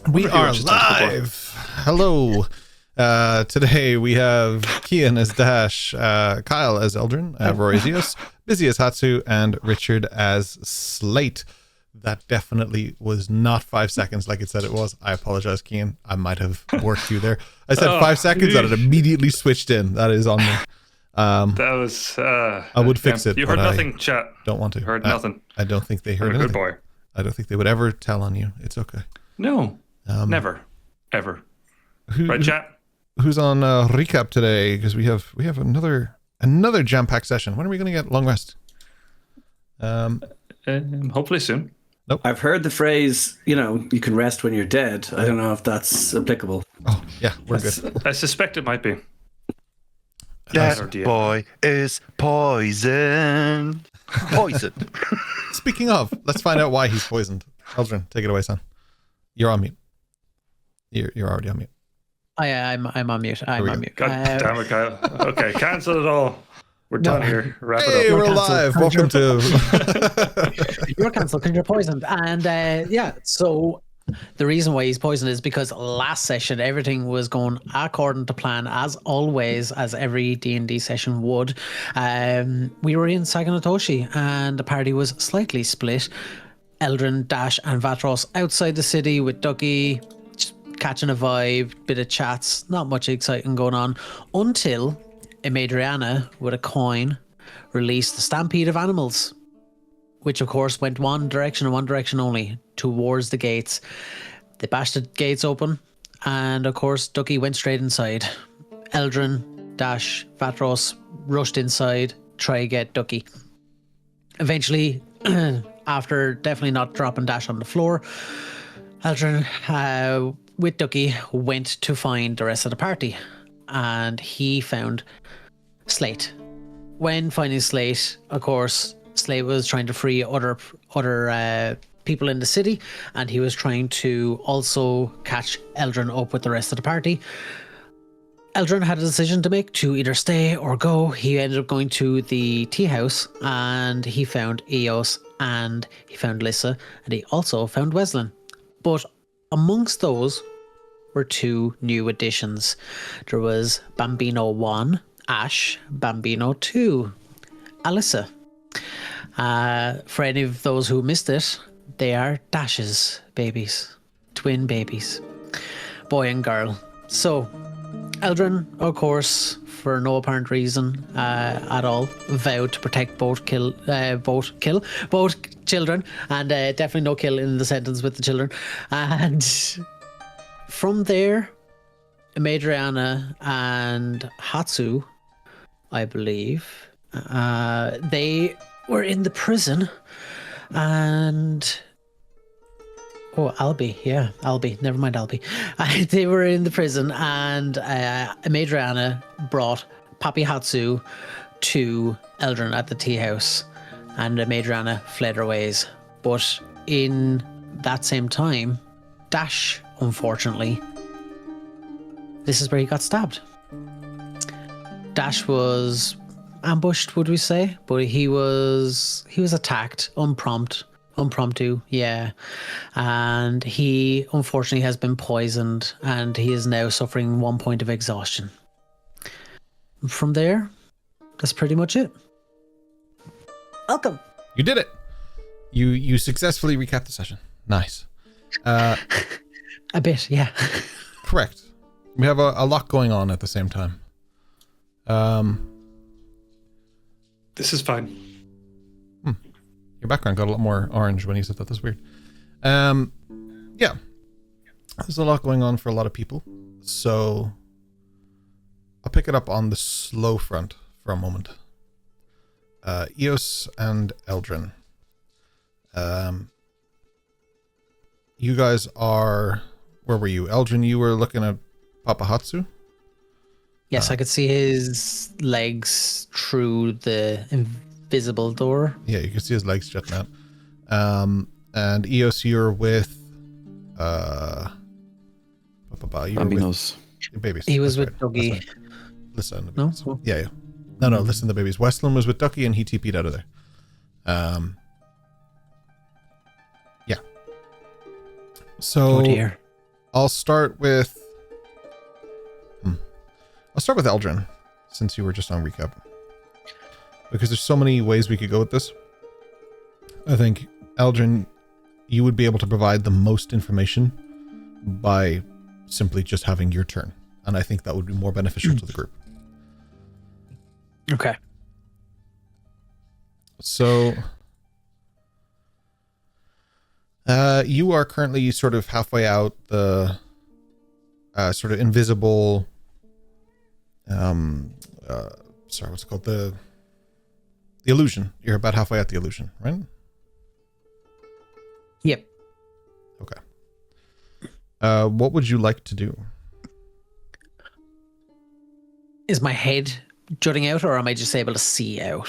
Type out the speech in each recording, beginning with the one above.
We are live. Hello. Today we have Kian as Dash, Kyle as Eldrin, Rory as Eos, Busy as Hatsu, and Richard as Slate. That definitely was not 5 seconds like it said it was. I apologize, Kian. I might have worked you there. I said 5 seconds and it immediately switched in. That is on me. That was... I would fix it. You heard nothing, chat. Don't want to. Heard nothing. I don't think they heard anything. Good boy. I don't think they would ever tell on you. It's okay. No. Never. Ever. Right, chat? Who's on recap today? Because we have another jam-packed session. When are we going to get long rest? Hopefully soon. Nope. I've heard the phrase, you can rest when you're dead. I don't know if that's applicable. Oh, yeah, we're good. I suspect it might be. That boy is poisoned. Poisoned. Speaking of, let's find out why he's poisoned. Eldrin, take it away, son. You're on mute. You're already on mute. I'm on mute. I'm on mute. God damn it, Kyle. Okay, cancel it all. We're done here. Wrap it up. Hey, we're live. Welcome to... You're cancelled because you're poisoned. And so the reason why he's poisoned is because last session everything was going according to plan, as always, as every D&D session would. We were in Saigo and Toshi, and the party was slightly split. Eldrin, Dash, and Vatros outside the city with Ducky, just catching a vibe, bit of chats, not much exciting going on, until Adriana, with a coin, released the stampede of animals, which of course went one direction and one direction only, towards the gates. They bashed the gates open, and of course Ducky went straight inside. Eldrin, Dash, Vatros rushed inside, try to get Ducky. Eventually, after definitely not dropping Dash on the floor, Eldrin, with Ducky, went to find the rest of the party, and he found Slate. When finding Slate, of course, Slate was trying to free other people in the city, and he was trying to also catch Eldrin up with the rest of the party. Eldrin had a decision to make to either stay or go. He ended up going to the tea house, and he found Eos, and he found Lissa, and he also found Weslyn. But amongst those were two new additions. There was Bambino 1, Ash, Bambino 2, Alyssa. For any of those who missed it, they are Dash's babies, twin babies, boy and girl. So Eldrin, of course, for no apparent reason at all, vowed to protect both children, and definitely no kill in the sentence with the children. And from there, Adriana and Hatsu, I believe, they were in the prison, and Albie, never mind Albie. They were in the prison, and Adriana brought Papi Hatsu to Eldrin at the tea house, and Adriana fled her ways. But in that same time, Dash, unfortunately, this is where he got stabbed. Dash was ambushed, would we say? But he was attacked impromptu, yeah. And he unfortunately has been poisoned, and he is now suffering 1 point of exhaustion. From there, that's pretty much it. Welcome. You did it. You successfully recapped the session. Nice. A bit, yeah. Correct. We have a lot going on at the same time. This is fine. Your background got a lot more orange when you said that. That's weird. Yeah. There's a lot going on for a lot of people. So I'll pick it up on the slow front for a moment. Eos and Eldrin. You guys are... Where were you? Eldrin, you were looking at Papahatsu? Yes, I could see his legs through the invisible door. Yeah, you can see his legs jutting out. And Eos, you're with Bambinos. Babies. He was That's with right. Dougie. Right. Listen. No? Yeah. No, listen to the babies. Weslyn was with Ducky and he TP'd out of there. Yeah. So Oh dear. I'll start with Eldrin, since you were just on recap. Because there's so many ways we could go with this. I think, Eldrin, you would be able to provide the most information by simply just having your turn. And I think that would be more beneficial to the group. Okay. So, you are currently sort of halfway out the sort of invisible, sorry, what's it called? The illusion. You're about halfway out the illusion, right? Yep. Okay. What would you like to do? Is my head jutting out, or am I just able to see out?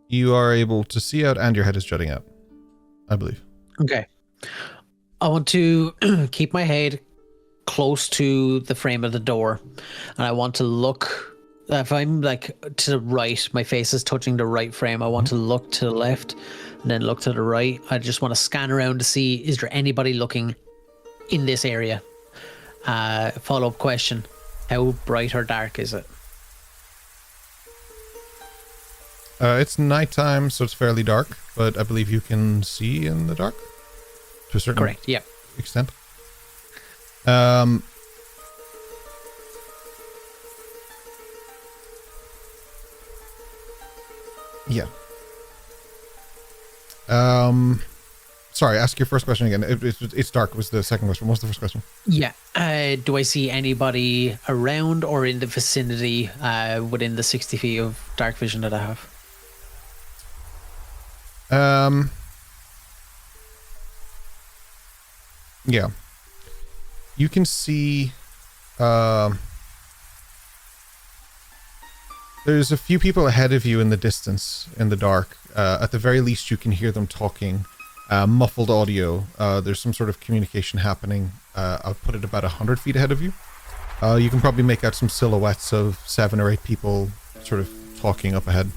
You are able to see out and your head is jutting out, I believe. Okay. I want to keep my head close to the frame of the door, and I want to look. If I'm like to the right, my face is touching the right frame. I want to look to the left and then look to the right. I just want to scan around to see, is there anybody looking in this area? Follow-up question. How bright or dark is it? It's nighttime, so it's fairly dark, but I believe you can see in the dark to a certain Correct, yep. extent. Yeah. Sorry, ask your first question again. It's dark was the second question. What was the first question? Yeah. Do I see anybody around or in the vicinity within the 60 feet of dark vision that I have? Yeah. You can see there's a few people ahead of you in the distance, in the dark. At the very least, you can hear them talking. Muffled audio. There's some sort of communication happening. I'll put it about 100 feet ahead of you. You can probably make out some silhouettes of 7 or 8 people sort of talking up ahead.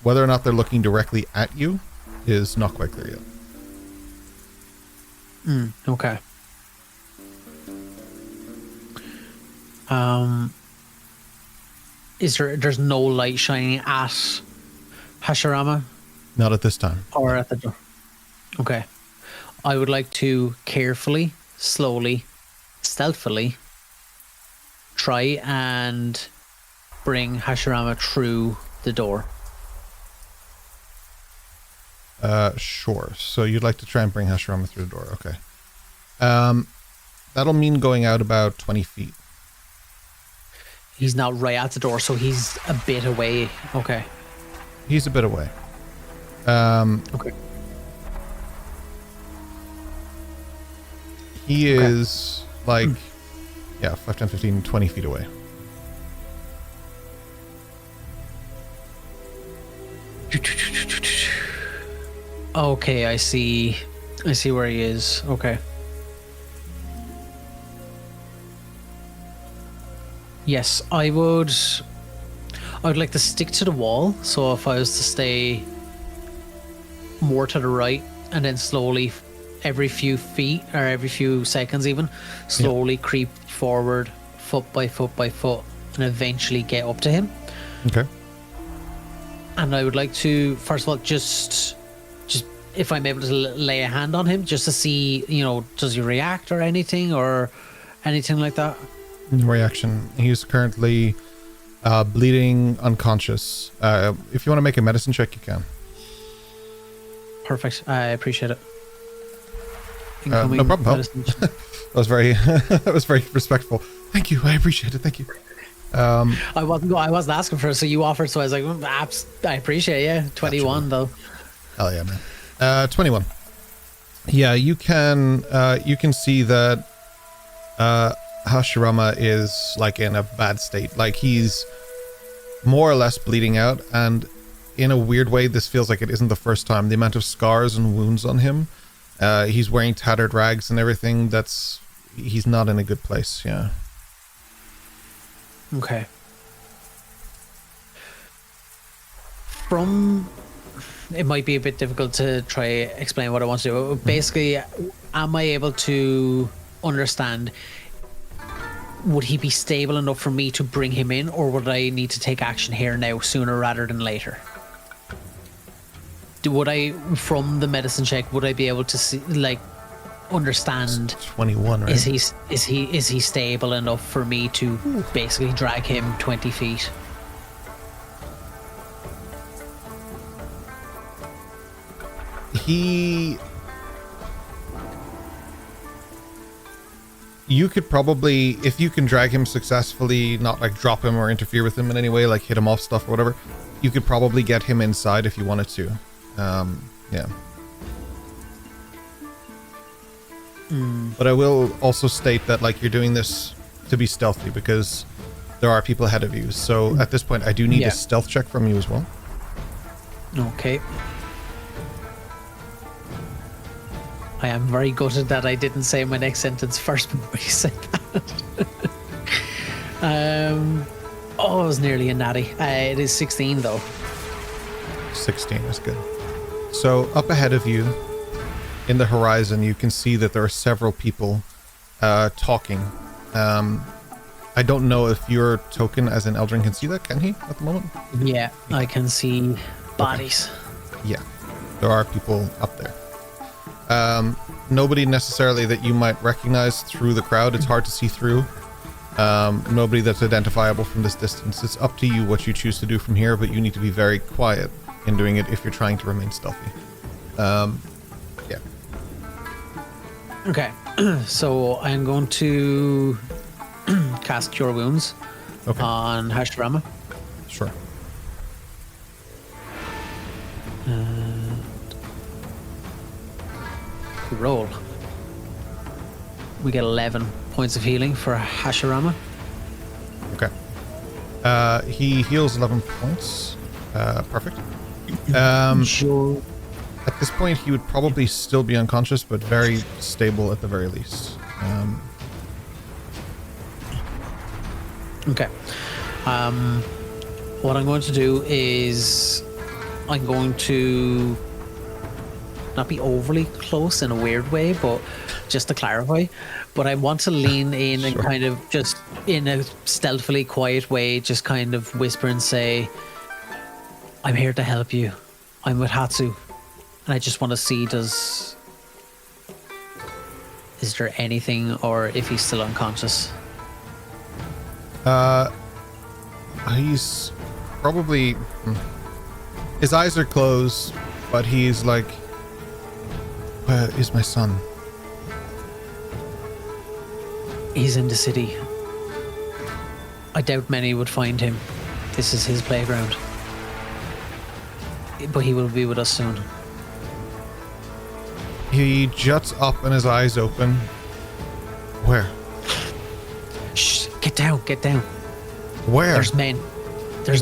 Whether or not they're looking directly at you is not quite clear yet. Okay. There's no light shining at Hashirama? Not at this time. Or at the door? Okay. I would like to carefully, slowly, stealthily try and bring Hashirama through the door. Sure. So you'd like to try and bring Hashirama through the door. Okay. That'll mean going out about 20 feet. He's not right at the door, so he's a bit away. Okay. He's a bit away. Okay. He is like, 5, 10, 15, 20 feet away. Okay, I see where he is. Okay. Yes, I would like to stick to the wall. So if I was to stay more to the right and then slowly every few feet or every few seconds even slowly creep forward foot by foot by foot and eventually get up to him. Okay. And I would like to first of all just if I'm able to lay a hand on him just to see, does he react or anything like that? Reaction. He's currently bleeding unconscious. If you want to make a medicine check, you can. Perfect. I appreciate it. No problem. That was very respectful. Thank you. I appreciate it. Thank you. I wasn't asking for it, so you offered, so I was like, I appreciate it. Yeah. 21 though. Hell yeah, man. 21. Yeah, you can see that Hashirama is like in a bad state. Like he's more or less bleeding out, and in a weird way this feels like it isn't the first time. The amount of scars and wounds on him, he's wearing tattered rags and everything. He's not in a good place. Yeah. Okay. From it might be a bit difficult to try explain what I want to do. Basically, am I able to understand? Would he be stable enough for me to bring him in, or would I need to take action here now, sooner rather than later? Would I, from the medicine check, would I be able to see, like, understand? 21, right? Is he stable enough for me to basically drag him 20 feet? You could probably, if you can drag him successfully, not like drop him or interfere with him in any way, like hit him off stuff or whatever, you could probably get him inside if you wanted to. Yeah. But I will also state that, like, you're doing this to be stealthy because there are people ahead of you. So at this point, I do need a stealth check from you as well. Okay. I am very gutted that I didn't say my next sentence first before you said that. It was nearly a natty. It is 16 though. 16 is good. So up ahead of you, in the horizon, you can see that there are several people talking. I don't know if your token as an Eldrin can see that, can he, at the moment? Yeah, I can see bodies. Okay. Yeah, there are people up there. Nobody necessarily that you might recognize through the crowd. It's hard to see through. Nobody that's identifiable from this distance. It's up to you what you choose to do from here, but you need to be very quiet in doing it if you're trying to remain stealthy. Yeah. Okay, so I'm going to cast Cure Wounds on Hashirama. Sure. Roll. We get 11 points of healing for Hashirama. Okay. He heals 11 points. Perfect. Sure. At this point, he would probably still be unconscious, but very stable at the very least. Okay. What I'm going to do is I'm going to not be overly close in a weird way, but just to clarify, but I want to lean in and kind of just in a stealthily quiet way, just kind of whisper and say, I'm here to help you. I'm with Hatsu. And I just want to see, is there anything, or if he's still unconscious? He's probably, his eyes are closed, but he's like, where is my son? He's in the city. I doubt many would find him. This is his playground. But he will be with us soon. He juts up and his eyes open. Where? Shh, get down. Where? There's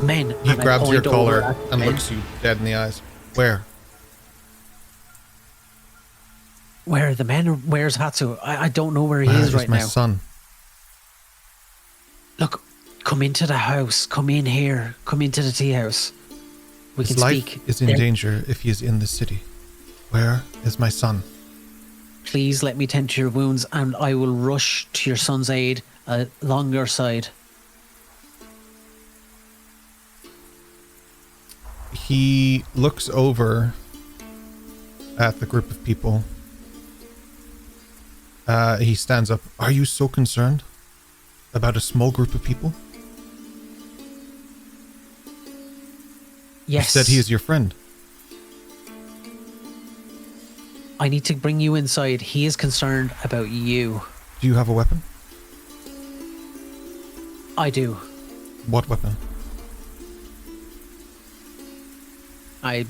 men. He grabs your collar and looks you dead in the eyes. Where? Where are the men? Where's Hatsu? I don't know where he is right now. Where's my son? Look, come into the house. Come in here. Come into the tea house. We His can life speak. is in danger if he is in the city. Where is my son? Please let me tend to your wounds, and I will rush to your son's aid along your side. He looks over at the group of people. He stands up. Are you so concerned about a small group of people? Yes. You said he is your friend. I need to bring you inside. He is concerned about you. Do you have a weapon? I do. What weapon? I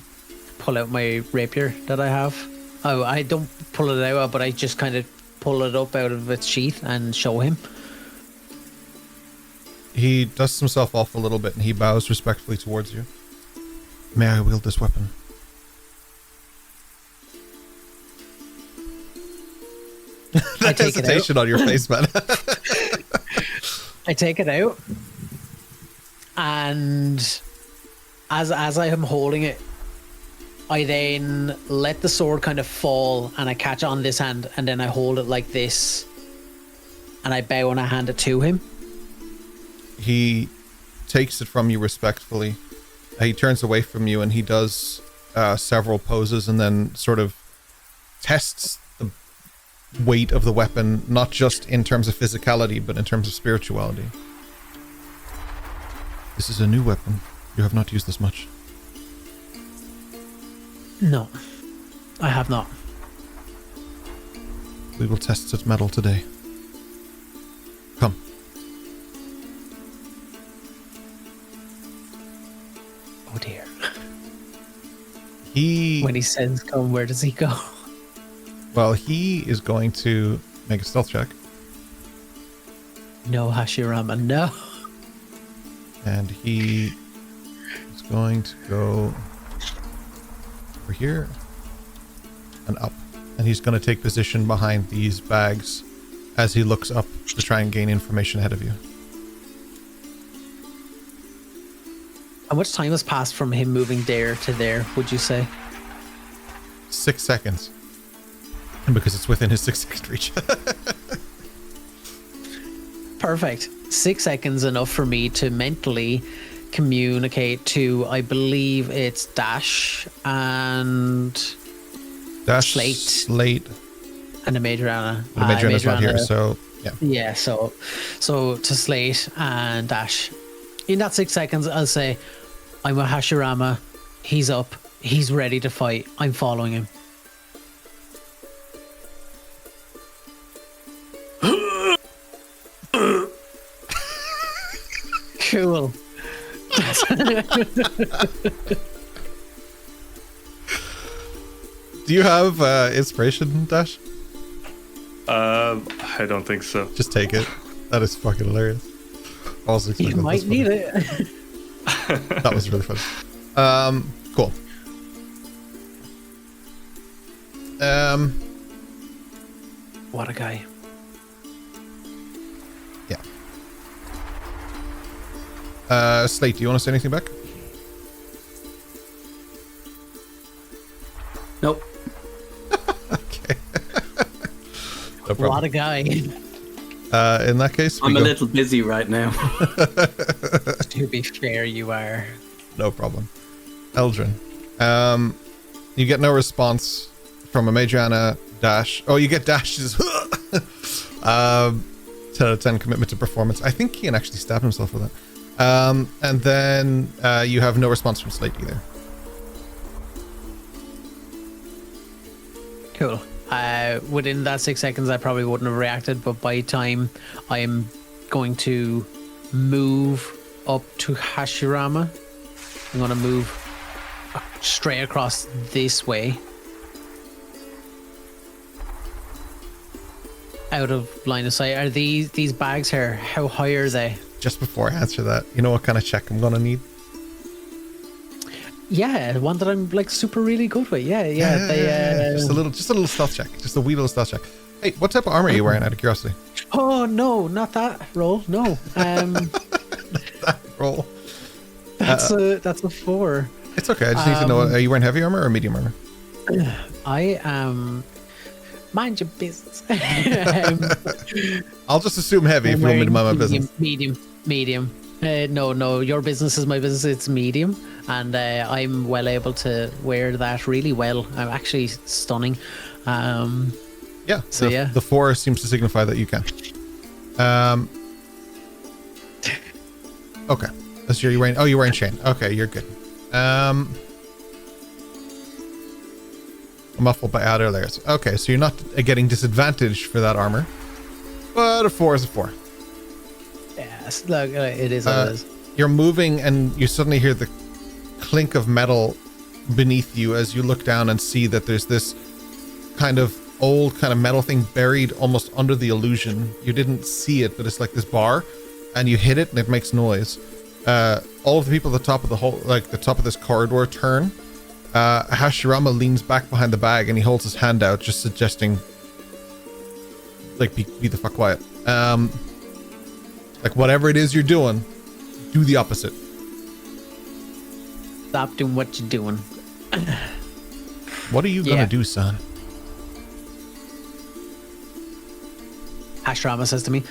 pull out my rapier that I have. Oh, I don't pull it out, but I just kind of pull it up out of its sheath and show him. He dusts himself off a little bit and he bows respectfully towards you. May I wield this weapon? That hesitation on your face, man. I take it out, and as I am holding it, I then let the sword kind of fall, and I catch on this hand, and then I hold it like this, and I bow and I hand it to him. He takes it from you respectfully. He turns away from you, and he does several poses, and then sort of tests the weight of the weapon, not just in terms of physicality, but in terms of spirituality. This is a new weapon. You have not used this much. No, I have not. We will test its metal today. Come. Oh dear. When he says come, where does he go? Well, he is going to make a stealth check. No, Hashirama, no. And he is going to go over here and up. And he's going to take position behind these bags as he looks up to try and gain information ahead of you. How much time has passed from him moving there to there, would you say? 6 seconds. And because it's within his 6-second reach. Perfect. 6 seconds enough for me to mentally communicate to, I believe it's Dash and Slate. And the Major Anna. The Major Anna's not here, so yeah. Yeah, so to Slate and Dash. In that 6 seconds, I'll say, I'm with Hashirama. He's up. He's ready to fight. I'm following him. Cool. Do you have inspiration, Dash? I don't think so. Just take it. That is fucking hilarious. Also, you might need it. That was really fun. Cool. What a guy. Yeah. Slate, do you want to say anything back? Nope. Okay. No problem. What a guy. In that case, I'm a little busy right now. To be fair, you are. No problem. Eldrin, you get no response from a Majorana, Dash. Oh, you get Dash's 10 out of 10 commitment to performance. I think Kian actually stabbed himself with that. And then you have no response from Slate either. Cool. Within that 6 seconds, I probably wouldn't have reacted, but by time I'm going to move up to Hashirama, I'm going to move straight across this way. Out of line of sight. Are these bags here, how high are they? Just before I answer that, you know what kind of check I'm going to need? Yeah, one that I'm like super really good with. Yeah. Just a little stealth check. Just a wee little stealth check. Hey, what type of armor are you wearing out of curiosity? Oh no, not that roll. No. That roll. That's a 4. It's okay. I just need to know, are you wearing heavy armor or medium armor? I am. Mind your business. I'll just assume heavy if you want me to mind my business. Medium. No, your business is my business. It's medium, and I'm well able to wear that really well. I'm actually stunning. Yeah. So the 4 seems to signify that you can. Okay. That's you're wearing. Oh, you're wearing chain. Okay, you're good. Muffled by outer layers. Okay, so you're not getting disadvantaged for that armor, but a 4 is a 4. Yes, look, it is what it is. You're moving, and you suddenly hear the clink of metal beneath you as you look down and see that there's this kind of old kind of metal thing buried almost under the illusion. You didn't see it, but it's like this bar, and you hit it and it makes noise. All of the people at the top of the top of this corridor turn. Hashirama leans back behind the bag and he holds his hand out, just suggesting, like, be the fuck quiet. Like, whatever it is you're doing, do the opposite. Stop doing what you're doing. What are you gonna do, son? Hashrama says to me.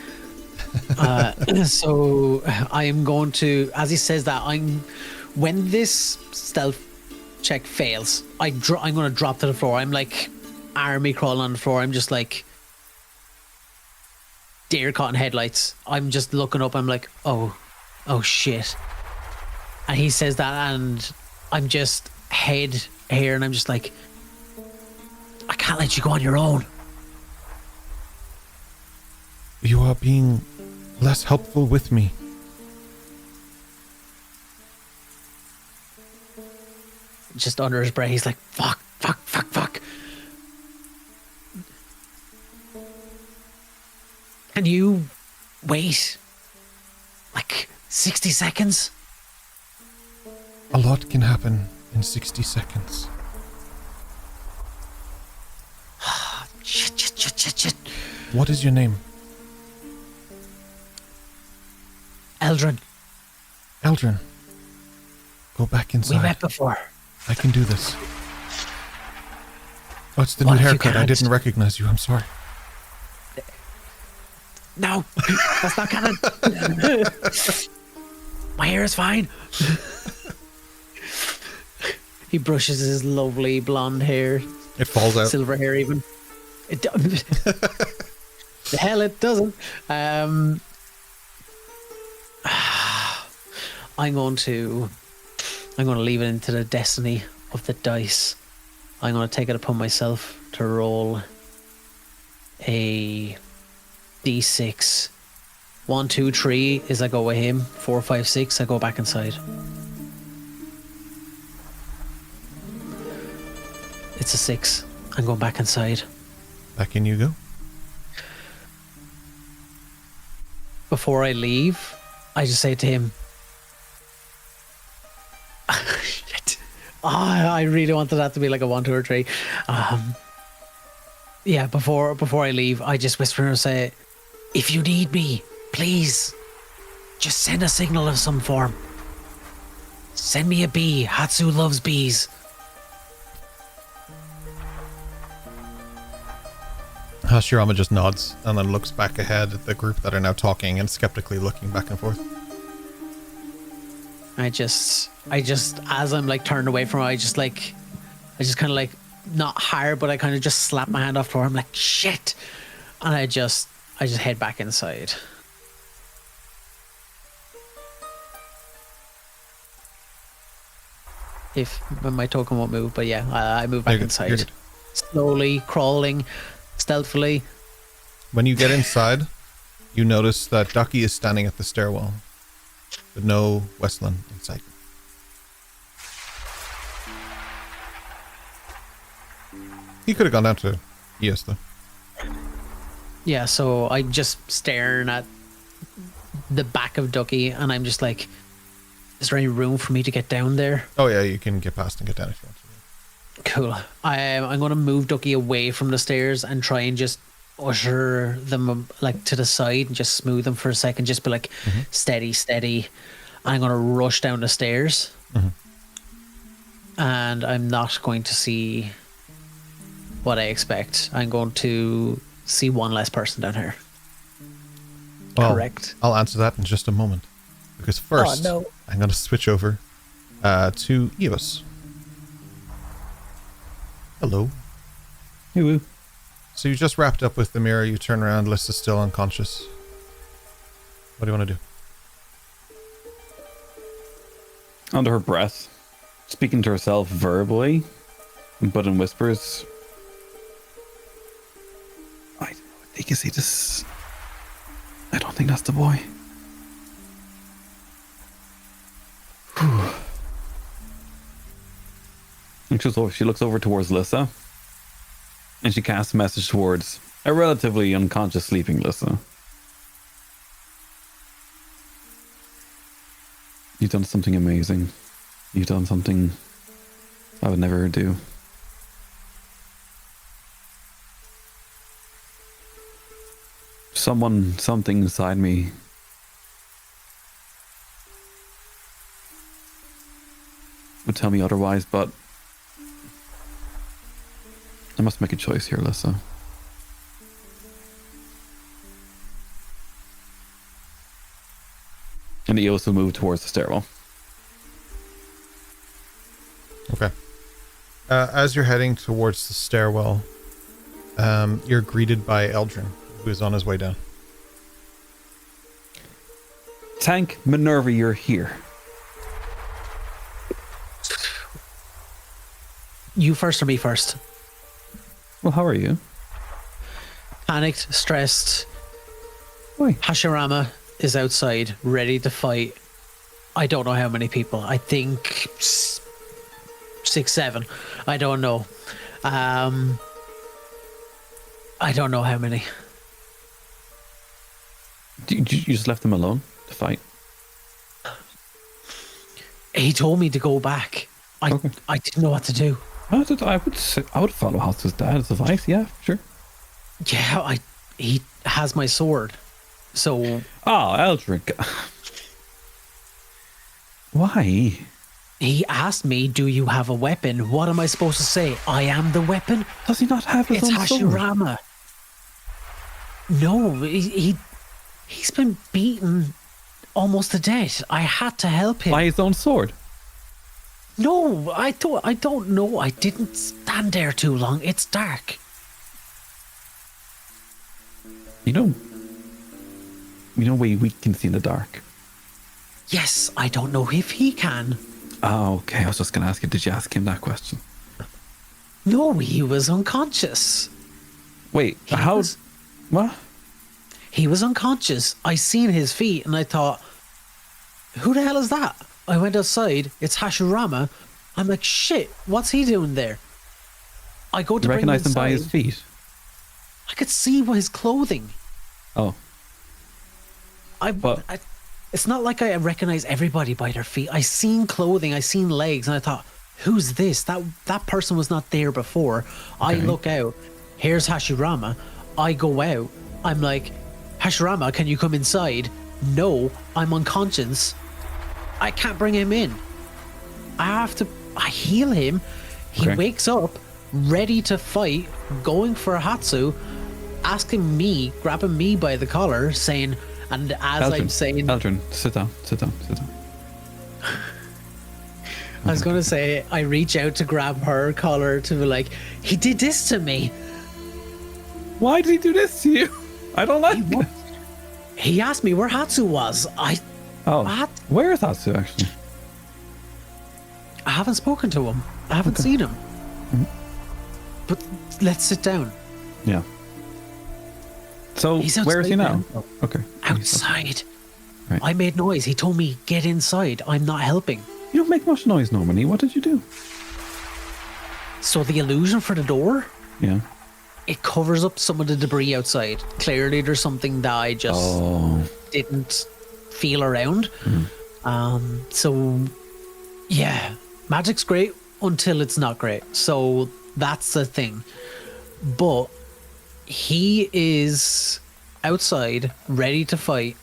So I am going to, as he says that, when this stealth check fails, I'm going to drop to the floor. I'm like army crawling on the floor. I'm just like deer caught in headlights. I'm just looking up. I'm like, oh shit. And he says that, and I'm just head here, and I'm just like, I can't let you go on your own. You are being less helpful with me. Just under his breath, he's like, fuck. Can you wait like 60 seconds? A lot can happen in 60 seconds. Shit. What is your name? Eldrin. Eldrin. Go back inside. We met before. I can do this. Oh, it's the new What if you haircut. I can't? didn't recognize you. I'm sorry. No, that's not canon. My hair is fine. He brushes his lovely blonde hair. It falls out. Silver hair even. The hell it doesn't. I'm going to leave it into the destiny of the dice. I'm going to take it upon myself to roll a D6. 1, 2, 3 is I go with him. 4, 5, 6 I go back inside. It's a 6. I'm going back inside. Back in you go. Before I leave, I just say to him, shit. I really wanted that to be like a 1, 2, or 3. Yeah, before I leave, I just whisper and say, if you need me, please, just send a signal of some form. Send me a bee. Hatsu loves bees. Hashirama just nods and then looks back ahead at the group that are now talking and skeptically looking back and forth. I just as I'm like turned away from her, I just kind of like, not hard, but I kind of just slap my hand off to her. I'm like, shit. And I just head back inside. When my token won't move, but yeah, I move back inside. Slowly, crawling, stealthily. When you get inside, you notice that Ducky is standing at the stairwell, with no Weslyn in sight. He could have gone down to ES though. Yeah, so I'm just staring at the back of Ducky, and I'm just like, is there any room for me to get down there? Oh yeah, you can get past and get down if you want to. Cool. I'm going to move Ducky away from the stairs and try and just usher them like to the side and just smooth them for a second. Just be like, steady. I'm going to rush down the stairs, and I'm not going to see what I expect. I'm going to see one less person down here. Well, correct. I'll answer that in just a moment. Because first, I'm going to switch over to Eos. Hello. Hey-woo. So you just wrapped up with the mirror. You turn around. Lissa's still unconscious. What do you want to do? Under her breath, speaking to herself verbally, but in whispers. I think you see this. I don't think that's the boy. Whew. And she looks over towards Lissa, and she casts a message towards a relatively unconscious sleeping Lissa. You've done something amazing. You've done something I would never do. Something inside me would tell me otherwise, but I must make a choice here, Alyssa. And Eos will move towards the stairwell. Okay. As you're heading towards the stairwell, you're greeted by Eldrin, who is on his way down. Tank Minerva, you're here. You first or me first? Well, how are you? Panicked, stressed. Why? Hashirama is outside, ready to fight. I don't know how many people. I think 6, 7. I don't know. I don't know how many. You just left them alone to fight? He told me to go back. I didn't know what to do. I would follow Hatsu's dad's advice. Yeah, sure. Yeah, he has my sword. So Eldrick. Why? he asked me, "Do you have a weapon?" What am I supposed to say? I am the weapon? Does he not have his It's own sword? Hashirama. No, he's been beaten almost to death. I had to help him. By his own sword? No, I don't know. I didn't stand there too long. It's dark. You know we can see in the dark. Yes, I don't know if he can. Oh, okay. I was just gonna ask you, did you ask him that question? No, he was unconscious. Wait, He how? was- What? He was unconscious. I seen his feet and I thought, who the hell is that? I went outside. It's Hashirama. I'm like, shit, what's he doing there? I go to You bring recognize him by his inside. feet? I could see his clothing. Oh, But- It's not like I recognize everybody by their feet. I seen clothing, I seen legs, and I thought, who's this? That person was not there before. I Okay. look out. Here's Hashirama. I go out. I'm like, Hashirama, can you come inside? No, I'm unconscious. I can't bring him in. I heal him. He Okay. wakes up, ready to fight, going for Hatsu, asking me, grabbing me by the collar, saying, and as I'm saying, Eldrin, sit down. I was going to say, I reach out to grab her collar to be like, he did this to me. Why did he do this to you? I don't like it. He asked me where Hatsu was. Oh, What? where is Hatsu actually? I haven't spoken to him. I haven't seen him. But let's sit down. Yeah. So He's where is he outside now? now. Oh, okay. Outside. Right. I made noise. He told me, get inside. I'm not helping. You don't make much noise normally. What did you do? So the illusion for the door, Yeah. it covers up some of the debris outside. Clearly there's something that I just Oh. didn't feel around. So yeah, magic's great until it's not great. So that's the thing. But he is outside, ready to fight.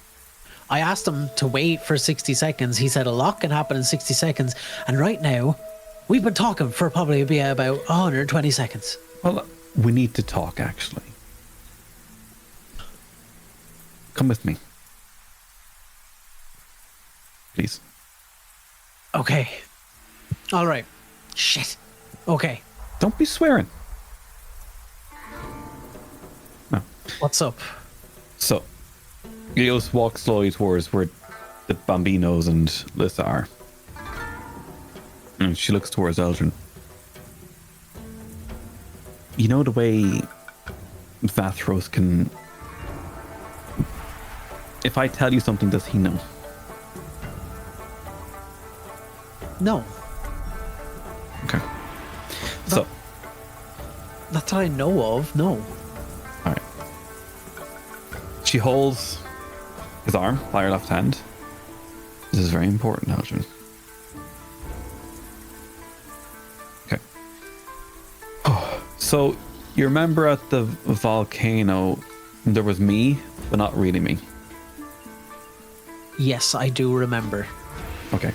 I asked him to wait for 60 seconds. He said a lot can happen in 60 seconds. And right now, we've been talking for probably about 120 seconds. Well, we need to talk actually. Come with me. Please. Okay. All right. Shit. Okay. Don't be swearing. No. What's up? So, Eos walks slowly towards where the Bambinos and Lissa are. And she looks towards Eldrin. You know the way Vathros can... If I tell you something, does he know? No. Okay. So, Not that I know of. No. all right. She holds his arm by her left hand. This is very important, Eldrin. Okay. Oh, so you remember at the volcano, there was me, but not really me. Yes, I do remember. Okay.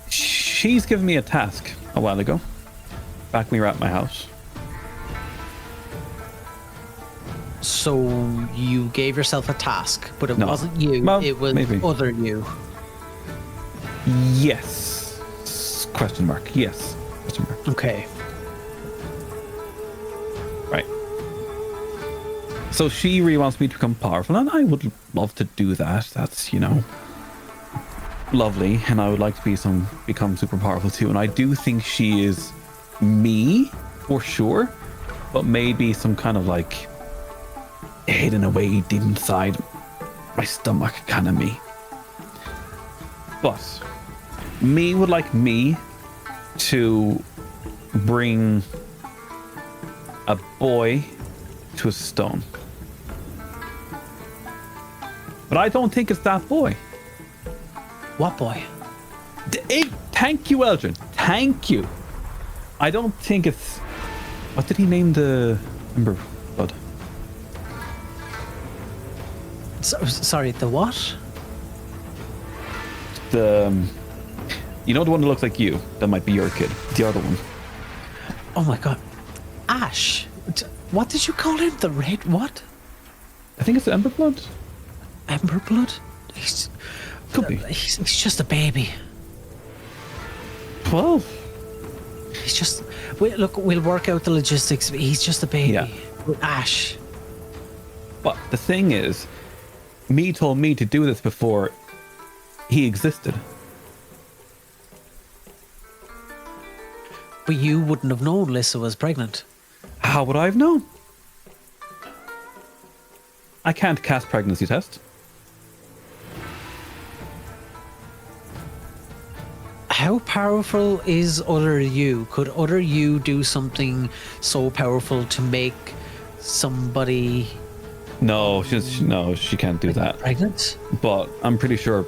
She's given me a task a while ago. back when we were at my house. So you gave yourself a task, but it No. wasn't you. Well, it was maybe. other you. Yes. Question mark. Yes. Question mark. Okay. Right. So she really wants me to become powerful, and I would love to do that. That's, lovely, and I would like to become super powerful too. And I do think she is me for sure, but maybe some kind of like hidden away deep inside my stomach kind of me. But me would like me to bring a boy to a stone. But I don't think it's that boy. What boy? Thank you, Eldrin. Thank you. I don't think it's... What did he name the Ember Blood? Sorry, the what? The... the one that looks like you? That might be your kid. The other one. Oh my god. Ash. What did you call him? The red what? I think it's Ember Blood. Ember blood? Could be. He's just a baby. 12. He's just... We'll work out the logistics. He's just a baby. Yeah. Ash. But the thing is, me told me to do this before he existed. But you wouldn't have known Lissa was pregnant. How would I have known? I can't cast pregnancy test. How powerful is other you? Could other you do something so powerful to make somebody No, she can't do that. pregnant? But I'm pretty sure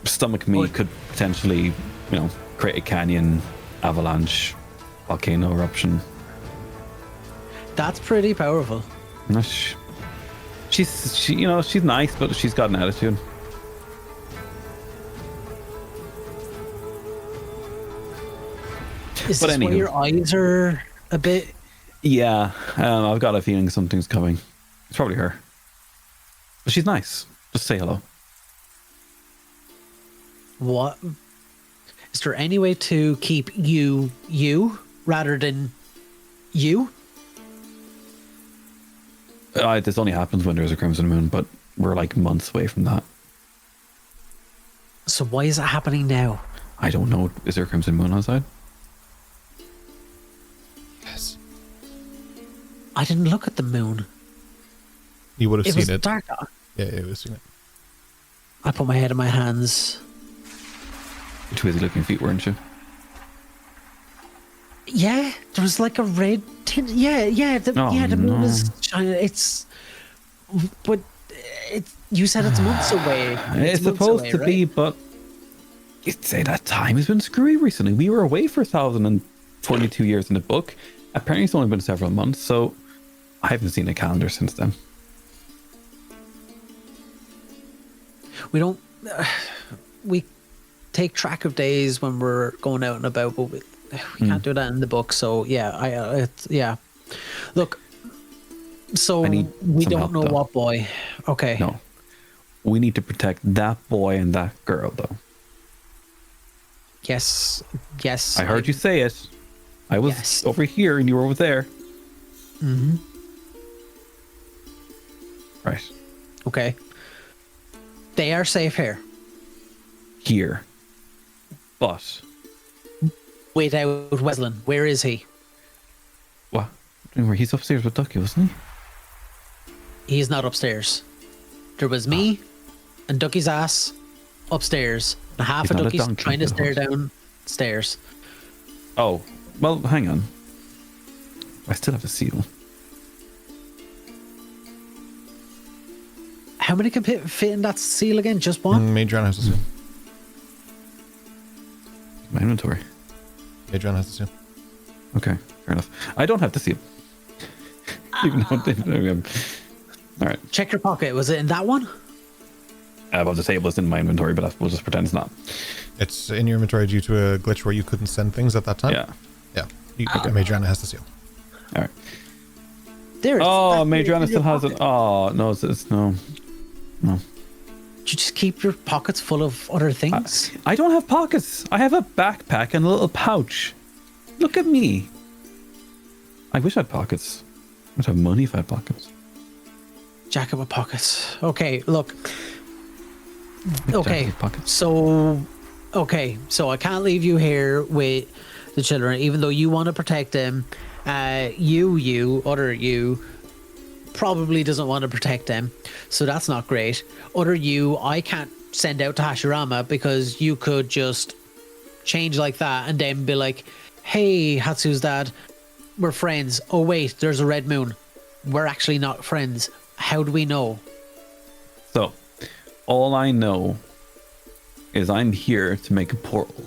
Stomach Me could potentially, create a canyon, avalanche, volcano eruption. That's pretty powerful. No, she's nice, but she's got an attitude. Is But this why anywho. your eyes are a bit... Yeah, I've got a feeling something's coming. It's probably her. But she's nice. Just say hello. What? Is there any way to keep you rather than you? This only happens when there's a crimson moon, but we're like months away from that. So why is it happening now? I don't know. Is there a crimson moon outside? Yes. I didn't look at the moon. You would have It seen was it. dark. Yeah, you would have seen it. I put my head in my hands. You're too busy looking at feet, weren't you? Yeah, there was like a red tint. Yeah. The moon is shining. But you said it's months away. It's supposed to be, but you'd say that time has been screwy recently. We were away for 1,022 years in the book. Apparently it's only been several months, so I haven't seen a calendar since then. We don't. We take track of days when we're going out and about, but we can't do that in the book. So yeah, yeah. Look, so I need we some don't help, know though. what boy. Okay. No. We need to protect that boy and that girl, though. Yes. I heard you say it. I was over here and you were over there. Mm-hmm. Right. Okay. They are safe here. Here. But Without Weslyn, where is he? what? He's upstairs with Ducky, wasn't he? He's not upstairs. There was me and Ducky's ass upstairs, and half He's of not a Ducky's donkey, trying to of stare course. downstairs. Oh, well, hang on. I still have the seal. How many can fit in that seal again? Just one? Major has the seal. My inventory. Major has the seal. Okay, fair enough. I don't have the seal. Even though all right. Check your pocket. Was it in that one? Above the table is in my inventory, but we'll just pretend it's not. It's in your inventory due to a glitch where you couldn't send things at that time. Yeah. Yeah. Madriana has the seal. All right. There. Oh, Madriana still has it. Oh no, it's no. You just keep your pockets full of other things. I don't have pockets. I have a backpack and a little pouch. Look at me. I wish I had pockets. I'd have money if I had pockets. Jacket with pockets. Okay, look. Okay, Pockets. so I can't leave you here with the children, even though you want to protect them. You probably doesn't want to protect them, so that's not great. I can't send out to Hashirama because you could just change like that and then be like, hey, Hatsu's dad, we're friends. Oh wait, there's a red moon. We're actually not friends. How do we know? So, all I know is I'm here to make a portal.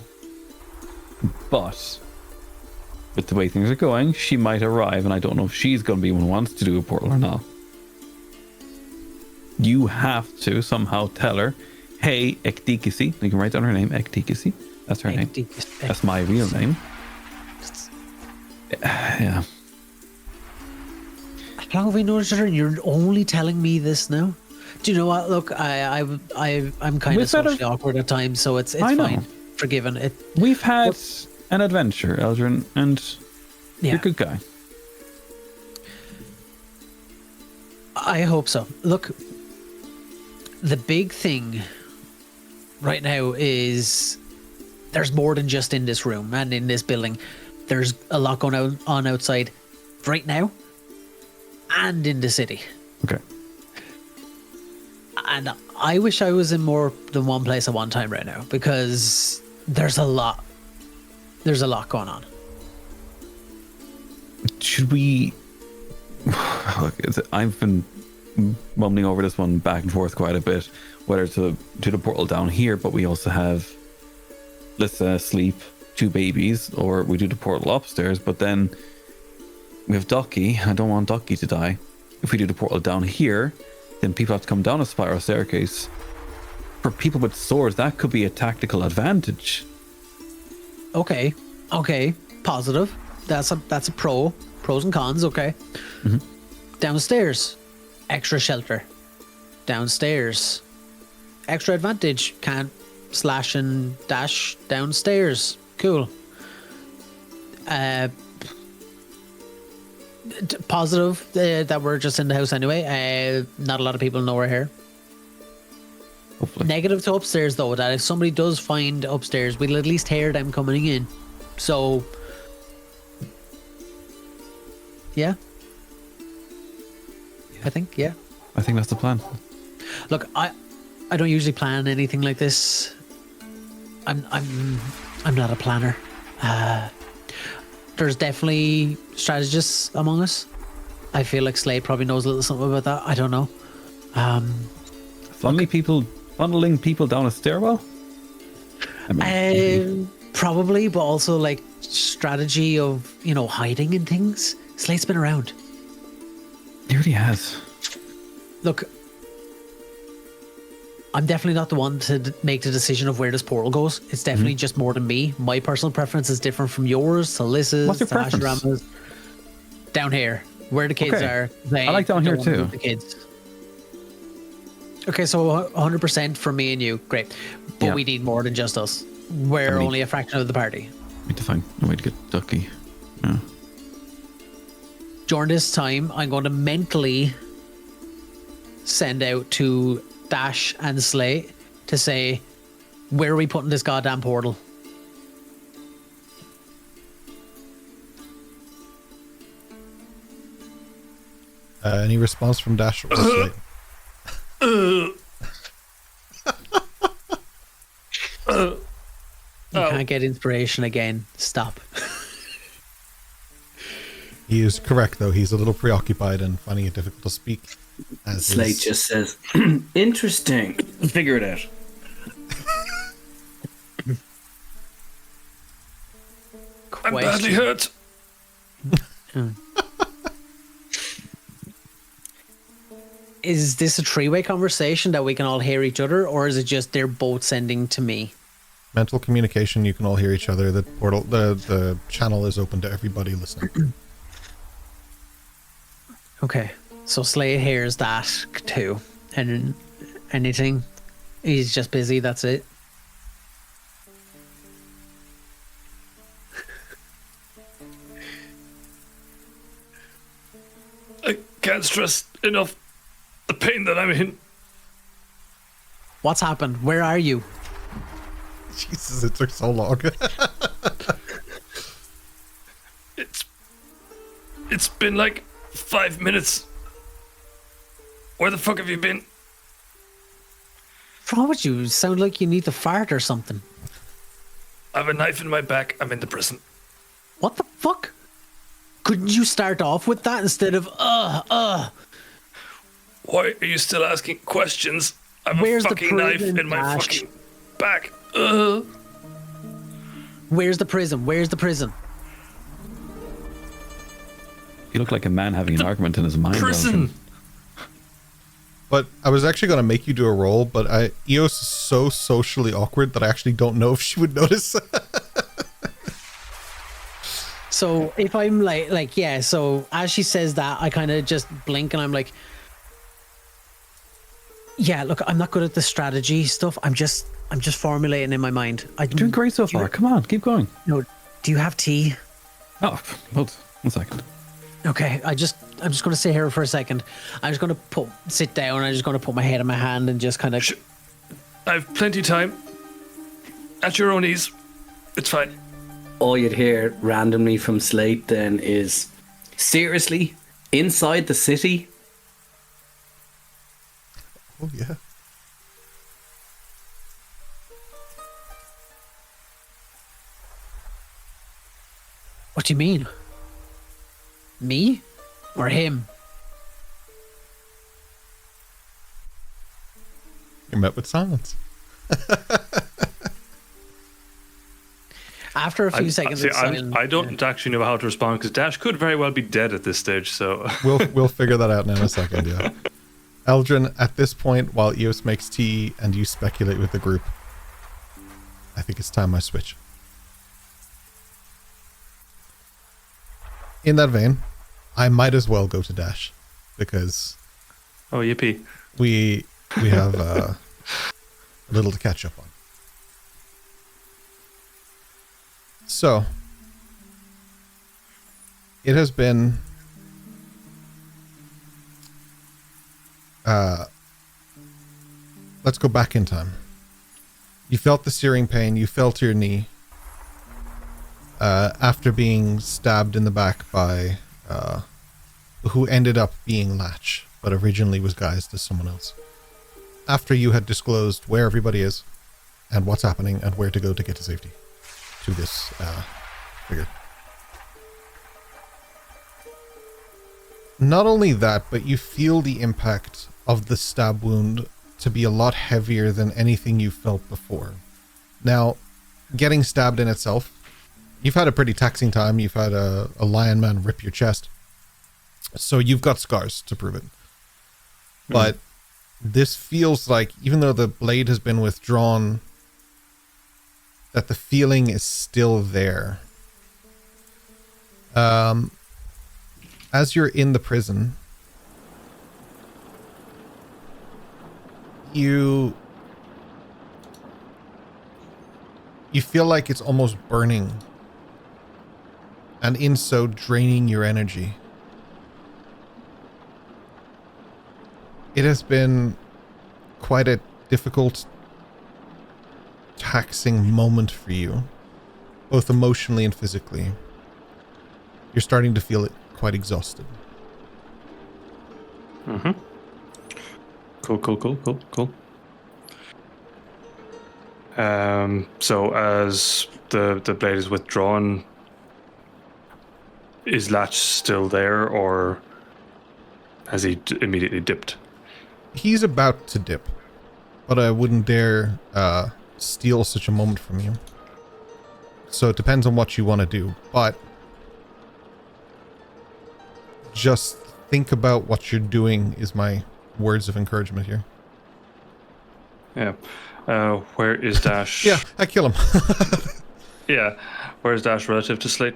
But with the way things are going, she might arrive, and I don't know if she's going to be one who wants to do a portal or not. You have to somehow tell her, hey, Ektikisi. You can write down her name, Ektikisi. That's her name. That's my real name. Yeah. How long have we known each other? You're only telling me this now? Do you know what? Look, I'm kind of socially awkward at times, so it's fine. Forgiven. We've had an adventure, Eldrin, and you're a good guy. I hope so. Look, the big thing right now is there's more than just in this room and in this building. There's a lot going on outside right now and in the city. Okay. And I wish I was in more than one place at one time right now, because there's a lot going on. Should we... Look, I've been mumbling over this one back and forth quite a bit, whether to do the portal down here, but we also have, let's sleep, 2 babies, or we do the portal upstairs, but then we have Ducky. I don't want Ducky to die. If we do the portal down here, then people have to come down a spiral staircase. For people with swords, that could be a tactical advantage. Okay, positive. That's a pros and cons. Okay. Mm-hmm. Downstairs, extra shelter. Downstairs, extra advantage. Can't slash and dash downstairs. Cool. Positive that we're just in the house anyway. Not a lot of people know we're here. Hopefully. Negative to upstairs though, that if somebody does find upstairs, we'll at least hear them coming in. So yeah. I think that's the plan. Look, I don't usually plan anything like this. I'm not a planner. There's definitely strategists among us. I feel like Slate probably knows a little something about that. I don't know. Funneling people down a stairwell? Probably, but also like strategy of, hiding and things. Slate's been around. He really has. Look, I'm definitely not the one to make the decision of where this portal goes. It's definitely just more than me. My personal preference is different from yours, to Lys's, What's your to preference? Hashirama's. Down here, where the kids are. I like down here don't wanna too. leave the kids. Okay, so 100% for me and you. Great. But we need more than just us. We're only a fraction of the party. We need to find a way to get Ducky. Yeah. During this time, I'm going to mentally send out to Dash and Slate to say, where are we putting this goddamn portal? Any response from Dash or Slate? You can't get inspiration again. Stop. He is correct, though. He's a little preoccupied and finding it difficult to speak. As Slate just says, interesting. Figure it out. I'm badly hurt. Is this a 3-way conversation that we can all hear each other, or is it just they're both sending to me? Mental communication, you can all hear each other. The portal, the channel is open to everybody listening. Okay, so Slate hears that too. And anything? He's just busy, that's it. I can't stress enough the pain that I'm in. What's happened? Where are you? Jesus, it took so long. It's been like 5 minutes. Where the fuck have you been? What's wrong with you? You sound like you need to fart or something. I have a knife in my back. I'm in the prison. What the fuck? Couldn't you start off with that instead of Why are you still asking questions? I have Where's a the fucking knife prison, in my Dash? fucking back. Where's the prison? Where's the prison? You look like a man having an argument in his mind. Prison. Eldrin. But I was actually going to make you do a roll, but Eos is so socially awkward that I actually don't know if she would notice. So if I'm like, yeah, so as she says that, I kind of just blink and I'm like, yeah, look, I'm not good at the strategy stuff. I'm just formulating in my mind. You're doing great so far. Come on, keep going. No, do you have tea? Oh, hold 1 second. Okay, I'm just going to sit here for a second. I'm just going to sit down. I'm just going to put my head in my hand and just kind of. I have plenty of time. At your own ease. It's fine. All you'd hear randomly from Slate then is, seriously? Inside the city? Oh, yeah. What do you mean? Me? Or him? You're met with silence. After a few seconds of silence. I don't actually know how to respond because Dash could very well be dead at this stage. So We'll figure that out in a second, yeah. Eldrin, at this point, while Eos makes tea and you speculate with the group, I think it's time I switch. In that vein, I might as well go to Dash because oh yippee. we have a little to catch up on. So, it has been let's go back in time. You felt the searing pain, you felt your knee after being stabbed in the back by who ended up being Latch, but originally was guised as someone else. After you had disclosed where everybody is and what's happening and where to go to get to safety to this figure. Not only that, but you feel the impact of the stab wound to be a lot heavier than anything you felt before. Now, getting stabbed in itself, you've had a pretty taxing time. You've had a lion man rip your chest. So you've got scars to prove it. But this feels like, even though the blade has been withdrawn, that the feeling is still there. As you're in the prison, you feel like it's almost burning, and in so draining your energy. It has been quite a difficult, taxing moment for you, both emotionally and physically. You're starting to feel it quite exhausted. Cool. So as the blade is withdrawn, is Latch still there, or has he immediately dipped? He's about to dip, but I wouldn't dare steal such a moment from you. So it depends on what you want to do, but just think about what you're doing is my words of encouragement here. Yeah. Where is Dash? Yeah, I kill him. Yeah. Where is Dash relative to Slate?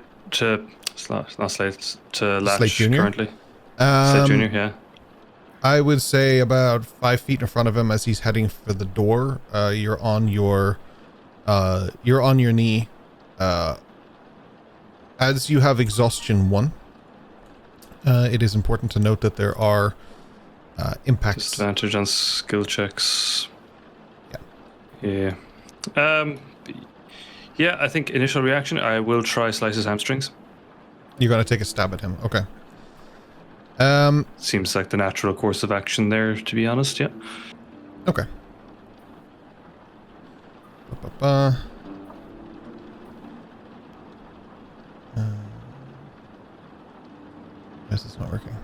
Not Slate. To Latch Slate Jr.? currently. Slate Jr. Yeah. I would say about 5 feet in front of him as he's heading for the door. You're on your knee. As you have exhaustion 1, it is important to note that there are impacts. Disadvantage on skill checks. Yeah. Yeah. Yeah, I think initial reaction, I will try slice his hamstrings. You're going to take a stab at him. Okay. Seems like the natural course of action there, to be honest, yeah. Okay. Ba-ba-ba. Guess it's not working.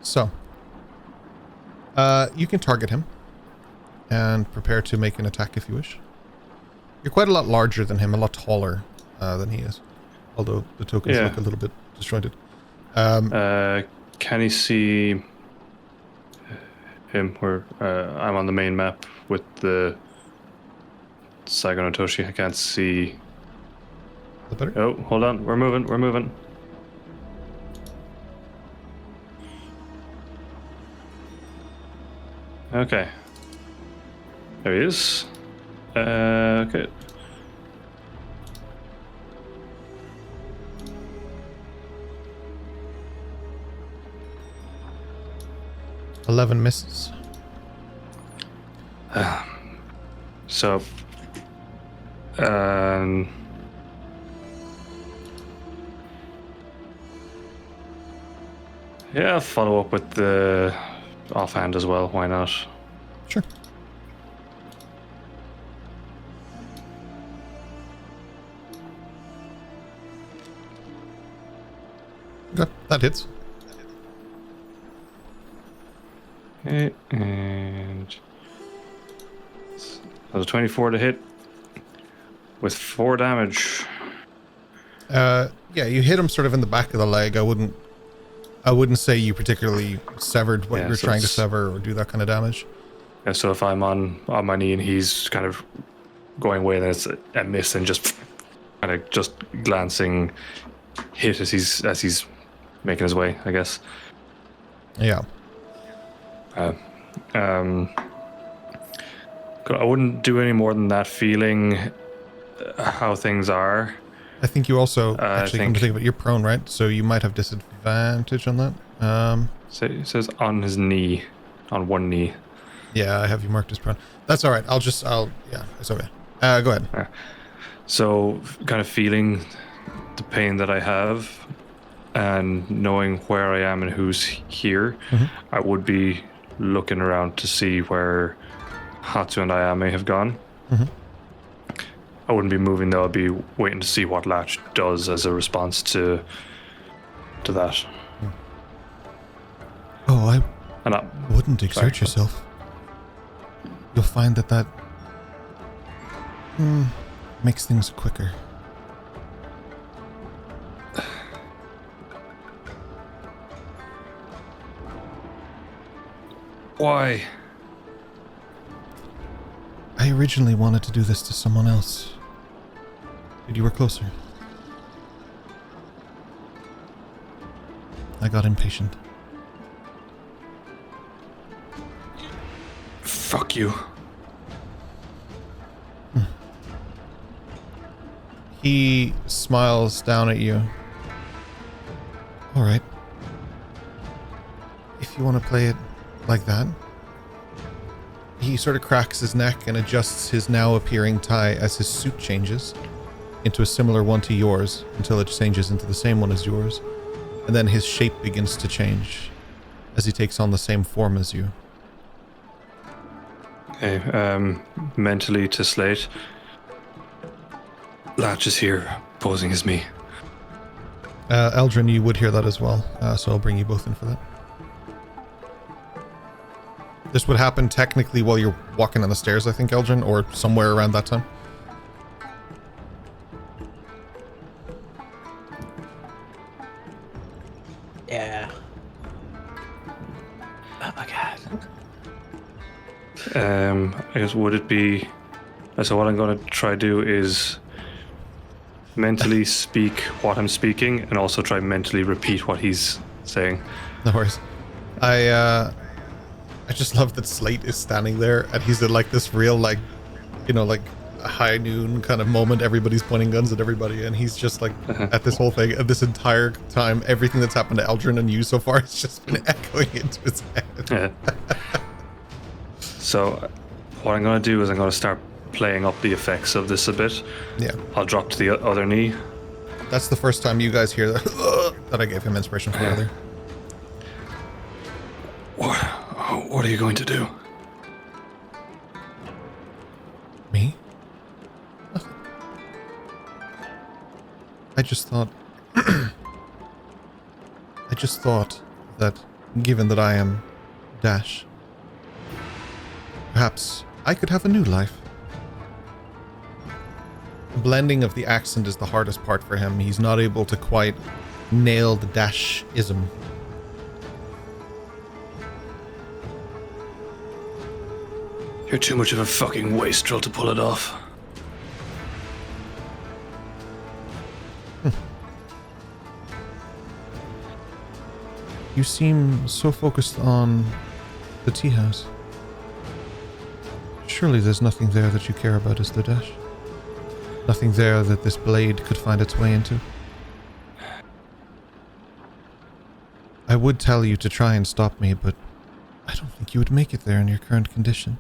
So, you can target him and prepare to make an attack if you wish. You're quite a lot larger than him, a lot taller than he is. Although the tokens look a little bit disjointed. Can he see him where I'm on the main map with the Saigo and Toshi? I can't see. The better? Oh, hold on. We're moving. Okay. There he is. Okay. $11 misses. So, yeah, I'll follow up with the offhand as well. Why not? Sure. Okay, that hits. Okay, and that was a 24 to hit with 4 damage. Yeah, you hit him sort of in the back of the leg. I wouldn't say you particularly severed what Yeah, you're so trying to it's- sever or do that kind of damage. Yeah, so if I'm on my knee and he's kind of going away, then it's a miss and just kind of just glancing hit as he's making his way, I guess. Yeah. I wouldn't do any more than that, feeling how things are. I think you also I actually come to think of it, you're prone, right? So you might have disadvantage on that. So it says on his knee, on one knee. Yeah, I have you marked as prone. That's all right. Yeah, it's okay. Go ahead. So kind of feeling the pain that I have and knowing where I am and who's here, I would be looking around to see where Hatsu and Ayame have gone. I wouldn't be moving though. I'd be waiting to see what Latch does as a response to that. Oh, I And wouldn't exert yourself. You'll find that makes things quicker. why? I originally wanted to do this to someone else. But you were closer. I got impatient. Fuck you. He smiles down at you. All right. If you want to play it like that. He sort of cracks his neck and adjusts his now appearing tie as his suit changes into a similar one to yours until it changes into the same one as yours. And then his shape begins to change as he takes on the same form as you. Okay, mentally to Slate. Latch is here, posing as me. Eldrin, you would hear that as well, so I'll bring you both in for that. This would happen technically while you're walking on the stairs, I think, Eldrin, or somewhere around that time. Yeah. I guess would it be? So what I'm going to try to do is mentally speak what I'm speaking, and also try mentally repeat what he's saying. No worries. I just love that Slate is standing there and he's in like this real like, you know, like a high noon kind of moment. Everybody's pointing guns at everybody and he's just like at this whole thing. And this entire time, everything that's happened to Eldrin and you so far has just been echoing into his head. Yeah. So what I'm going to do is I'm going to start playing up the effects of this a bit. Yeah. I'll drop to the other knee. That's the first time you guys hear that I gave him inspiration for earlier. What are you going to do? Me? Nothing. I just thought that given that I am Dash, perhaps I could have a new life. The blending of the accent is the hardest part for him. He's not able to quite nail the Dash-ism. You're too much of a fucking wastrel to pull it off. You seem so focused on the tea house. Surely there's nothing there that you care about, is there, Dash? Nothing there that this blade could find its way into? I would tell you to try and stop me, but I don't think you would make it there in your current condition.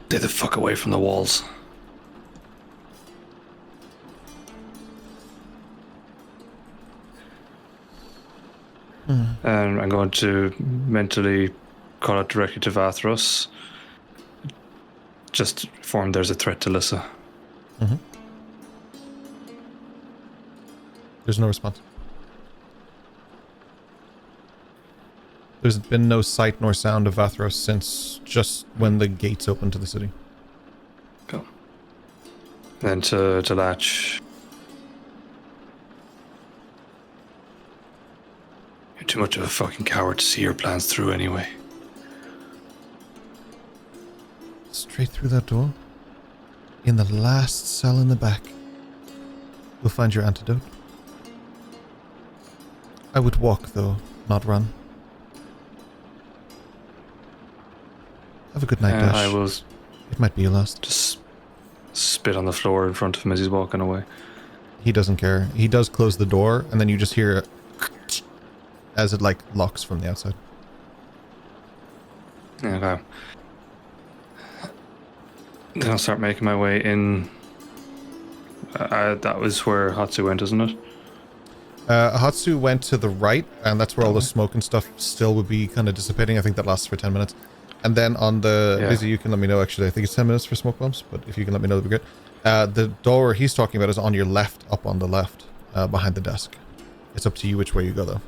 Stay the fuck away from the walls. And I'm going to mentally call out directly to Vathros. Just inform there's a threat to Lissa. Mm-hmm. There's no response. There's been no sight nor sound of Vathros since just when the gates opened to the city. Cool. Then to Latch. You're too much of a fucking coward to see your plans through anyway. Straight through that door? In the last cell in the back. You'll find your antidote. I would walk, though, not run. Have a good night, Dash. I will It might be your last. just spit on the floor in front of him as he's walking away. He doesn't care. He does close the door, and then you just hear it as it, like, locks from the outside. Okay. Then I'll start making my way in. That was where Hatsu went, isn't it? Hatsu went to the right, and that's where all the smoke and stuff still would be kind of dissipating. I think that lasts for 10 minutes. And then on the... Yeah. Lizzie, you can let me know, actually. I think it's 10 minutes for smoke bombs, but if you can let me know, that'd be great. The door he's talking about is on your left, up on the left, behind the desk. It's up to you which way you go, though.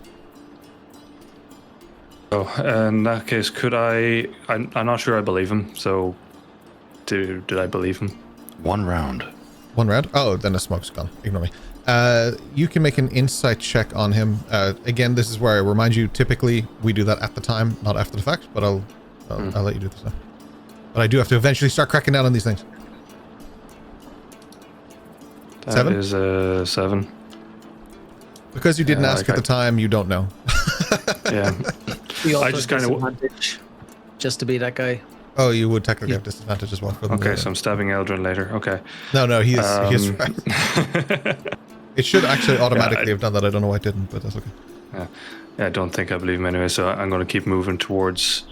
Oh, in that case, could I... I'm not sure I believe him, so... Did I believe him? One round. One round? Oh, then the smoke's gone. Ignore me. You can make an insight check on him. Again, this is where I remind you, typically we do that at the time, not after the fact, but I'll let you do this now. But I do have to eventually start cracking down on these things. That 7? is a 7. Because you didn't Yeah, ask at the time, you don't know. Yeah. We also I just kind of... disadvantage just to be that guy. Oh, you would technically have disadvantage as well. For Okay, so I'm stabbing Eldrin later. Okay. No, he is right. It should actually automatically have done that. I don't know why it didn't, but that's okay. Yeah, I don't think I believe him anyway, so I'm going to keep moving towards...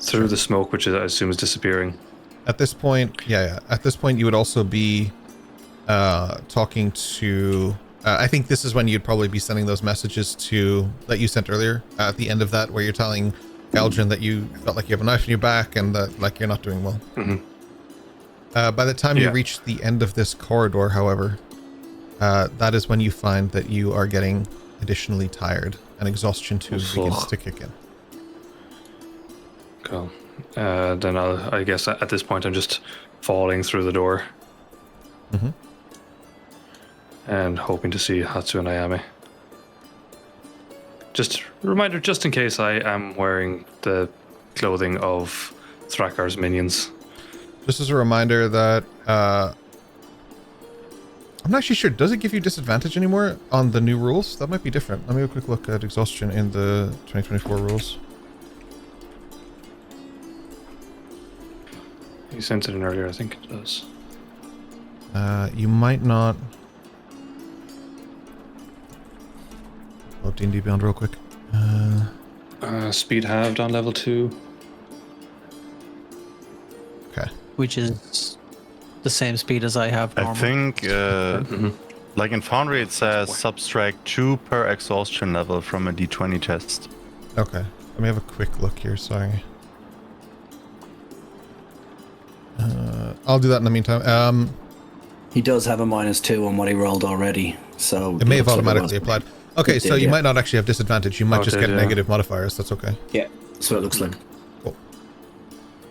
through the smoke, which I assume is disappearing. At this point, at this point you would also be talking to... I think this is when you'd probably be sending those messages that you sent earlier at the end of that, where you're telling Eldrin that you felt like you have a knife in your back and that like you're not doing well. Mm-hmm. By the time you reach the end of this corridor, however, that is when you find that you are getting additionally tired and exhaustion 2 begins to kick in. Cool. Then I guess at this point I'm just falling through the door. Mm-hmm. And hoping to see Hatsu and Ayame. Just a reminder, just in case I am wearing the clothing of Thrakgar's minions. Just as a reminder that I'm not actually sure. Does it give you disadvantage anymore on the new rules? That might be different. Let me have a quick look at exhaustion in the 2024 rules. You sent it in earlier, I think it does. You might not. Oh, D&D Beyond real quick. Speed halved on level 2. Okay. Which is the same speed as I have normal. I think, like in Foundry, it says subtract 2 per exhaustion level from a D20 test. Okay. Let me have a quick look here. Sorry. I'll do that in the meantime. He does have a -2 on what he rolled already, so It may have looks like automatically it was- applied. Okay, it so did, you yeah. might not actually have disadvantage. You might Oh, just it get did, yeah. negative modifiers. That's okay. Yeah, that's what it looks like.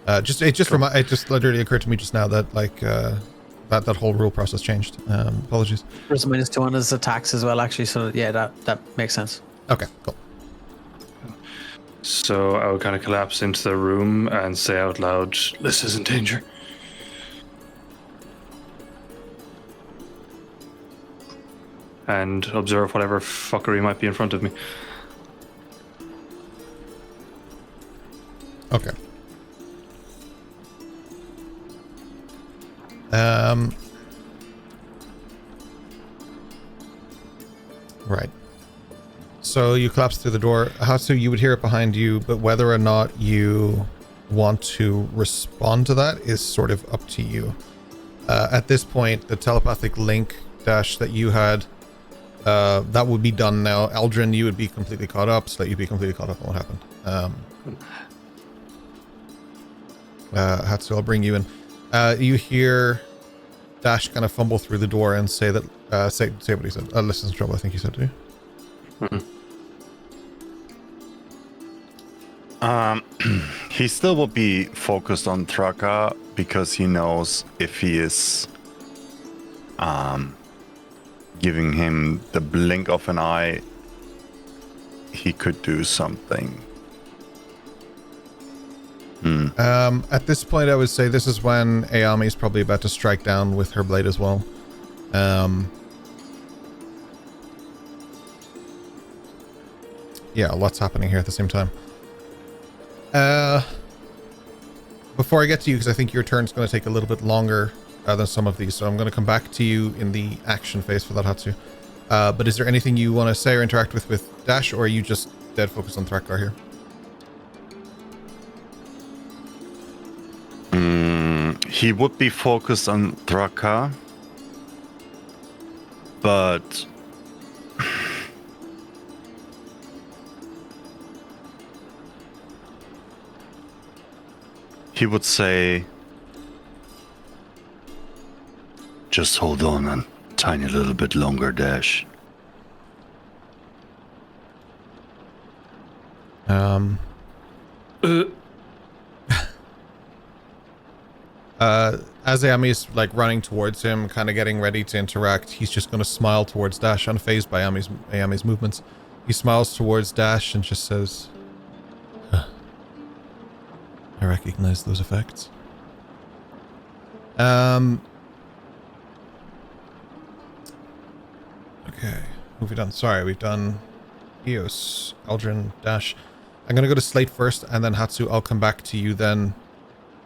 It just literally occurred to me just now that like that whole rule process changed. Apologies. There's a -2 on his attacks as well, actually. So yeah, that makes sense. Okay, cool. So I would kind of collapse into the room and say out loud, "This isn't danger." And observe whatever fuckery might be in front of me. Okay. Right. So you collapse through the door. Hasu, you would hear it behind you, but whether or not you want to respond to that is sort of up to you. At this point, the telepathic link dash that you had, that would be done now. Eldrin, you would be completely caught up, so that you'd be completely caught up on what happened. Hatsu, I'll bring you in. You hear Dash kind of fumble through the door and say that, say what he said. Listen to trouble, I think he said to you. He still will be focused on Thrakgar because he knows if he is giving him the blink of an eye, he could do something. At this point, I would say this is when Ayami is probably about to strike down with her blade as well. Yeah, lots happening here at the same time. Before I get to you, because I think your turn's going to take a little bit longer than some of these, so I'm going to come back to you in the action phase for that, Hatsu. But is there anything you want to say or interact with Dash, or are you just dead focused on Thrakgar here? He would be focused on Thrakgar, but he would say, just hold on a tiny little bit longer, Dash. As Ayami is like running towards him, kind of getting ready to interact, he's just going to smile towards Dash, unfazed by Ayami's movements. He smiles towards Dash and just says, huh. I recognize those effects. Okay, who have we done? Sorry, we've done Eos, Eldrin, Dash. I'm going to go to Slate first, and then Hatsu, I'll come back to you then.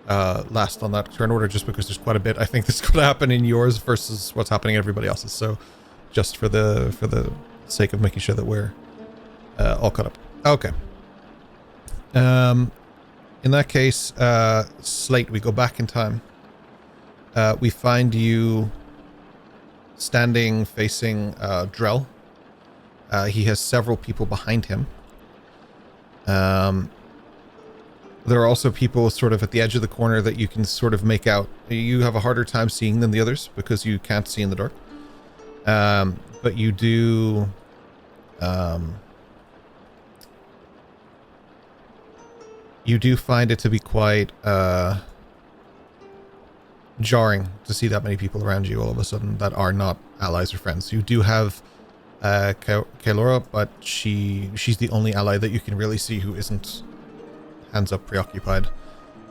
Last on that turn order, just because there's quite a bit I think that's going to happen in yours versus what's happening in everybody else's. So just for the sake of making sure that we're all caught up. Okay. In that case, Slate, we go back in time. We find you standing facing Drell. He has several people behind him. There are also people sort of at the edge of the corner that you can sort of make out. You have a harder time seeing than the others because you can't see in the dark. But you do... you do find it to be quite jarring to see that many people around you all of a sudden that are not allies or friends. You do have Kaelora, but she's the only ally that you can really see who isn't hands up preoccupied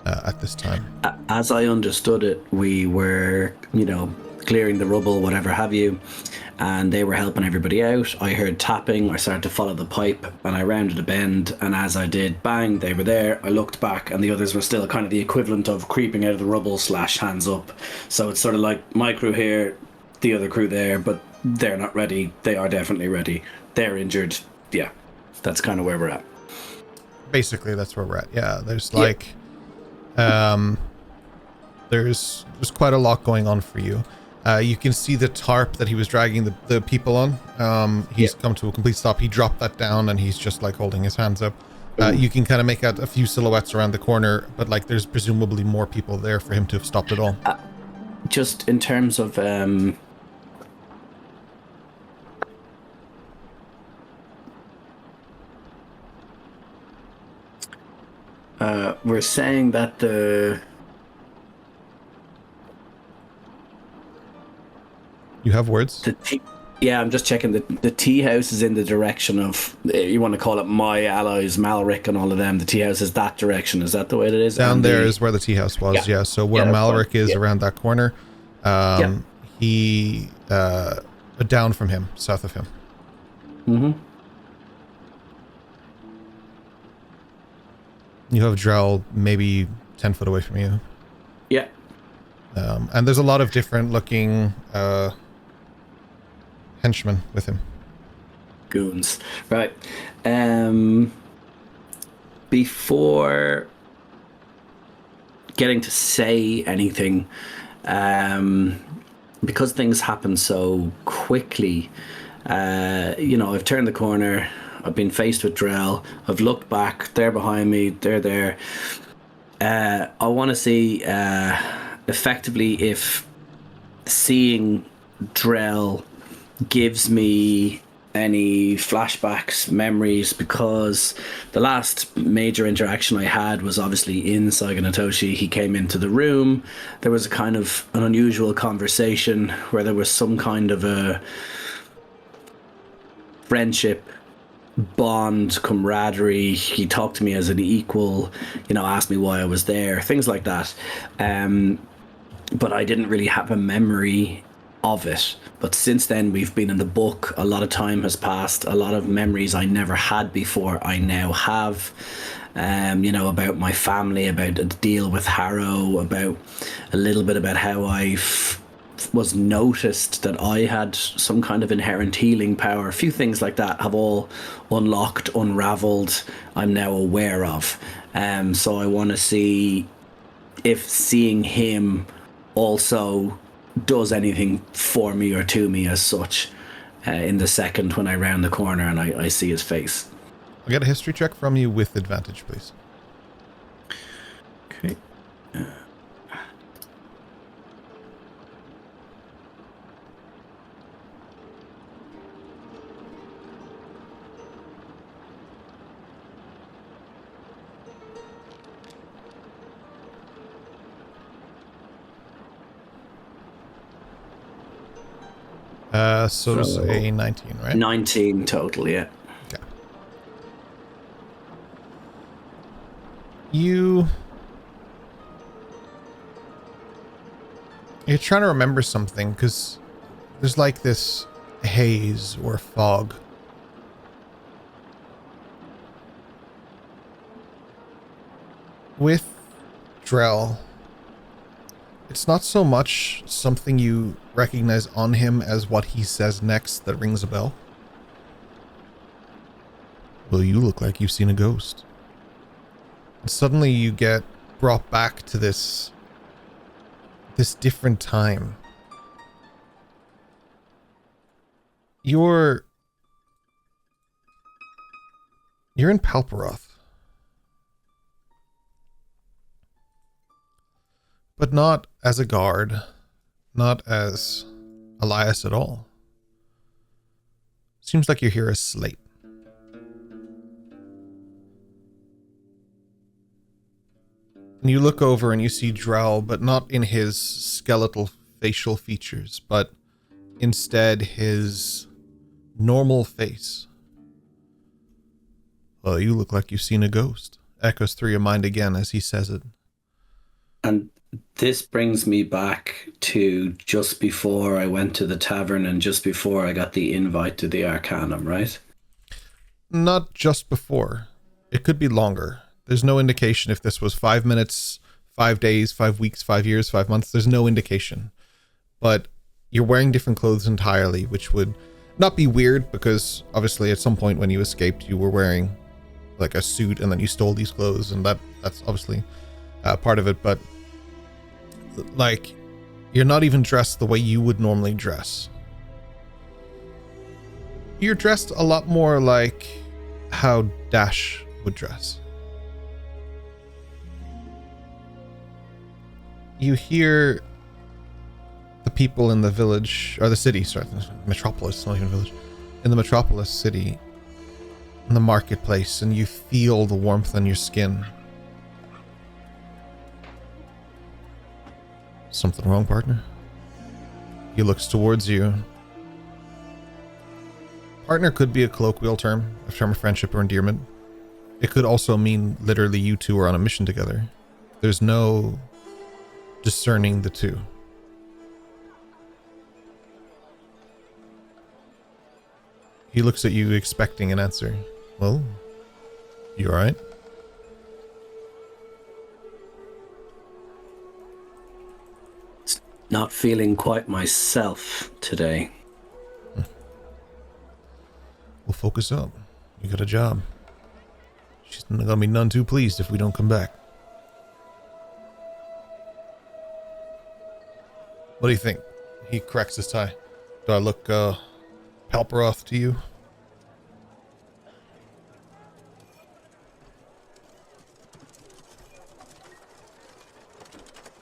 at this time. As I understood it, we were, clearing the rubble, whatever have you, and they were helping everybody out. I heard tapping, I started to follow the pipe, and I rounded a bend, and as I did, bang, they were there. I looked back, and the others were still kind of the equivalent of creeping out of the rubble / hands up. So it's sort of like my crew here, the other crew there, but they're not ready. They are definitely ready. They're injured. Yeah, that's kind of where we're at. Basically, that's where we're at. Yeah, there's there's quite a lot going on for you. You can see the tarp that he was dragging the people on. He's come to a complete stop. He dropped that down and he's just like holding his hands up. You can kind of make out a few silhouettes around the corner, but like there's presumably more people there for him to have stopped at all. Just in terms of we're saying that You have words? Yeah, I'm just checking. The tea house is in the direction of, you want to call it my allies, Malric and all of them. The tea house is that direction. Is that the way it is? Down there is where the tea house was, yeah. So where Malric is around that corner, he down from him, south of him. Mm-hmm. You have Drell maybe 10 foot away from you. Yeah. And there's a lot of different looking henchmen with him. Goons. Right. Before getting to say anything, because things happen so quickly, I've turned the corner, I've been faced with Drell, I've looked back, they're behind me, they're there. I want to see effectively if seeing Drell gives me any flashbacks, memories, because the last major interaction I had was obviously in Saigo and Toshi. He came into the room. There was a kind of an unusual conversation where there was some kind of a friendship, bond, camaraderie. He talked to me as an equal, asked me why I was there, things like that. But I didn't really have a memory of it. But since then, we've been in the book. A lot of time has passed. A lot of memories I never had before, I now have. About my family, about the deal with Harrow, about a little bit about how I was noticed that I had some kind of inherent healing power. A few things like that have all unlocked, unraveled, I'm now aware of. So I want to see if seeing him also does anything for me or to me as such in the second when I round the corner and I see his face. I'll get a history check from you with advantage, please. Okay. So say 19, right? 19 total, yeah. Okay. You're trying to remember something because there's like this haze or fog. With Drell, it's not so much something you recognize on him as what he says next that rings a bell. Well, you look like you've seen a ghost. And suddenly you get brought back to this different time. You're in Palperoth. But not as a guard, not as Elias at all. Seems like you're here as Slate. And you look over and you see Drell, but not in his skeletal facial features, but instead his normal face. Well, you look like you've seen a ghost. Echoes through your mind again as he says it. And this brings me back to just before I went to the tavern and just before I got the invite to the Arcanum, right? Not just before. It could be longer. There's no indication if this was 5 minutes, 5 days, 5 weeks, 5 years, 5 months. There's no indication. But you're wearing different clothes entirely, which would not be weird because obviously at some point when you escaped, you were wearing like a suit and then you stole these clothes, and that's obviously part of it. But like, you're not even dressed the way you would normally dress. You're dressed a lot more like how Dash would dress. You hear the people in the village, or the city, sorry, metropolis, not even village, in the metropolis city, in the marketplace, and you feel the warmth on your skin. Something wrong, partner? He looks towards you. Partner could be a colloquial term, a term of friendship or endearment. It could also mean literally you two are on a mission together. There's no discerning the two. He looks at you expecting an answer. Well, you alright? Not feeling quite myself today. We'll focus up. You got a job. She's gonna be none too pleased if we don't come back. What do you think? He cracks his tie. Do I look Palperoth to you?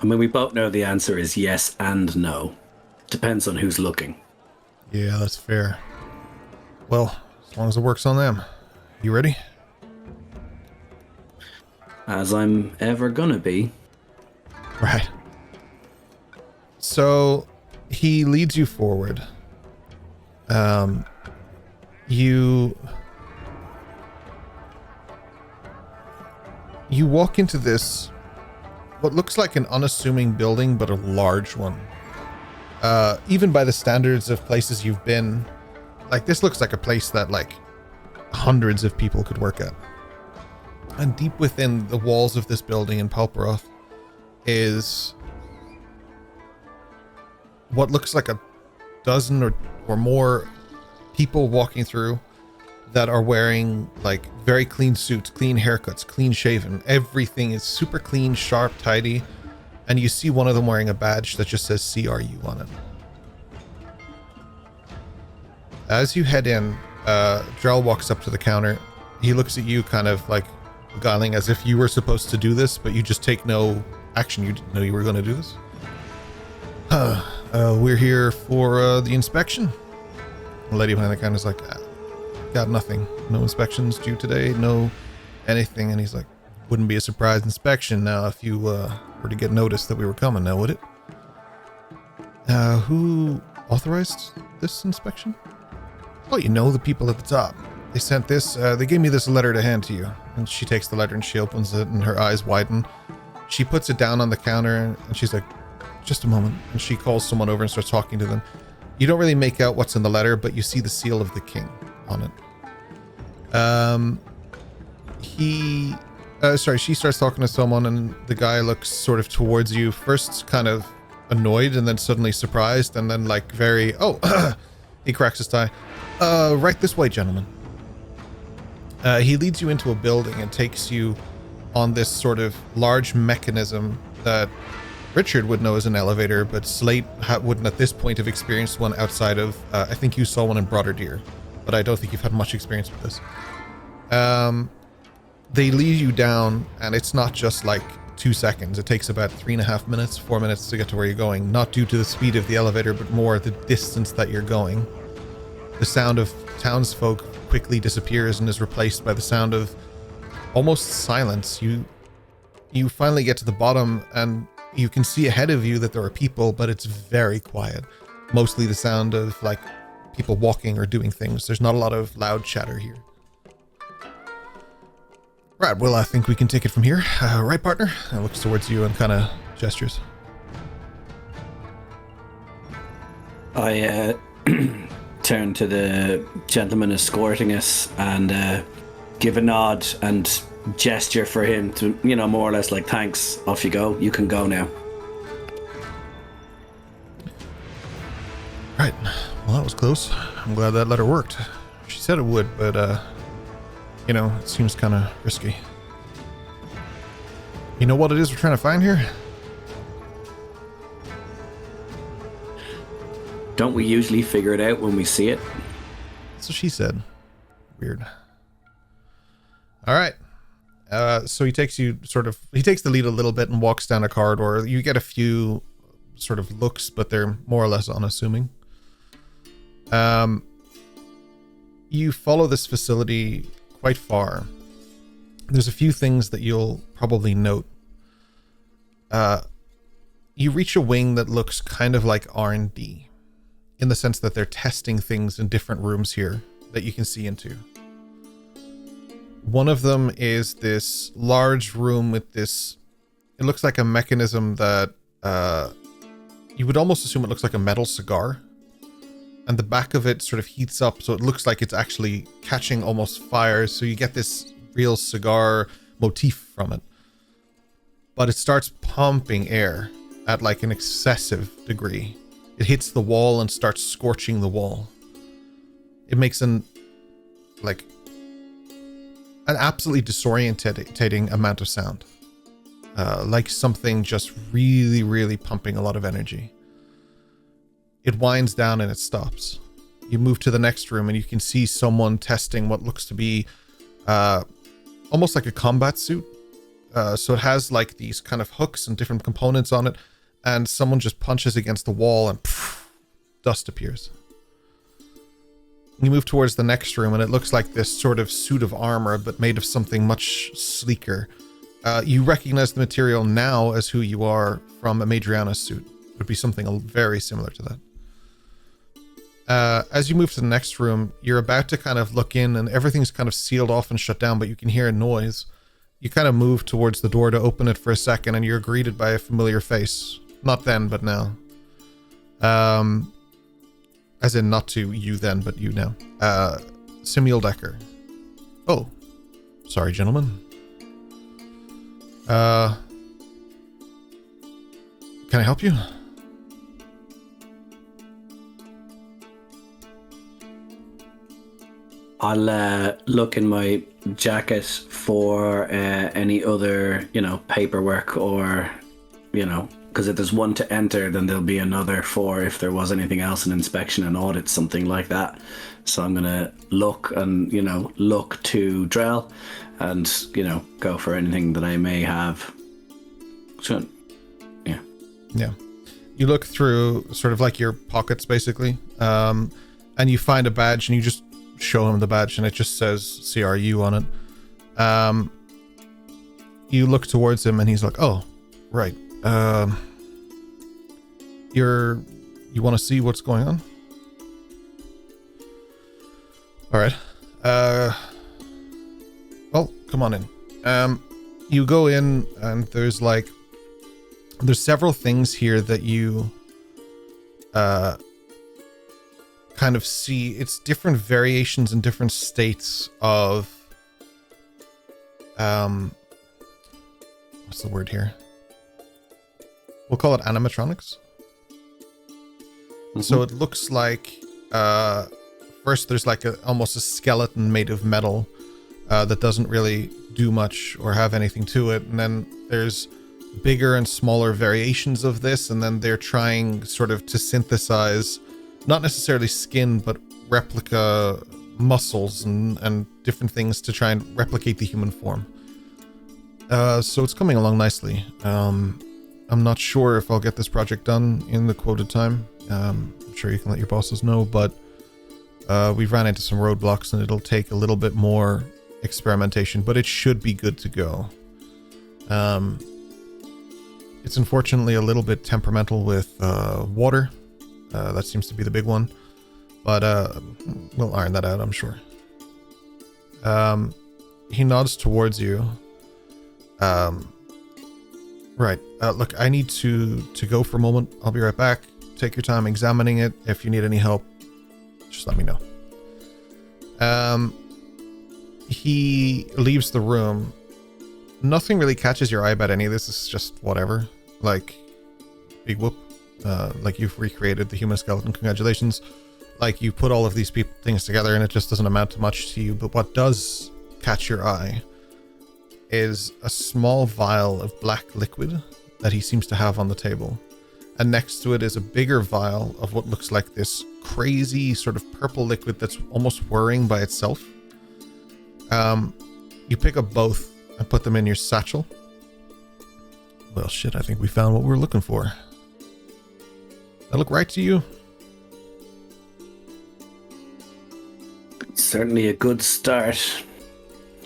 I mean, we both know the answer is yes and no. Depends on who's looking. Yeah, that's fair. Well, as long as it works on them. You ready? As I'm ever gonna be. Right. So he leads you forward. You walk into this, what looks like an unassuming building, but a large one. Even by the standards of places you've been, like, this looks like a place that like hundreds of people could work at. And deep within the walls of this building in Palperoth is what looks like a dozen or more people walking through that are wearing like very clean suits, clean haircuts, clean shaven. Everything is super clean, sharp, tidy. And you see one of them wearing a badge that just says CRU on it. As you head in, Drell walks up to the counter. He looks at you kind of like beguiling as if you were supposed to do this, but you just take no action. You didn't know you were going to do this. We're here for the inspection. The lady behind the counter is like, got nothing. No inspections due today. No anything. And he's like, wouldn't be a surprise inspection now if you were to get notice that we were coming now, would it? Who authorized this inspection? Oh, you know, the people at the top. They sent this, they gave me this letter to hand to you. And she takes the letter and she opens it and her eyes widen. She puts it down on the counter and she's like, just a moment. And she calls someone over and starts talking to them. You don't really make out what's in the letter, but you see the seal of the king on it. She starts talking to someone and the guy looks sort of towards you, first kind of annoyed and then suddenly surprised and then like very, he cracks his tie. Right this way, gentlemen. He leads you into a building and takes you on this sort of large mechanism that Richard would know as an elevator, but Slate wouldn't at this point have experienced one outside of, I think you saw one in Broaderdeer, but I don't think you've had much experience with this. They lead you down, and it's not just like 2 seconds. It takes about 3.5 minutes, 4 minutes to get to where you're going, not due to the speed of the elevator, but more the distance that you're going. The sound of townsfolk quickly disappears and is replaced by the sound of almost silence. You finally get to the bottom, and you can see ahead of you that there are people, but it's very quiet. Mostly the sound of like people walking or doing things. There's not a lot of loud chatter here. Right, well, I think we can take it from here. Right, partner? And looks towards you and kind of gestures. I turn to the gentleman escorting us and give a nod and gesture for him to, more or less like, thanks, off you go. You can go now. Right, well, that was close. I'm glad that letter worked. She said it would, but, it seems kind of risky. You know what it is we're trying to find here? Don't we usually figure it out when we see it? That's what she said. Weird. All right. So he takes the lead a little bit and walks down a corridor. You get a few sort of looks, but they're more or less unassuming. You follow this facility quite far. There's a few things that you'll probably note. You reach a wing that looks kind of like R&D, in the sense that they're testing things in different rooms here that you can see into. One of them is this large room with this, it looks like a mechanism that you would almost assume it looks like a metal cigar. And the back of it sort of heats up, so it looks like it's actually catching almost fire. So you get this real cigar motif from it. But it starts pumping air at like an excessive degree. It hits the wall and starts scorching the wall. It makes an absolutely disorientating amount of sound. Like something just really, really pumping a lot of energy. It winds down and it stops. You move to the next room and you can see someone testing what looks to be almost like a combat suit. So it has like these kind of hooks and different components on it, and someone just punches against the wall and dust appears. You move towards the next room and it looks like this sort of suit of armor, but made of something much sleeker. You recognize the material now as who you are from a Madriana's suit. It would be something very similar to that. As you move to the next room, you're about to kind of look in and everything's kind of sealed off and shut down, but you can hear a noise. You kind of move towards the door to open it for a second and you're greeted by a familiar face. Not then, but now. As in not to you then, but you now. Samuel Decker. Oh, sorry, gentlemen. Can I help you? I'll look in my jacket for any other, paperwork or, because if there's one to enter, then there'll be another for if there was anything else, an inspection, an audit, something like that. So I'm going to look and, look to Drell and, go for anything that I may have. So, yeah. Yeah. You look through sort of like your pockets, basically, and you find a badge and you just show him the badge and it just says CRU on it. You look towards him and he's like, oh, right. You want to see what's going on? All right. Well, come on in. You go in and there's several things here that you kind of see. It's different variations and different states of what's the word here? We'll call it animatronics. Mm-hmm. So it looks like first there's like almost a skeleton made of metal that doesn't really do much or have anything to it, and then there's bigger and smaller variations of this, and then they're trying sort of to synthesize not necessarily skin but replica muscles and different things to try and replicate the human form. So it's coming along nicely. I'm not sure if I'll get this project done in the quoted time. I'm sure you can let your bosses know, but we've ran into some roadblocks and it'll take a little bit more experimentation, but it should be good to go. It's unfortunately a little bit temperamental with water. That seems to be the big one. but we'll iron that out, I'm sure. He nods towards you. Right. Look, I need to go for a moment. I'll be right back. Take your time examining it. If you need any help, just let me know. He leaves the room. Nothing really catches your eye about any of this. It's just whatever. Like, big whoop. Like, you've recreated the human skeleton. Congratulations. Like, you put all of these things together and it just doesn't amount to much to you. But what does catch your eye is a small vial of black liquid that he seems to have on the table. And next to it is a bigger vial of what looks like this crazy sort of purple liquid that's almost whirring by itself. You pick up both and put them in your satchel. Well, shit, I think we found what we were looking for. That look right to you? Certainly a good start.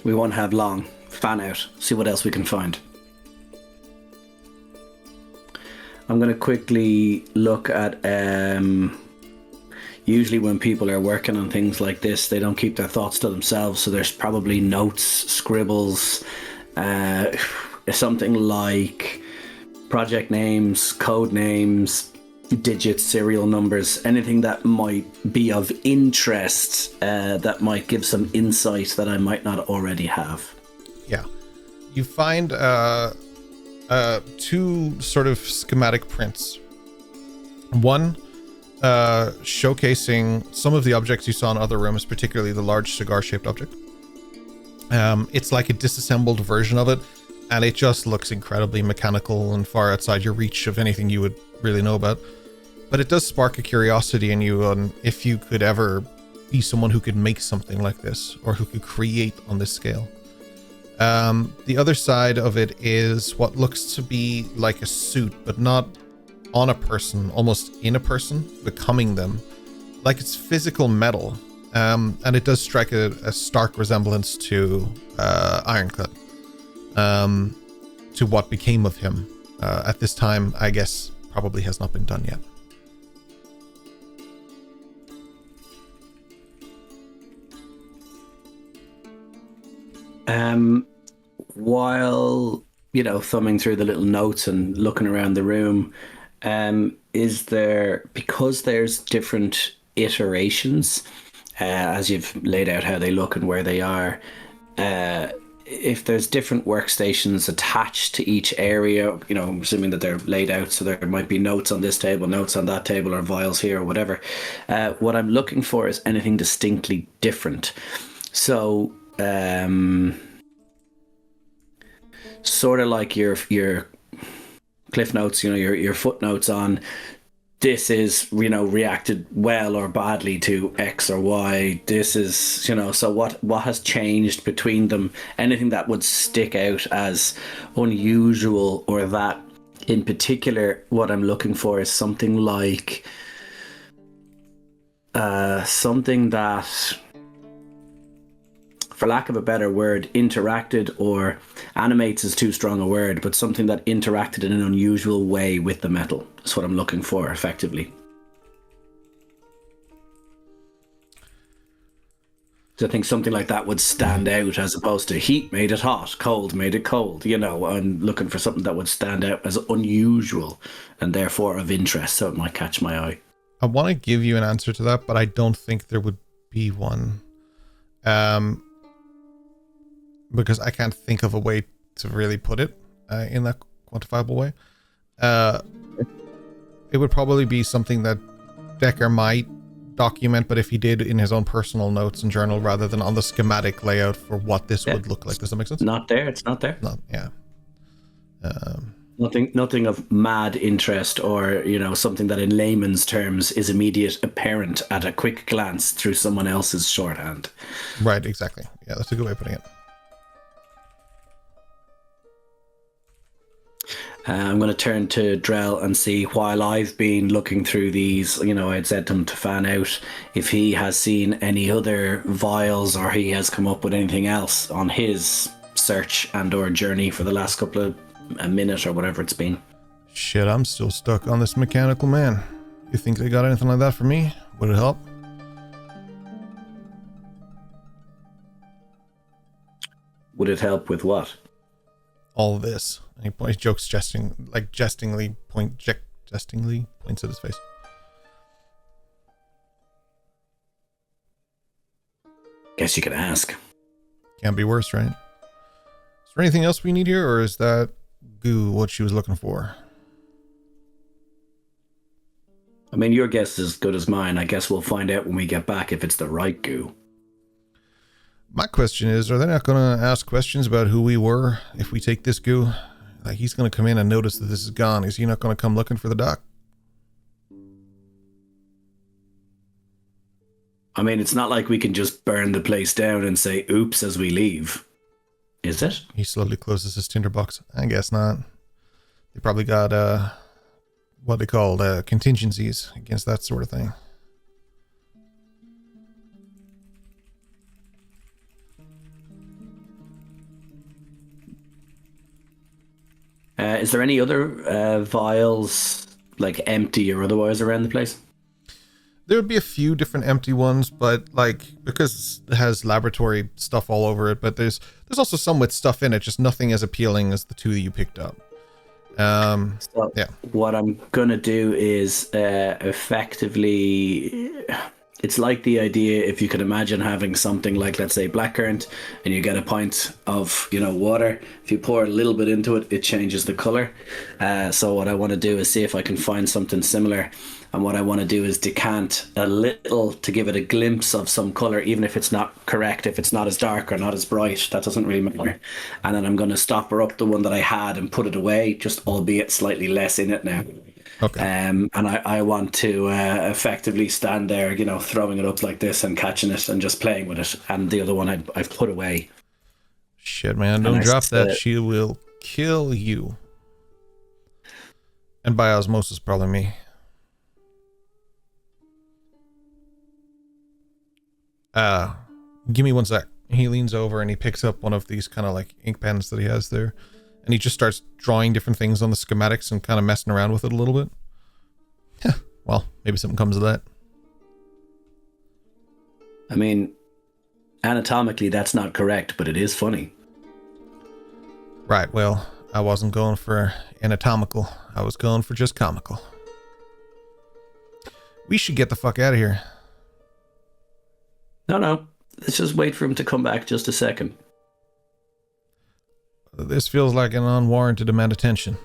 We won't have long. Fan out. See what else we can find. I'm going to quickly look at... usually when people are working on things like this, they don't keep their thoughts to themselves. So there's probably notes, scribbles, something like project names, code names, digits, serial numbers, anything that might be of interest, that might give some insight that I might not already have. Yeah. You find two sort of schematic prints. One showcasing some of the objects you saw in other rooms, particularly the large cigar-shaped object. It's like a disassembled version of it, and it just looks incredibly mechanical and far outside your reach of anything you would really know about. But it does spark a curiosity in you on if you could ever be someone who could make something like this, or who could create on this scale. The other side of it is what looks to be like a suit, but not on a person, almost in a person, becoming them. Like it's physical metal. And it does strike a stark resemblance to Ironclad. To what became of him. At this time, I guess, probably has not been done yet. While, thumbing through the little notes and looking around the room, is there, because there's different iterations, as you've laid out how they look and where they are, if there's different workstations attached to each area, I'm assuming that they're laid out, so there might be notes on this table, notes on that table, or vials here, or whatever. What I'm looking for is anything distinctly different. So, sort of like your cliff notes, your footnotes on this is, reacted well or badly to X or Y. This is, so what has changed between them? Anything that would stick out as unusual, or that in particular, what I'm looking for is something like something that, for lack of a better word, interacted, or animates is too strong a word, but something that interacted in an unusual way with the metal. That's what I'm looking for, effectively. So I think something like that would stand out, as opposed to heat made it hot, cold made it cold, I'm looking for something that would stand out as unusual and therefore of interest, so it might catch my eye. I want to give you an answer to that, but I don't think there would be one. Because I can't think of a way to really put it in that quantifiable way. It would probably be something that Decker might document, but if he did in his own personal notes and journal rather than on the schematic layout for what this would look like. Does that make sense? Not there. It's not there. Not, yeah. Nothing of mad interest, or something that in layman's terms is immediate apparent at a quick glance through someone else's shorthand. Right, exactly. Yeah, that's a good way of putting it. I'm going to turn to Drell and see, while I've been looking through these, I'd said to him to fan out, if he has seen any other vials, or he has come up with anything else on his search and or journey for the last couple of a minute or whatever it's been. Shit, I'm still stuck on this mechanical man. You think they got anything like that for me? Would it help? Would it help with what? All this. And he jokes, jestingly points at his face. Guess you could ask. Can't be worse, right? Is there anything else we need here, or is that goo what she was looking for? I mean, your guess is as good as mine. I guess we'll find out when we get back if it's the right goo. My question is, are they not going to ask questions about who we were if we take this goo? Like, he's going to come in and notice that this is gone. Is he not going to come looking for the doc? I mean, it's not like we can just burn the place down and say oops as we leave. Is it? He slowly closes his tinderbox. I guess not. They probably got, what they call contingencies against that sort of thing. Is there any other vials, like empty or otherwise, around the place? There would be a few different empty ones, but like, because it has laboratory stuff all over it, but there's also some with stuff in it, just nothing as appealing as the two that you picked up. So yeah. What I'm gonna do is effectively, it's like the idea if you could imagine having something like, let's say, blackcurrant, and you get a pint of water. If you pour a little bit into it, it changes the color. So what I want to do is see if I can find something similar. And what I want to do is decant a little to give it a glimpse of some color, even if it's not correct, if it's not as dark or not as bright, that doesn't really matter. And then I'm going to stopper up the one that I had and put it away, just albeit slightly less in it now. Okay. And I want to effectively stand there, throwing it up like this and catching it and just playing with it. And the other one I've put away. Shit, man, don't drop that. She will kill you. And by osmosis, probably me. Give me one sec. He leans over and he picks up one of these kind of like ink pens that he has there, and he just starts drawing different things on the schematics and kind of messing around with it a little bit. Yeah, well, maybe something comes of that. I mean, anatomically that's not correct, but it is funny. Right, well, I wasn't going for anatomical. I was going for just comical. We should get the fuck out of here. No. Let's just wait for him to come back just a second. This feels like an unwarranted amount of tension.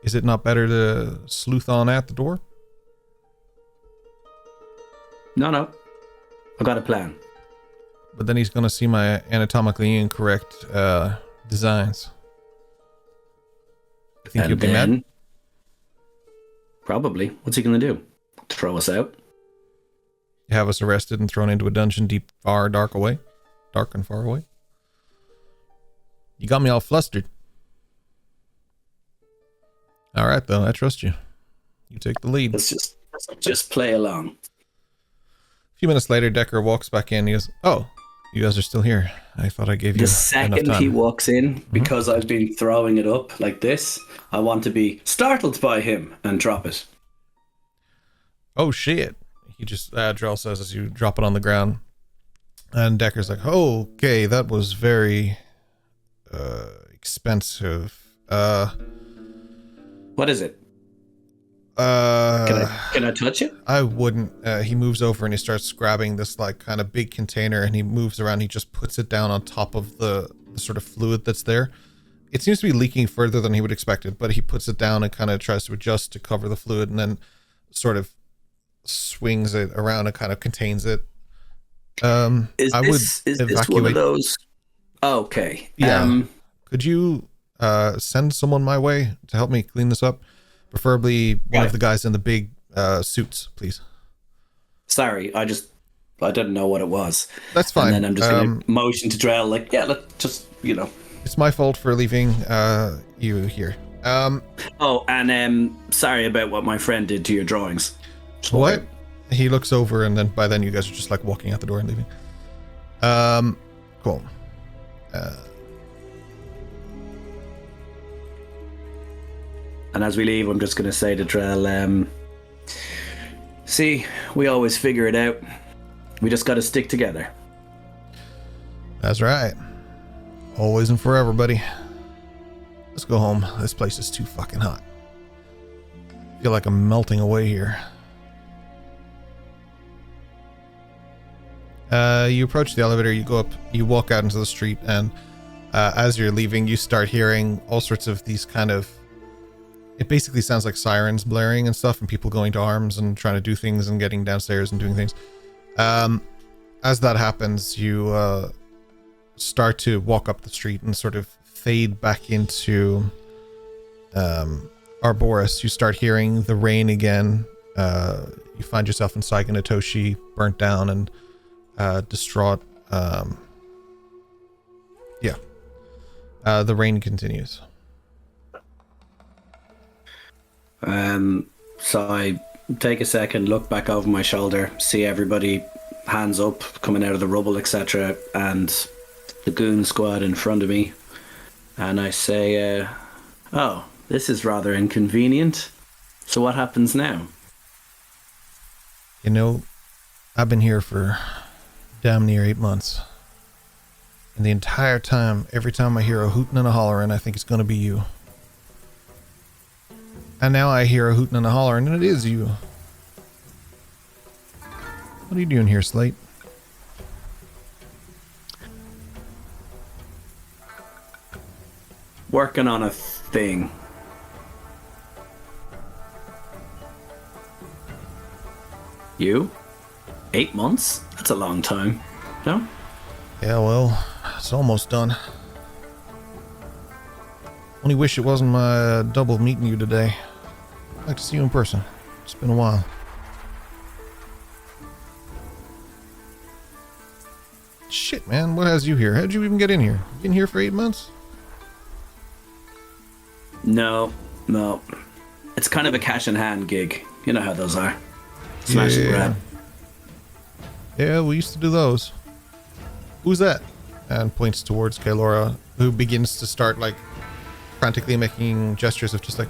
Is it not better to sleuth on at the door? No. I've got a plan. But then he's going to see my anatomically incorrect designs. You think he'll be mad? Probably. What's he going to do? Throw us out? Have us arrested and thrown into a dungeon dark and far away. You got me all flustered. All right, though, I trust you. You take the lead. Let's just play along. A few minutes later, Decker walks back in. He goes, "Oh, you guys are still here. I thought I gave you the second enough time." He walks in, because I've been throwing it up like this, I want to be startled by him and drop it. Oh shit. He just, Drell says as you drop it on the ground. And Decker's like, "Oh, okay, that was very expensive. What is it? Can I touch it? I wouldn't." He moves over and he starts grabbing this like kind of big container, and he moves around. He just puts it down on top of the sort of fluid that's there. It seems to be leaking further than he would expect it, but he puts it down and kind of tries to adjust to cover the fluid, and then sort of swings it around and kind of contains it. Is this one of those? Oh, okay. Yeah. Could you send someone my way to help me clean this up? Preferably one of the guys in the big suits, please. Sorry, I didn't know what it was. That's fine. And then I'm just going to motion to Drell, like, yeah, let's just, It's my fault for leaving you here. Sorry about what my friend did to your drawings. What? He looks over, and then by then you guys are just like walking out the door and leaving. Cool. And as we leave, I'm just going to say to Drell, see, we always figure it out. We just got to stick together. That's right. Always and forever, buddy. Let's go home. This place is too fucking hot. I feel like I'm melting away here. You approach the elevator, you go up, you walk out into the street, and as you're leaving, you start hearing all sorts of these kind of... It basically sounds like sirens blaring and stuff, and people going to arms and trying to do things and getting downstairs and doing things. As that happens, you start to walk up the street and sort of fade back into Arboris. You start hearing the rain again. You find yourself in Saigo and Toshi, burnt down and distraught. The rain continues. So I take a second, look back over my shoulder, see everybody hands up coming out of the rubble, etc., and the goon squad in front of me, and I say, oh, this is rather inconvenient. So what happens now? You know, I've been here for damn near 8 months. And the entire time, every time I hear a hooting and a hollering, I think it's going to be you. And now I hear a hooting and a hollering, and it is you. What are you doing here, Slate? Working on a thing. You? 8 months? That's a long time. No? Yeah, well, it's almost done. Only wish it wasn't my double meeting you today. I'd like to see you in person. It's been a while. Shit, man, what has you here? How'd you even get in here? You been here for 8 months? No. It's kind of a cash in hand gig. You know how those are. Smash and grab. Yeah, we used to do those. Who's that? And points towards Kaelora, who begins to start like frantically making gestures of just like,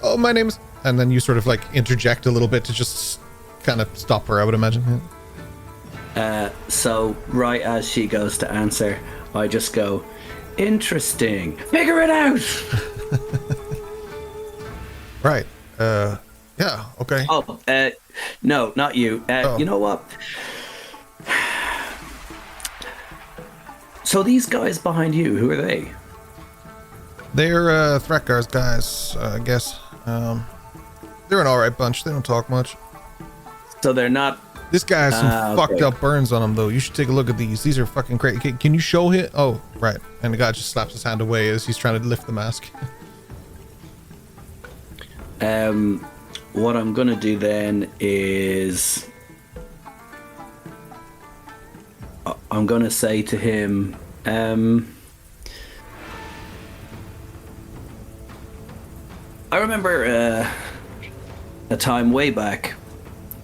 oh, my name's... And then you sort of like interject a little bit to just kind of stop her, I would imagine. So right as she goes to answer, I just go, interesting. Figure it out! Right. Yeah, okay. Oh, no, not you. You know what? So these guys behind you, who are they? They're Thrakgar's guys, I guess. They're an alright bunch. They don't talk much. So they're not... This guy has some fucked up burns on him, though. You should take a look at these. These are fucking crazy. Can you show him? Oh, right. And the guy just slaps his hand away as he's trying to lift the mask. What I'm gonna do then is... I'm gonna say to him, I remember a time way back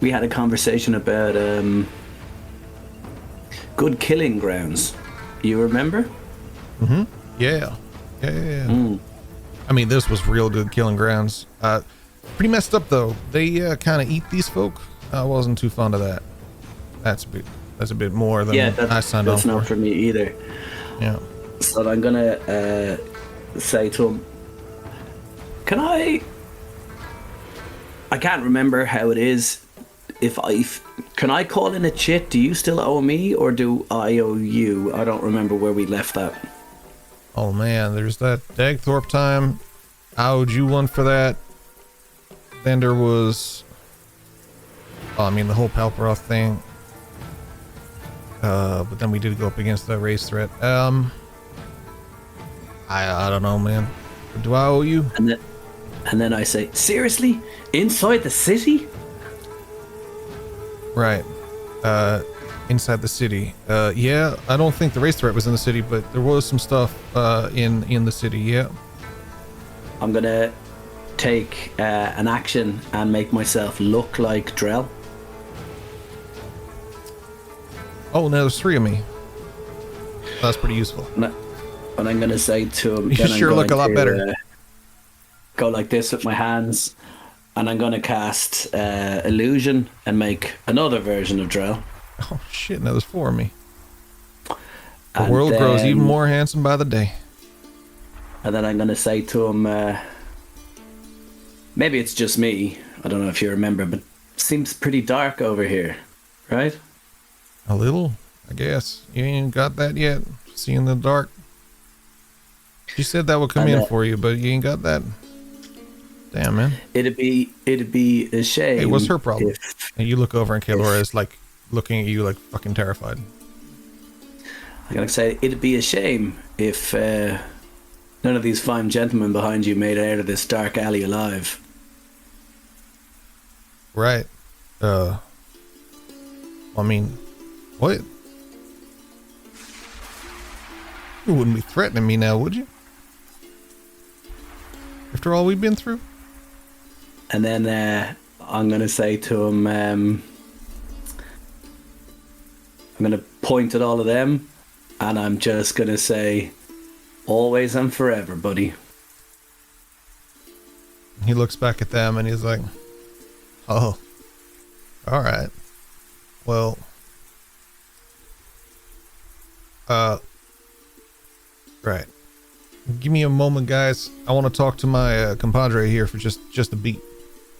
we had a conversation about good killing grounds. You remember? Mm-hmm. Yeah. I mean, this was real good killing grounds. Pretty messed up though. They kind of eat these folk. I wasn't too fond of that. That's a bit more than I signed on for. That's not for me either. Yeah. So I'm gonna say to him, I can't remember how it is. Can I call in a chit? Do you still owe me, or do I owe you? I don't remember where we left that. Oh man, there's that Dagthorpe time. I owed you one for that. Then there was, the whole Palperoth thing. But then we did go up against that race threat. I don't know, man. Do I owe you? And then I say, seriously? Inside the city? Right. Inside the city. Yeah, I don't think the race threat was in the city, but there was some stuff in the city, yeah. I'm gonna take an action and make myself look like Drell. Oh, now there's 3 of me. That's pretty useful. And I'm gonna say to him, you sure look a lot better. Go like this with my hands, and I'm gonna cast illusion and make another version of Drell. Oh shit! Now there's 4 of me. The world grows even more handsome by the day. And then I'm going to say to him, maybe it's just me. I don't know if you remember, but it seems pretty dark over here, right? A little, I guess. You ain't got that yet. Seeing the dark. She said that would come in for you, but you ain't got that. Damn, man. It'd be a shame. Hey, what's her problem? If, and you look over and Kaelora is like looking at you like fucking terrified. I'm going to say, it'd be a shame if none of these fine gentlemen behind you made it out of this dark alley alive. Right. I mean, what? You wouldn't be threatening me now, would you? After all we've been through? And then I'm going to say to him, I'm going to point at all of them, and I'm just going to say, always and forever, buddy. He looks back at them and he's like, oh, all right. Well, right. Give me a moment, guys. I want to talk to my compadre here for just a beat.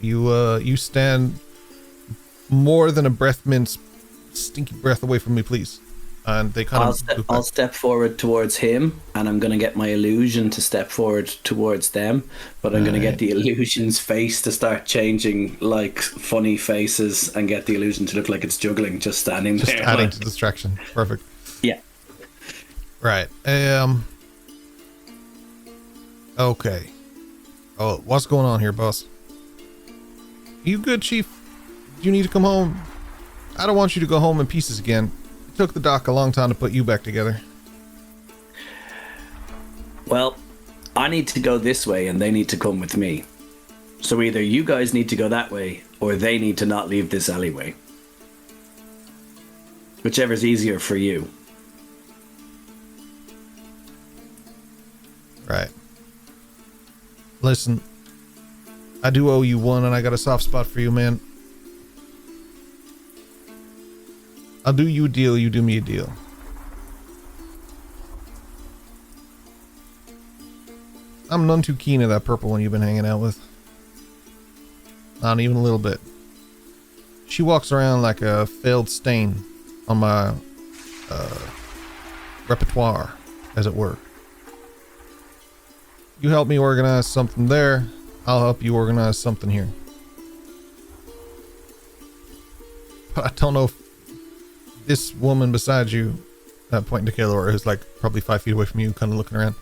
You stand more than a breath mince, stinky breath away from me, please. And they kind I'll step forward towards him, and I'm going to get my illusion to step forward towards them, but I'm going to get the illusion's face to start changing like funny faces and get the illusion to look like it's juggling, just standing there. Just adding to distraction. Perfect. Yeah. Right. Okay. Oh, what's going on here, boss? You good, Chief? Do you need to come home? I don't want you to go home in pieces again. It took the doc a long time to put you back together. Well, I need to go this way and they need to come with me. So either you guys need to go that way or they need to not leave this alleyway. Whichever's easier for you. Right. Listen, I do owe you one and I got a soft spot for you, man. I'll do you a deal, you do me a deal. I'm none too keen on that purple one you've been hanging out with. Not even a little bit. She walks around like a failed stain on my repertoire, as it were. You help me organize something there, I'll help you organize something here. But I don't know if this woman beside you, pointing to Kaelora, who's like probably 5 feet away from you, kind of looking around.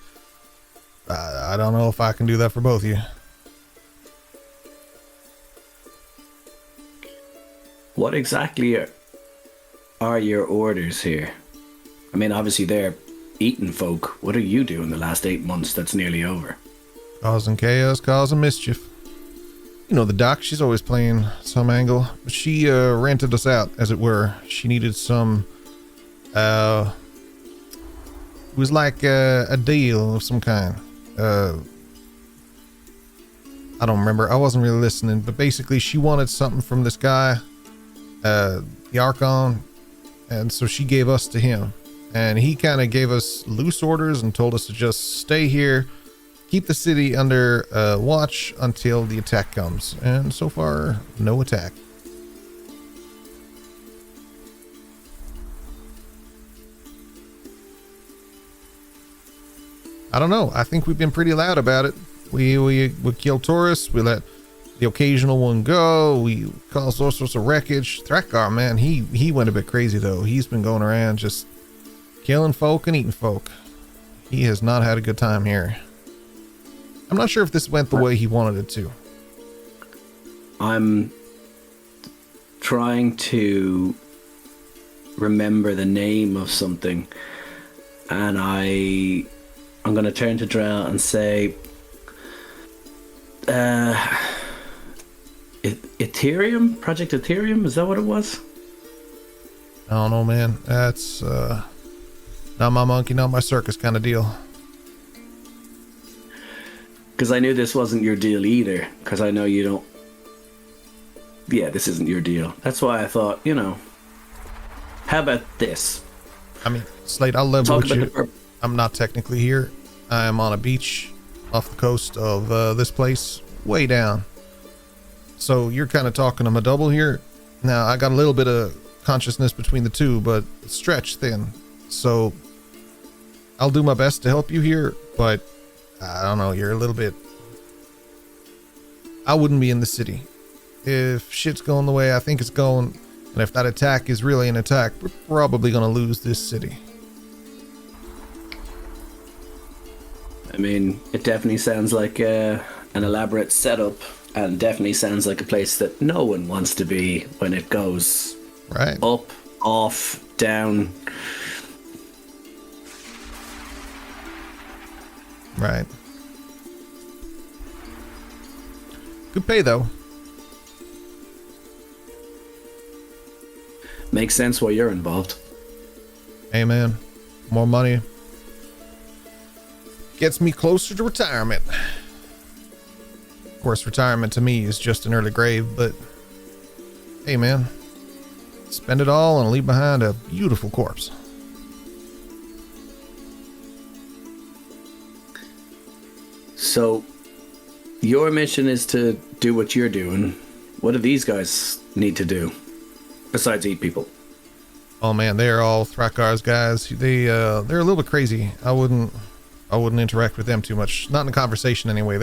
I don't know if I can do that for both of you. What exactly are your orders here? I mean, obviously they're eating folk. What are you doing the last 8 months that's nearly over? Causing chaos, causing mischief. You know the doc, she's always playing some angle. But she rented us out, as it were. She needed some it was like a deal of some kind. I don't remember, I wasn't really listening, but basically she wanted something from this guy, the Archon, and so she gave us to him. And he kind of gave us loose orders and told us to just stay here, keep the city under watch until the attack comes. And so far, no attack. I don't know. I think we've been pretty loud about it. We killed tourists. We let the occasional one go. We caused all sorts of wreckage. Thrakgar, man, he went a bit crazy though. He's been going around just killing folk and eating folk. He has not had a good time here. I'm not sure if this went the way he wanted it to. I'm trying to remember the name of something, and I'm going to turn to Drell and say, Ethereum? Project Ethereum? Is that what it was? I don't know, man. That's not my monkey, not my circus kind of deal. Because I knew this wasn't your deal either, because I know you don't... Yeah, this isn't your deal. That's why I thought, how about this? I mean, Slate, I'll level Talk with about you. I'm not technically here. I'm on a beach off the coast of this place, way down. So you're kind of talking to my double here. Now, I got a little bit of consciousness between the two, but it's stretched thin. So I'll do my best to help you here, but I don't know, you're a little bit... I wouldn't be in the city. If shit's going the way I think it's going, and if that attack is really an attack, we're probably going to lose this city. I mean, it definitely sounds like an elaborate setup, and definitely sounds like a place that no one wants to be when it goes Right. up, off, down. Right. Good pay, though. Makes sense why you're involved. Hey, man. More money gets me closer to retirement. Of course, retirement to me is just an early grave, but hey, man. Spend it all and leave behind a beautiful corpse. So, your mission is to do what you're doing. What do these guys need to do? Besides eat people. Oh man, they're all Thrakgar's guys. They're a little bit crazy. I wouldn't interact with them too much. Not in a conversation anyway.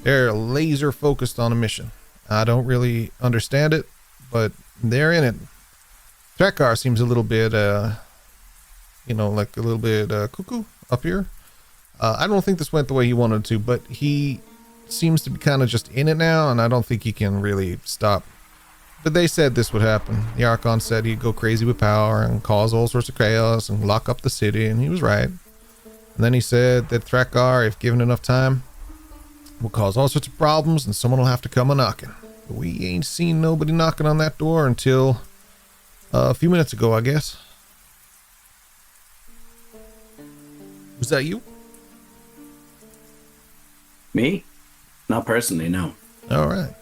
They're laser focused on a mission. I don't really understand it, but they're in it. Thrakgar seems a little bit like a little bit cuckoo up here. I don't think this went the way he wanted to, but he seems to be kind of just in it now, and I don't think he can really stop. But they said this would happen. The Archon said he'd go crazy with power and cause all sorts of chaos and lock up the city, and he was right. And then he said that Thrakgar, if given enough time, will cause all sorts of problems and someone will have to come a knocking. But we ain't seen nobody knocking on that door until a few minutes ago, I guess. Was that you? Me? Not personally, no. All right.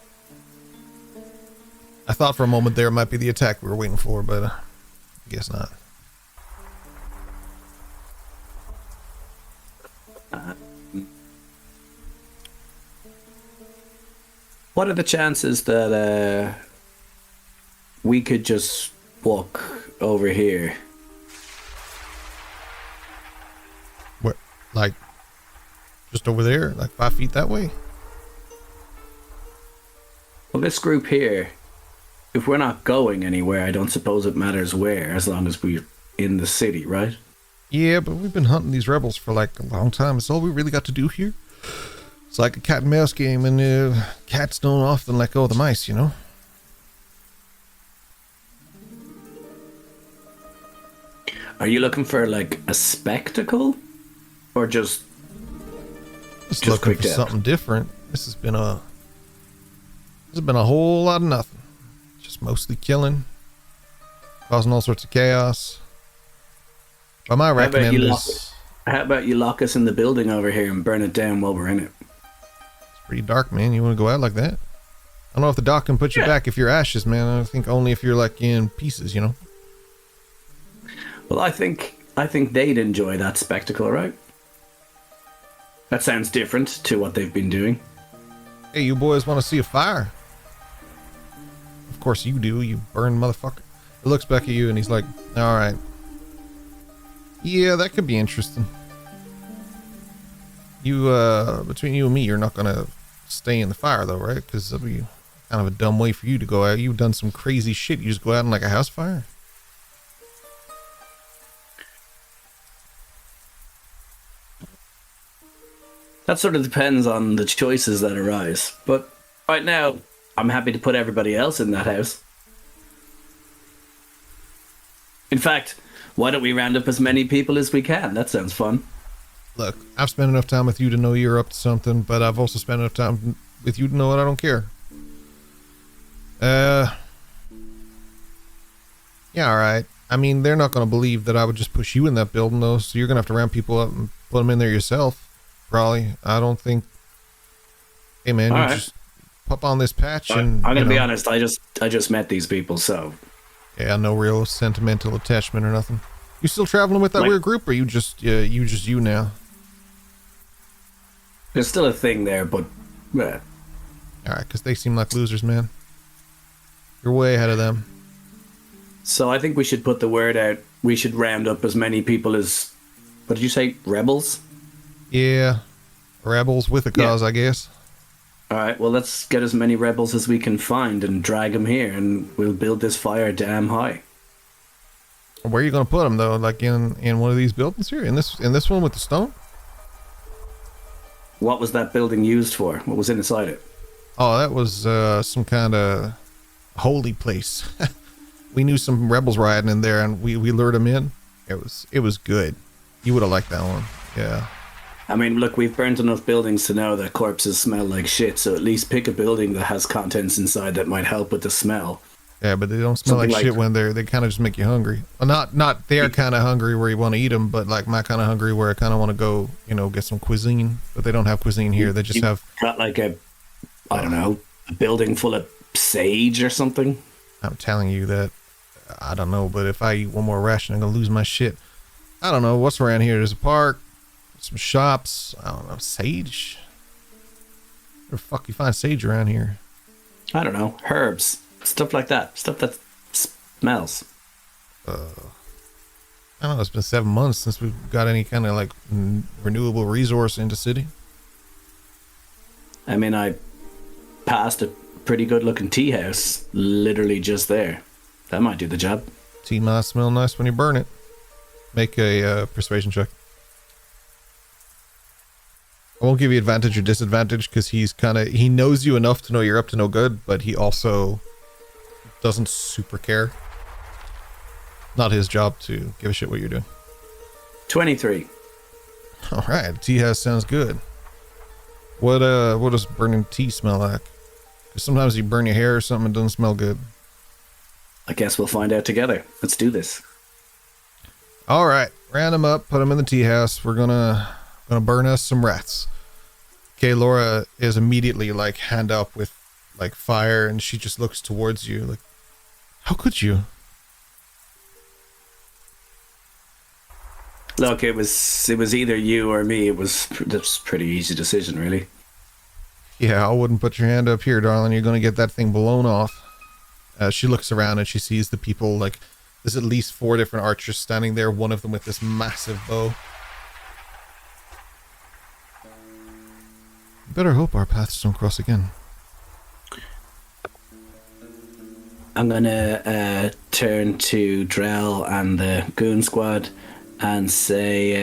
I thought for a moment there might be the attack we were waiting for, but I guess not. What are the chances that we could just walk over here? What, like, just over there, like 5 feet that way? Well, this group here, if we're not going anywhere, I don't suppose it matters where, as long as we're in the city, right? Yeah, but we've been hunting these rebels for like a long time. It's all we really got to do here. It's like a cat and mouse game, and cats don't often let go of the mice, you know? Are you looking for like a spectacle, or just Looking quick for death? something different. This has been a whole lot of nothing. Just mostly killing, causing all sorts of chaos. By my reckoning, How about you lock us in the building over here and burn it down while we're in it? it's pretty dark, man. You want to go out like that? I don't know if the dock can put you back if you're ashes, man. I think only if you're like in pieces, you know? Well, I think they'd enjoy that spectacle, right? That sounds different to what they've been doing. Hey, you boys want to see a fire? Of course you do, you burn motherfucker. He looks back at you and he's like, all right. Yeah, that could be interesting. You, between you and me, you're not gonna stay in the fire though, right? Because that'd be kind of a dumb way for you to go out. You've done some crazy shit. You just go out in like a house fire? That sort of depends on the choices that arise. But right now, I'm happy to put everybody else in that house. In fact, why don't we round up as many people as we can? That sounds fun. Look, I've spent enough time with you to know you're up to something, but I've also spent enough time with you to know that I don't care. Yeah, alright. I mean, they're not going to believe that I would just push you in that building, though, so you're going to have to round people up and put them in there yourself. Probably. I don't think... Hey, man, you just pop on this patch and... I'm going to be honest, I just met these people, so... Yeah, no real sentimental attachment or nothing. You still traveling with that Like- weird group, or you just you now? There's still a thing there, but All right, because they seem like losers, man. You're way ahead of them. so I think we should put the word out. We should round up as many people as, what did you say, rebels? Yeah, rebels with a cause, I guess. All right, well, let's get as many rebels as we can find and drag them here, and we'll build this fire damn high. Where are you gonna put them though? Like in one of these buildings here? In this one with the stone? What was that building used for? What was inside it? Oh, that was some kind of holy place. We knew some rebels riding in there, and we lured them in. It was good. You would have liked that one. Yeah. I mean, look, we've burnt enough buildings to know that corpses smell like shit, so at least pick a building that has contents inside that might help with the smell. Yeah, but they don't smell Something like shit like- when they kind of just make you hungry. Well, not their kind of hungry where you want to eat them, but like my kind of hungry where I kind of want to go, get some cuisine. But they don't have cuisine here. They just You have. got like a building full of sage or something. I'm telling you that I don't know, but if I eat one more ration, I'm gonna lose my shit. I don't know what's around here. There's a park, some shops. I don't know, sage. Where the fuck you find sage around here? I don't know, herbs, stuff like that, stuff that smells. I don't know. It's been 7 months since we've got any kind of like renewable resource into city. I mean, I passed a pretty good looking tea house literally just there. That might do the job. Tea might smell nice when you burn it. Make a persuasion check. I won't give you advantage or disadvantage because he knows you enough to know you're up to no good, but he also doesn't super care. Not his job to give a shit what you're doing. 23. All right, tea house sounds good. What does burning tea smell like? 'Cause sometimes you burn your hair or something, it doesn't smell good. I guess we'll find out together. Let's do this. All right, round them up, put them in the tea house. We're gonna burn us some rats. Okay, Laura is immediately like hand up with like fire, and she just looks towards you like, how could you? Look, it was either you or me. That's a pretty easy decision, really. Yeah, I wouldn't put your hand up here, darling. You're gonna get that thing blown off. She looks around and she sees the people. Like, there's at least 4 different archers standing there. One of them with this massive bow. Better hope our paths don't cross again. I'm gonna turn to Drell and the goon squad and say,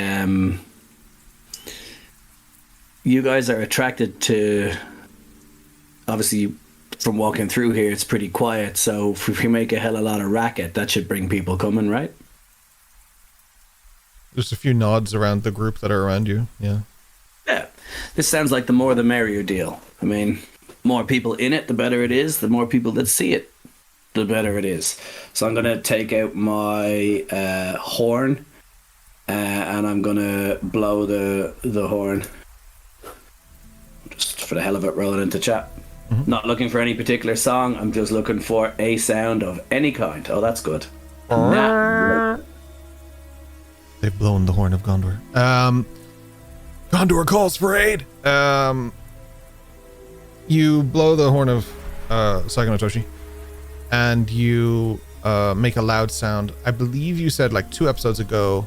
you guys are attracted to, obviously from walking through here it's pretty quiet, so if we make a hell of a lot of racket, that should bring people coming, right? There's a few nods around the group that are around you. Yeah. Yeah, this sounds like the more the merrier deal. I mean, more people in it, the better it is. The more people that see it, the better it is. So I'm going to take out my horn and I'm going to blow the horn. Just for the hell of it, rolling into chat. Mm-hmm. Not looking for any particular song. I'm just looking for a sound of any kind. Oh, that's good. Nah. They've blown the horn of Gondor. Gondor calls for aid. You blow the horn of Saigo and Toshi, and you make a loud sound. I believe you said like 2 episodes ago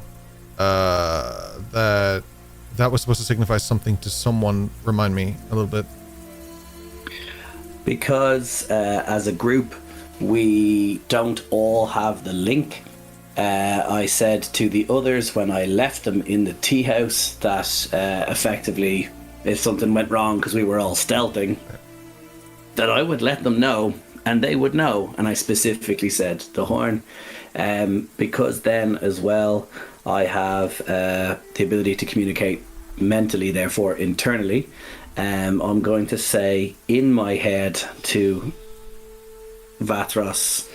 that was supposed to signify something to someone. Remind me a little bit. Because as a group we don't all have the link, I said to the others when I left them in the tea house that effectively if something went wrong because we were all stealthing, that I would let them know and they would know. And I specifically said the horn, because then as well I have the ability to communicate mentally, therefore internally. I'm going to say in my head to Vatros,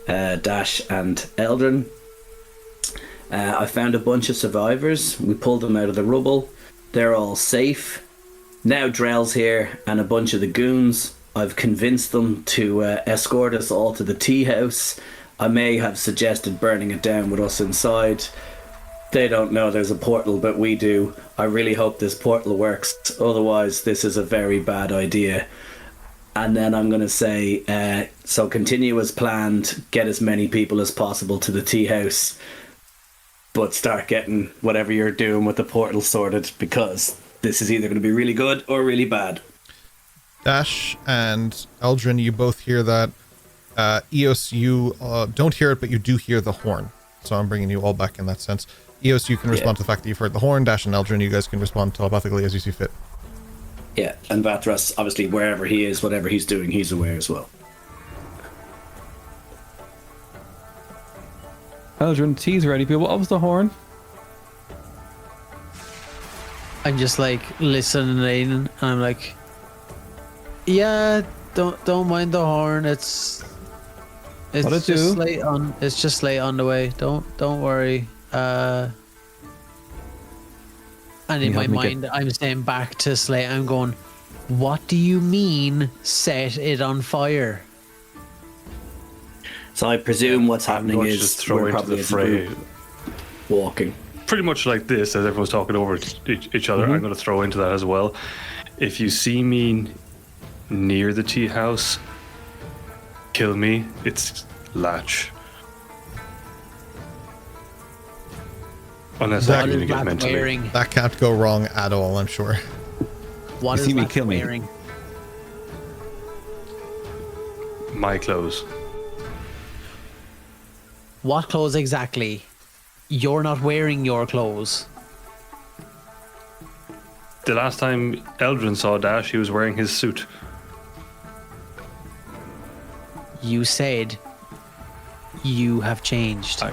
Dash and Eldrin, I found a bunch of survivors. We pulled them out of the rubble. They're all safe. Now Drell's here and a bunch of the goons. I've convinced them to escort us all to the tea house. I may have suggested burning it down with us inside. They don't know there's a portal, but we do. I really hope this portal works. Otherwise, this is a very bad idea. And then I'm going to say, so continue as planned, get as many people as possible to the tea house, but start getting whatever you're doing with the portal sorted, because this is either going to be really good or really bad. Dash and Eldrin, you both hear that. Eos, you don't hear it, but you do hear the horn. So I'm bringing you all back in that sense. Eos, you can respond to the fact that you've heard the horn. Dash and Eldrin, you guys can respond telepathically as you see fit. Yeah, and Vatras, obviously, wherever he is, whatever he's doing, he's aware as well. Eldrin, tea's ready, people. What was the horn? I'm just like listening, and I'm like, yeah, don't mind the horn. It's just late on. It's just late on the way. Don't worry. And in my mind, I'm saying back to Slate, I'm going, what do you mean set it on fire? So I presume what's happening is just throw we're into probably the as a group fray. walking. Pretty much like this, as everyone's talking over each other. I'm going to throw into that as well. If you see me near the tea house, kill me. It's Latch. Unless I'm going to get mentally. Wearing? That can't go wrong at all, I'm sure. What You is see me Latch kill me. wearing? My clothes. What clothes exactly? You're not wearing your clothes. The last time Eldrin saw Dash, he was wearing his suit. You said you have changed.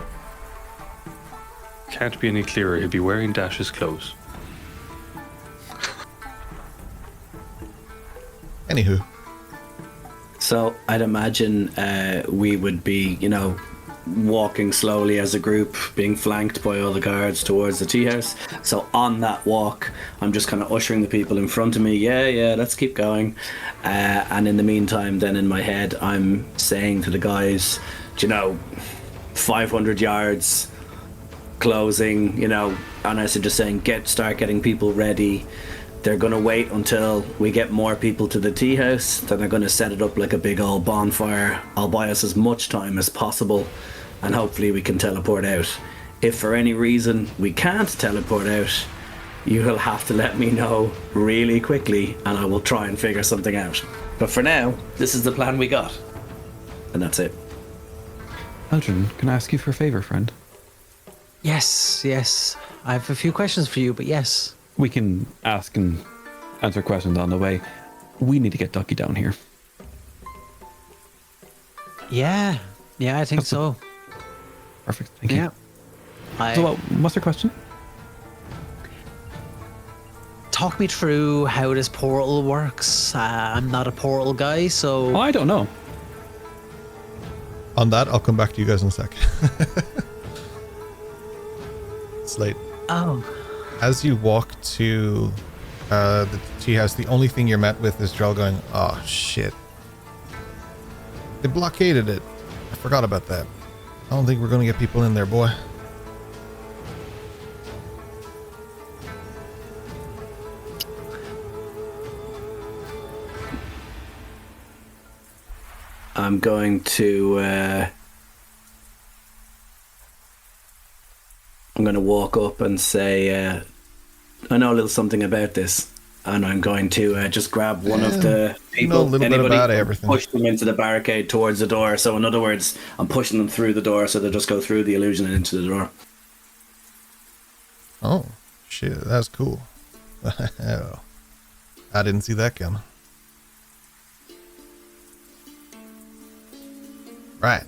Can't be any clearer. He'd be wearing Dash's clothes. Anywho. So I'd imagine we would be, walking slowly as a group, being flanked by all the guards towards the tea house. So on that walk, I'm just kind of ushering the people in front of me. Yeah, let's keep going. And in the meantime, then in my head, I'm saying to the guys, 500 yards, closing, and I said just saying, start getting people ready. They're going to wait until we get more people to the tea house. Then they're going to set it up like a big old bonfire. I'll buy us as much time as possible, and hopefully we can teleport out. If for any reason we can't teleport out, you'll have to let me know really quickly, and I will try and figure something out. But for now, this is the plan we got. And that's it. Eldrin, can I ask you for a favor, friend? Yes. I have a few questions for you, but yes. We can ask and answer questions on the way. We need to get Ducky down here. Yeah, I think so. Perfect, thank you. Yeah. So what's your question? Talk me through how this portal works. I'm not a portal guy, so... Oh, I don't know. On that, I'll come back to you guys in a sec. Slate. Oh. As you walk to the tea house, the only thing you're met with is Drell going, oh shit. They blockaded it. I forgot about that. I don't think we're going to get people in there, boy. I'm going to walk up and say, I know a little something about this, and I'm going to just grab one of the people, know a little bit about everything. Push them into the barricade towards the door. So in other words, I'm pushing them through the door, so they'll just go through the illusion and into the door. Oh, shit, that's cool. I didn't see that coming. Right.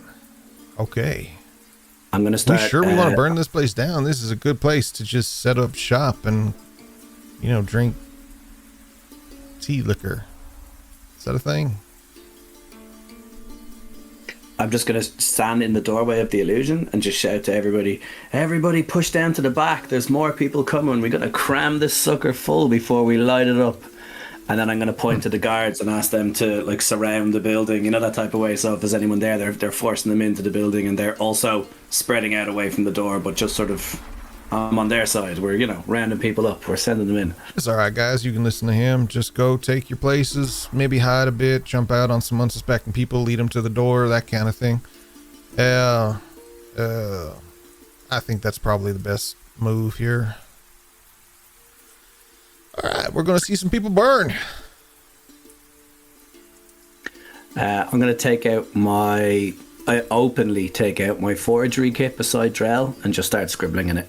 Okay. I'm going to start... We want to burn this place down? This is a good place to just set up shop and, drink tea liquor. Is that a thing? I'm just going to stand in the doorway of the illusion and just shout to everybody push down to the back. There's more people coming. We're going to cram this sucker full before we light it up. And then I'm going to point to the guards and ask them to like surround the building, you know, that type of way. So if there's anyone there, they're forcing them into the building, and they're also spreading out away from the door, but just sort of on their side. We're, you know, rounding people up. We're sending them in. It's all right, guys. You can listen to him. Just go take your places, maybe hide a bit, jump out on some unsuspecting people, lead them to the door, that kind of thing. I think that's probably the best move here. All right, we're going to see some people burn. I'm going to take out I openly take out my forgery kit beside Drell and just start scribbling in it.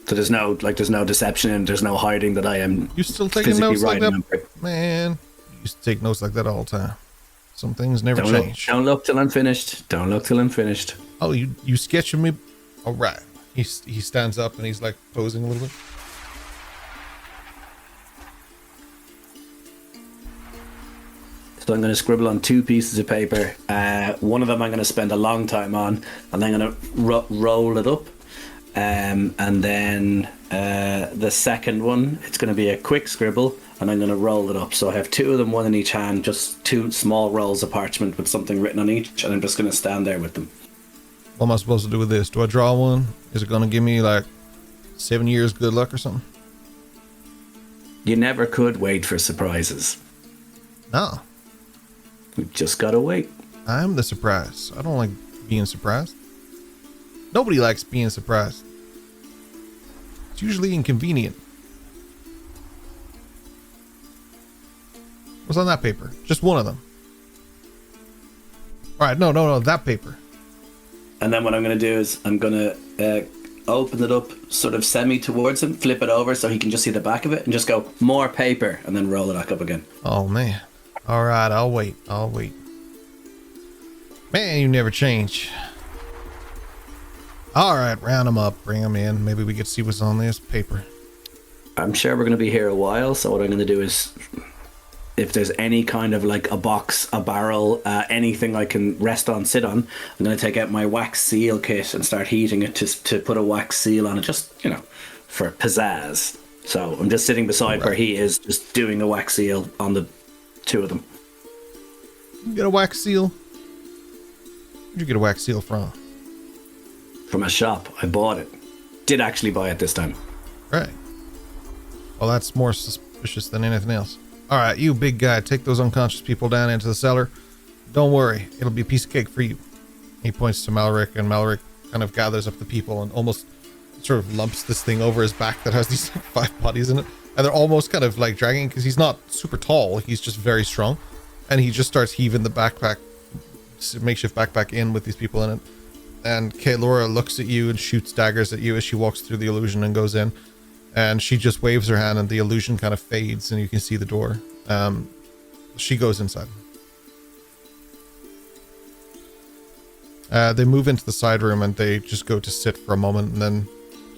So there's no deception and there's no hiding that I am. You still taking notes like that? Man, you used to take notes like that all the time. Some things never change. Don't look till I'm finished. Don't look till I'm finished. Oh, you sketching me? All right. He stands up and he's like posing a little bit. So I'm going to scribble on 2 pieces of paper. One of them I'm going to spend a long time on, and I'm going to roll it up. And then the second one, it's going to be a quick scribble, and I'm going to roll it up. So I have 2 of them, one in each hand, just 2 small rolls of parchment with something written on each, and I'm just going to stand there with them. What am I supposed to do with this? Do I draw one? Is it going to give me like 7 years good luck or something? You never could wait for surprises. No. We just gotta wait. I'm the surprise. I don't like being surprised. Nobody likes being surprised. It's usually inconvenient. What's on that paper? Just one of them. All right, no, that paper. And then what I'm gonna do is I'm gonna open it up sort of semi towards him, flip it over so he can just see the back of it, and just go, more paper, and then roll it back up again. Oh, man. All right, I'll wait. Man, you never change. All right, round them up, bring them in. Maybe we could see what's on this paper. I'm sure we're going to be here a while, so what I'm going to do is, if there's any kind of like a box, a barrel, anything I can rest on, sit on, I'm going to take out my wax seal kit and start heating it to put a wax seal on it, just, you know, for pizzazz. So I'm just sitting beside where he is, just doing a wax seal on the 2 of them. You get a wax seal? Where'd you get a wax seal from? From a shop. I bought it. Did actually buy it this time. Right. Well, that's more suspicious than anything else. All right, you big guy, take those unconscious people down into the cellar. Don't worry, it'll be a piece of cake for you. He points to Malric, and Malric kind of gathers up the people and almost sort of lumps this thing over his back that has these 5 bodies in it. And they're almost kind of like dragging, because he's not super tall, he's just very strong. And he just starts heaving the backpack, makeshift backpack in with these people in it. And Kaelora looks at you and shoots daggers at you as she walks through the illusion and goes in. And she just waves her hand and the illusion kind of fades and you can see the door. She goes inside. They move into the side room and they just go to sit for a moment and then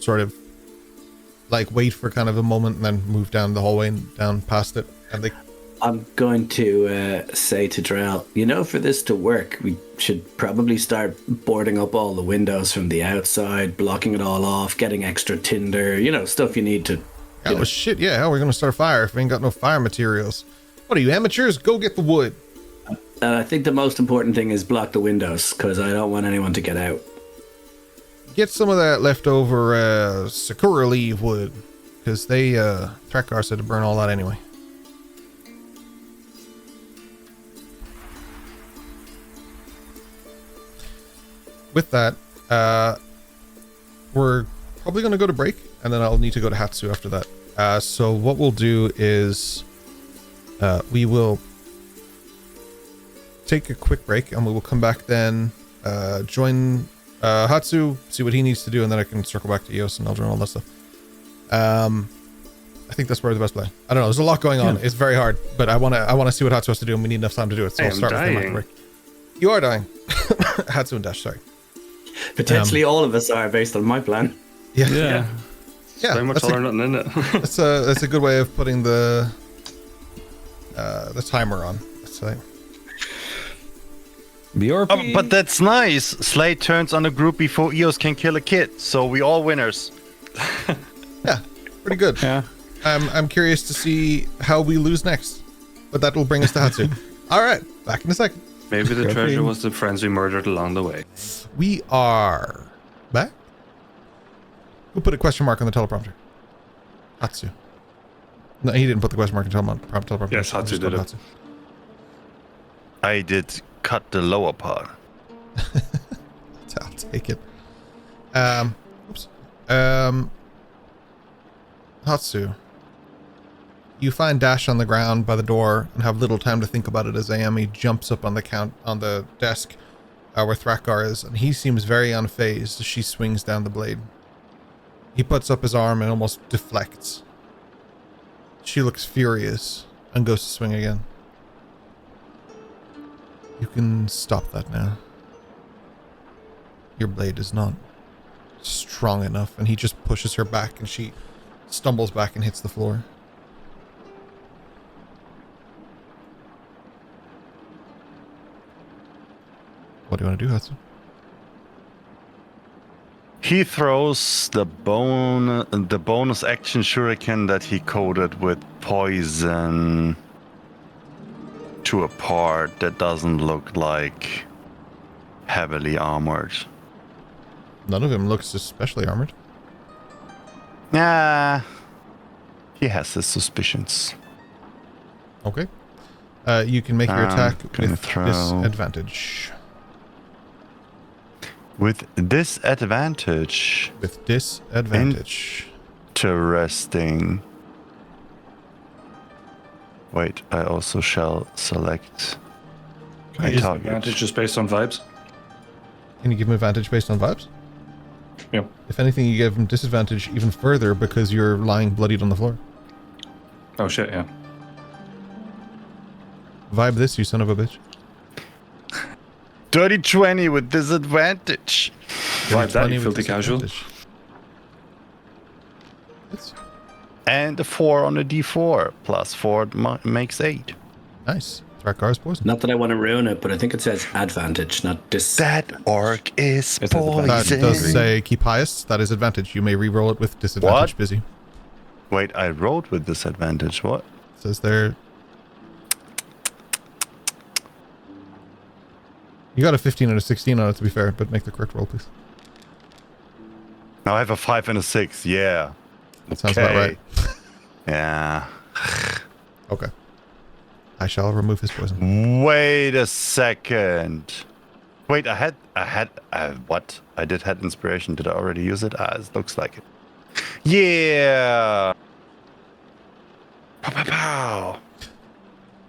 sort of like wait for kind of a moment and then move down the hallway and down past it. And I'm going to say to Drell, you know, for this to work, we should probably start boarding up all the windows from the outside, blocking it all off, getting extra tinder, you know, stuff you need to... Oh, shit, yeah, how are we going to start a fire if we ain't got no fire materials? What are you, amateurs? Go get the wood. I think the most important thing is block the windows, because I don't want anyone to get out. Get some of that leftover Sakura leaf wood, because Thrakgar said to burn all that anyway. With that, we're probably going to go to break, and then I'll need to go to Hatsu after that. So what we'll do is we will take a quick break, and we will come back then, join Hatsu, see what he needs to do, and then I can circle back to Eos and Eldrin and all that stuff. I think that's probably the best play. I don't know. There's a lot going on. It's very hard, but I want to see what Hatsu has to do, and we need enough time to do it. So I'll start with him after break. You are dying. Hatsu and Dash, sorry. Potentially all of us are, based on my plan. Yeah. Yeah, Very much all or nothing in it. that's a good way of putting the timer on. Let's say. BRP. But that's nice. Slate turns on a group before Eos can kill a kid, so we all winners. Yeah, pretty good. Yeah. I'm curious to see how we lose next, but that will bring us to Hatsu. All right, back in a second. Maybe the treasure was the friends we murdered along the way. We are back. Who put a question mark on the teleprompter? Hatsu. No, he didn't put the question mark on the teleprompter. Yes, Hatsu did it. I did cut the lower part. I'll take it. Oops. Hatsu. You find Dash on the ground by the door and have little time to think about it as Ayami jumps up on the desk where Thrakgar is, and he seems very unfazed as she swings down the blade. He puts up his arm and almost deflects. She looks furious and goes to swing again. You can stop that now. Your blade is not strong enough, and he just pushes her back and she stumbles back and hits the floor. What do you want to do, Hudson? He throws the bonus action shuriken that he coated with poison to a part that doesn't look like heavily armored. None of him looks especially armored. Nah, he has his suspicions. Okay. You can make your attack with throw. disadvantage. With disadvantage. With disadvantage. Interesting. Wait, I also shall select my target. Advantage just based on vibes. Can you give him advantage based on vibes? Yep. If anything, you give him disadvantage even further because you're lying bloodied on the floor. Oh shit, yeah. Vibe this, you son of a bitch. Dirty 20 with disadvantage. Vibe that, 20 you with filthy casual. disadvantage. Yes. And a 4 on a d4. Plus 4 makes 8. Nice. Thrakgar's poison. Not that I want to ruin it, but I think it says advantage, not dis. That orc is It's advantage. That poison. does say keep highest. That is advantage. You may re-roll it with disadvantage. What? Busy. Wait, I rolled with disadvantage. What? It says there. You got a 15 and a 16 on it, to be fair, but make the correct roll, please. Now I have a 5 and a 6. Yeah. That sounds about right. Yeah. Okay. I shall remove his poison. Wait a second. Wait, I had what? I did had inspiration. Did I already use it? It looks like it. Yeah. Pow, pow, pow.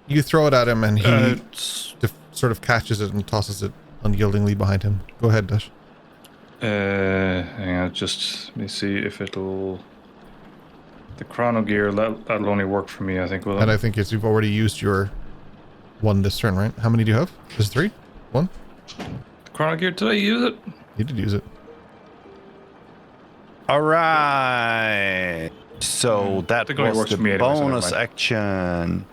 You throw it at him, and he It's, sort of catches it and tosses it unyieldingly behind him. Go ahead, Dash. hang on, just let me see if it'll. The chrono gear that'll only work for me, I think. Will And it? I think you've already used your one this turn, right? How many do you have? Is it 3? 1? The chrono gear, did I use it? You did use it. All right. So that think it only was works the for me anyway, so never bonus mind. action.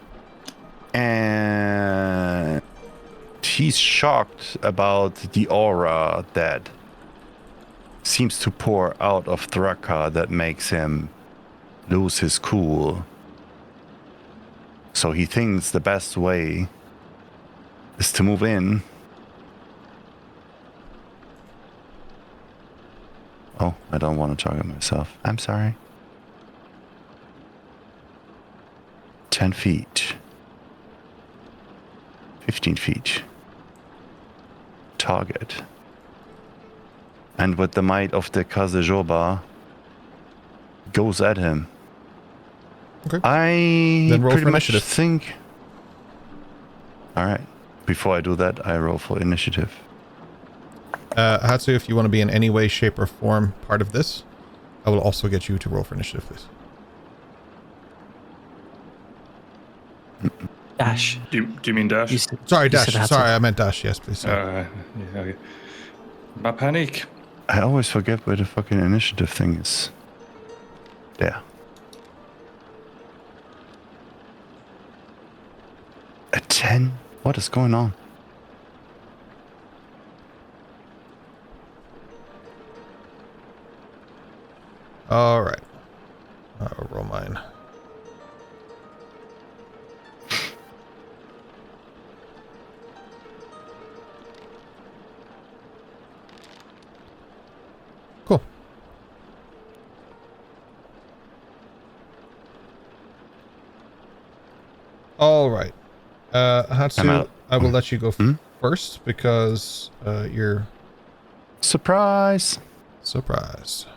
And he's shocked about the aura that seems to pour out of Thrakgar that makes him lose his cool. So he thinks the best way is to move in. Oh, I don't want to target myself. I'm sorry. 10 feet. 15 feet. Target. And with the might of the Kazejoba, goes at him. Okay. I Then roll pretty for much initiative. think. All right. Before I do that, I roll for initiative. Hatsu, if you want to be in any way, shape, or form part of this, I will also get you to roll for initiative, please. Dash. Do you mean Dash? You said, Sorry, you Dash. said Hatsu. Sorry, I meant Dash. Yes, please. Sorry. Yeah, okay. My panic. I always forget where the fucking initiative thing is. There. A 10? What is going on? All right. I'll roll mine. All right. I'm Hatsu, out. I will let you go first because you're Surprise. surprised.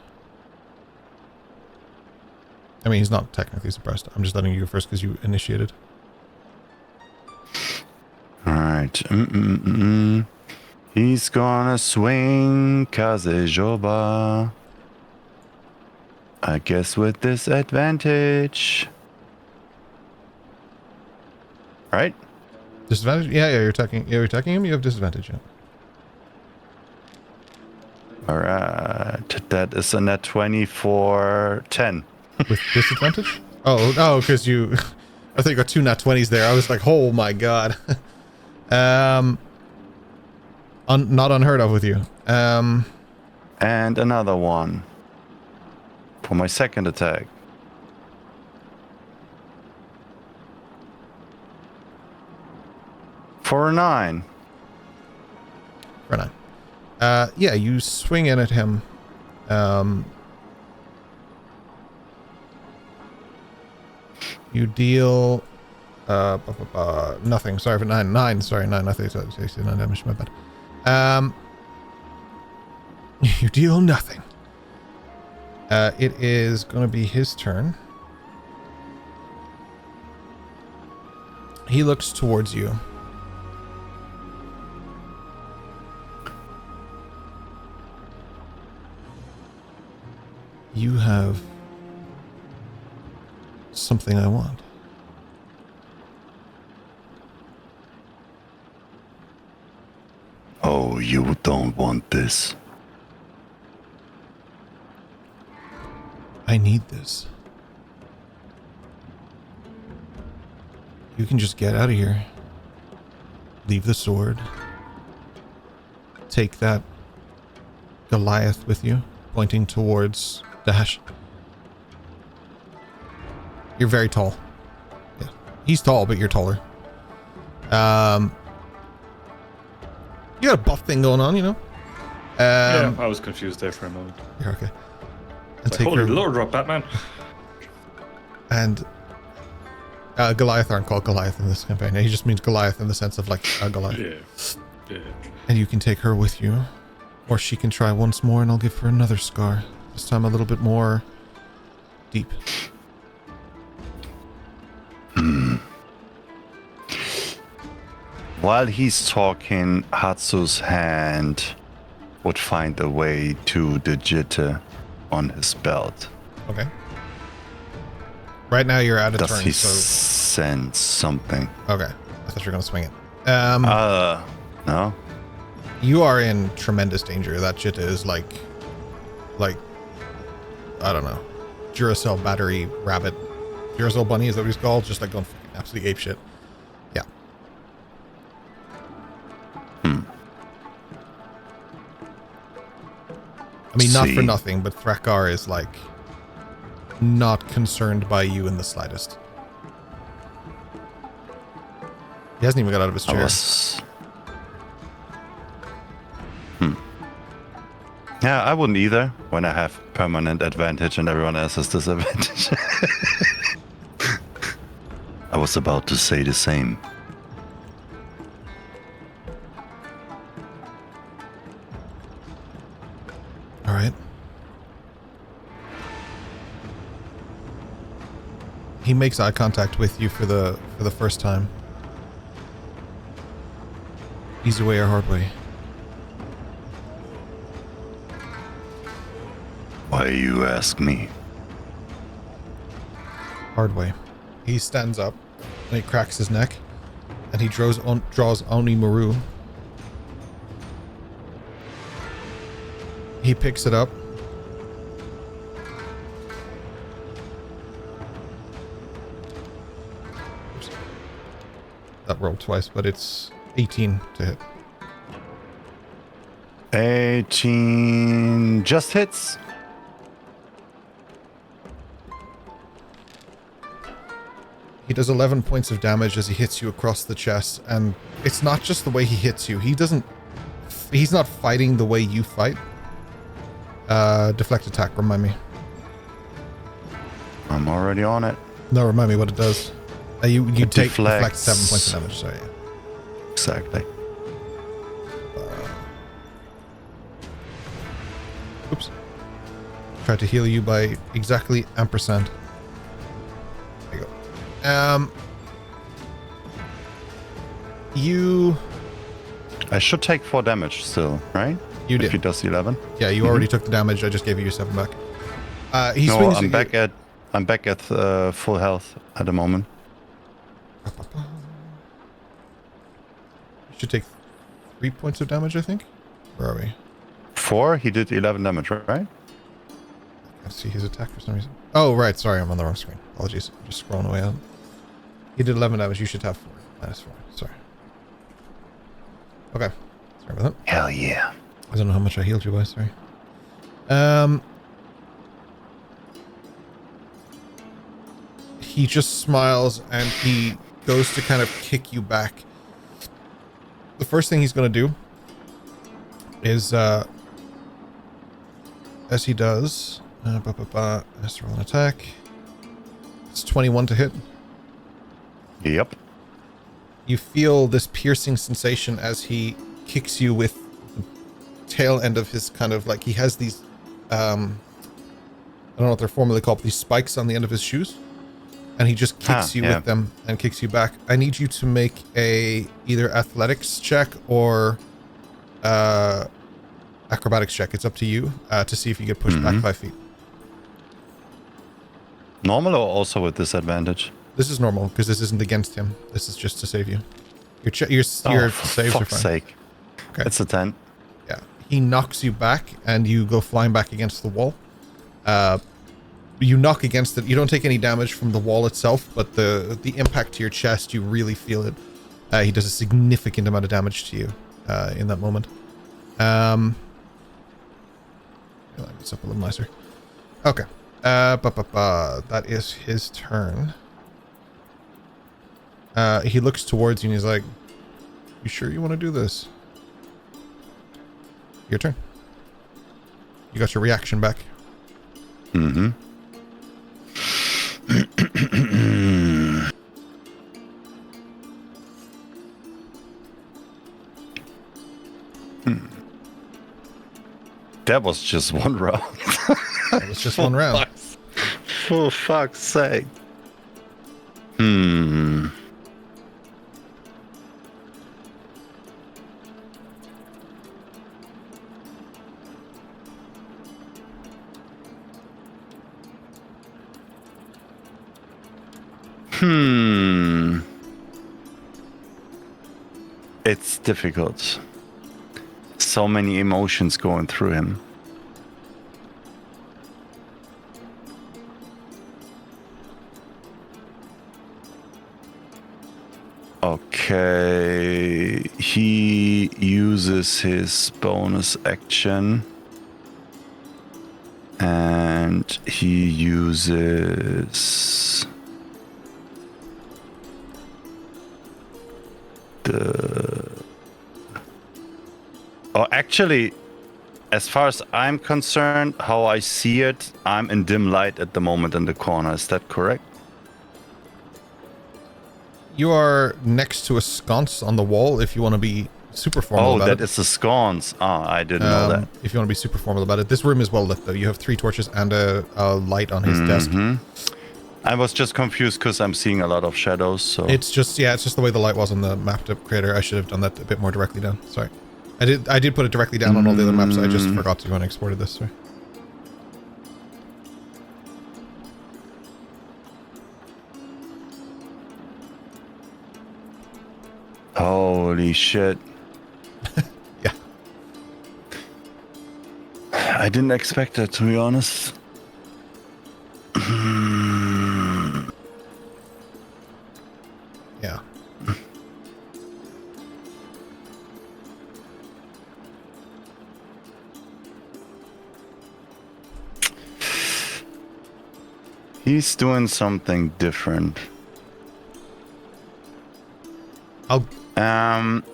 I mean, he's not technically surprised. I'm just letting you go first because you initiated. All right. He's gonna swing Kazejoba. I guess with disadvantage. Right? Disadvantage? Yeah, you're attacking. You're attacking him. You have disadvantage. Yeah. All right. That is a net 20 for 10. With disadvantage? Oh, because you. I thought you got 2 nat 20s there. I was like, oh my god. Not unheard of with you. And another one for my second attack. For a 9. For 9. Yeah, you swing in at him. You deal nothing. Sorry for 9. Sorry, 9. I think it's 9 damage. My bad. You deal nothing. It is going to be his turn. He looks towards you. You have something I want. Oh, you don't want this. I need this. You can just get out of here. Leave the sword. Take that Goliath with you, pointing towards Dash. You're very tall. Yeah. He's tall, but you're taller. You got a buff thing going on, you know? Yeah, I was confused there for a moment. You're okay. And Like, holy lord, Rock Batman. And Goliath aren't called Goliath in this campaign. He just means Goliath in the sense of like a Goliath. Yeah. And you can take her with you. Or she can try once more and I'll give her another scar. This time a little bit more deep. While he's talking, Hatsu's hand would find a way to the jitter on his belt. Okay. Right now you're out of Does turn, he so... sense something? Okay. I thought you were going to swing it. No? You are in tremendous danger. That shit is like, I don't know, Duracell battery rabbit. Duracell bunny, is that what he's called? Just like going fucking absolutely ape shit. Yeah. I mean, not for nothing, but Thrakgar is like not concerned by you in the slightest. He hasn't even got out of his chair. Yeah, I wouldn't either when I have permanent advantage and everyone else has disadvantage. I was about to say the same. All right. He makes eye contact with you for the first time. Easy way or hard way? Why you ask me? Hard way. He stands up and he cracks his neck and he draws Onimaru. He picks it up. Oops. That rolled twice, but it's 18 to hit. 18 just hits. He does 11 points of damage as he hits you across the chest, and it's not just the way he hits you. He's not fighting the way you fight. Deflect attack, remind me. I'm already on it. No, remind me what it does. You It deflect deflects. 7 points of damage. Sorry. Exactly. Oops. Tried to heal you by exactly ampersand. There you go. You I should take 4 damage still, right? You did. If he does 11. Yeah, you already took the damage. I just gave you your 7 back. He No, swings I'm at back you. at full health at the moment. You should take 3 points of damage, I think. Where are we? 4. He did 11 damage, right? I see his attack for some reason. Oh, right. Sorry, I'm on the wrong screen. Apologies. I'm just scrolling away on. He did 11 damage. You should have 4. Minus 4. Sorry. Okay. Sorry about that. Hell yeah. I don't know how much I healed you by. Sorry. He just smiles and he goes to kind of kick you back. The first thing he's going to do is, as he does, has to roll an attack. It's 21 to hit. Yep. You feel this piercing sensation as he kicks you with the tail end of his kind of like, he has these, I don't know what they're formally called, but these spikes on the end of his shoes. And he just kicks you with them and kicks you back. I need you to make a either athletics check or acrobatics check. It's up to you to see if you get pushed back 5 feet. Normal or also with disadvantage? This is normal because this isn't against him. This is just to save you. Your For saves are fuck's fine. sake. Okay. It's a 10. Yeah. He knocks you back and you go flying back against the wall. You knock against it. You don't take any damage from the wall itself, but the impact to your chest, you really feel it. He does a significant amount of damage to you in that moment. Line this up a little nicer. Okay. That is his turn. He looks towards you and he's like, "You sure you want to do this?" Your turn. You got your reaction back. Mm-hmm. That was just one round. It was just one round. For fuck's sake. It's difficult. So many emotions going through him. Okay, he uses his bonus action and he uses actually, as far as I'm concerned, how I see it, I'm in dim light at the moment in the corner. Is that correct? You are next to a sconce on the wall if you want to be super formal about it. Oh, that is the scones. I didn't know that. If you want to be super formal about it. This room is well lit though. You have 3 torches and a light on his desk. I was just confused because I'm seeing a lot of shadows. So It's just the way the light was on the map creator. I should have done that a bit more directly down. Sorry. I did put it directly down on all the other maps. I just forgot to when I exported this. Sorry. Holy shit. Yeah. I didn't expect that, to be honest. Yeah. He's doing something different.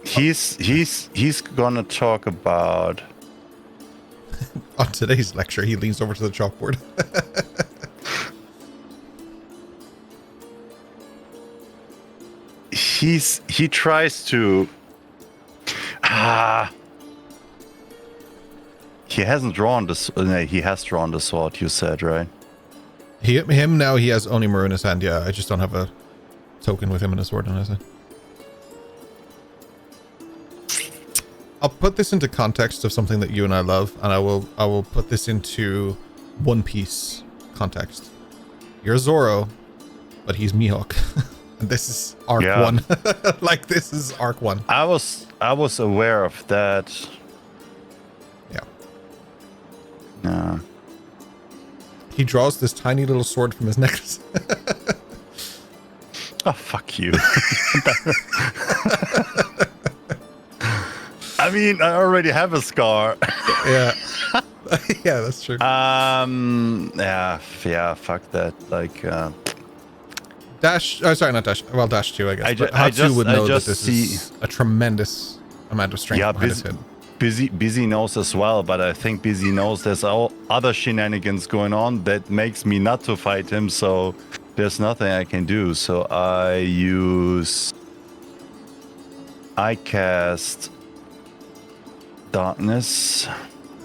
He's gonna talk about On today's lecture, he leans over to the chalkboard. he tries to. He hasn't drawn this. No, he has drawn the sword. You said, right? Him now. He has Onimaru in his hand. Yeah, I just don't have a token with him and a sword in his hand. I'll put this into context of something that you and I love, and I will put this into One Piece context. You're Zoro, but he's Mihawk. And this is arc 1. Like, this is arc 1. I was aware of that. Yeah. He draws this tiny little sword from his necklace. Oh, fuck you. I mean, I already have a scar. Yeah. Yeah, that's true. Yeah, fuck that. Like, Dash, oh, sorry, not Dash. Well, Dash 2, I guess. But Hatsu would know that this is a tremendous amount of strength behind his head. Busy knows as well, but I think Busy knows there's all other shenanigans going on that makes me not to fight him, so there's nothing I can do. So I cast Darkness.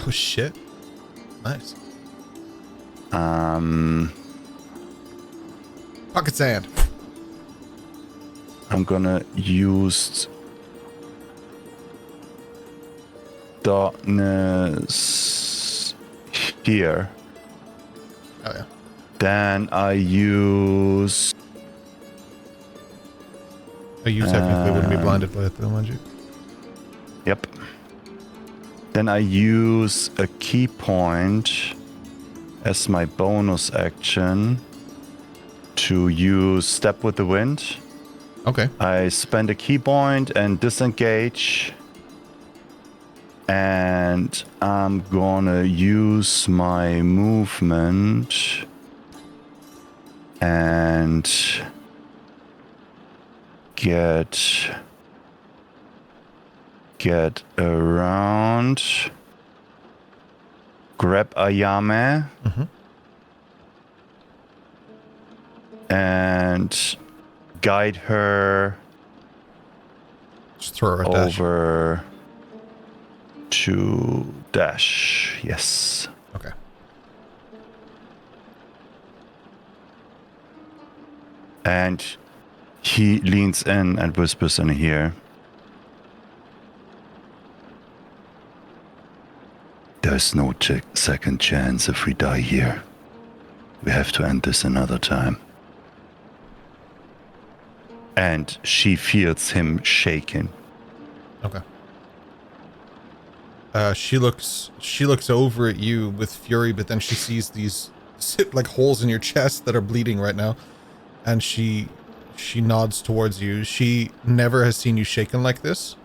Oh, shit. Nice. Pocket sand. I'm gonna use Darkness here. Oh, yeah. Then I use... Oh, you technically wouldn't be blinded by it, though, mind you. Yep. Then I use a key point as my bonus action to use Step with the Wind. Okay. I spend a key point and disengage. And I'm gonna use my movement and get around, grab Ayame, and guide her just throw her a dash. over to Dash. Yes. Okay. And he leans in and whispers in her ear. There's no second chance if we die here. We have to end this another time. And she feels him shaking. Okay. She looks over at you with fury, but then she sees these like holes in your chest that are bleeding right now, and she nods towards you. She never has seen you shaken like this,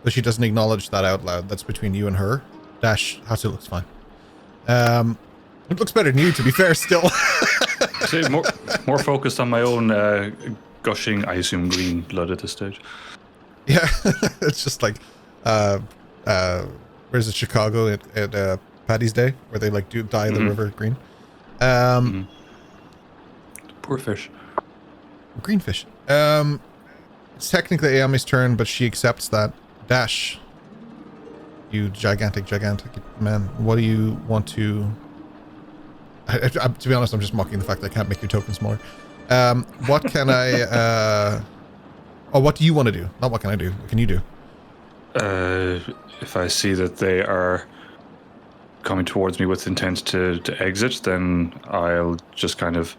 but she doesn't acknowledge that out loud. That's between you and her. Dash, Hatsu looks fine. It looks better than you, to be fair. Still, See, more focused on my own gushing, I assume, green blood at this stage. yeah. It's just like, where's it? Chicago at Paddy's Day, where they like do dye the river green. Poor fish. Green fish. It's technically Ayame's turn, but she accepts that. Dash, you gigantic man. What do you want to... to be honest, I'm just mocking the fact that I can't make your token smaller. What can I... what do you want to do? Not what can I do. What can you do? If I see that they are coming towards me with intent to exit, then I'll just kind of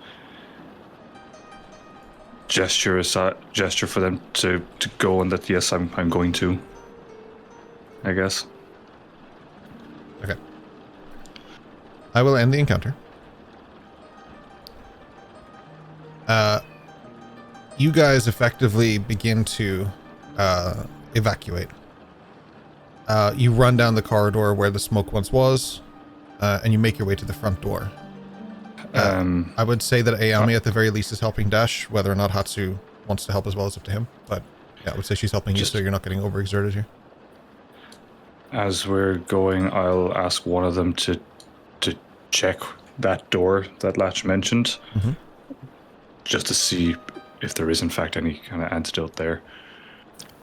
gesture for them to go, and that yes, I'm going to, I guess. Okay. I will end the encounter. You guys effectively begin to evacuate. You run down the corridor where the smoke once was, and you make your way to the front door. I would say that Ayame at the very least is helping Dash. Whether or not Hatsu wants to help as well is up to him. But yeah, I would say she's helping you, so you're not getting overexerted here. As we're going, I'll ask one of them to check that door that Latch mentioned, just to see if there is in fact any kind of antidote there.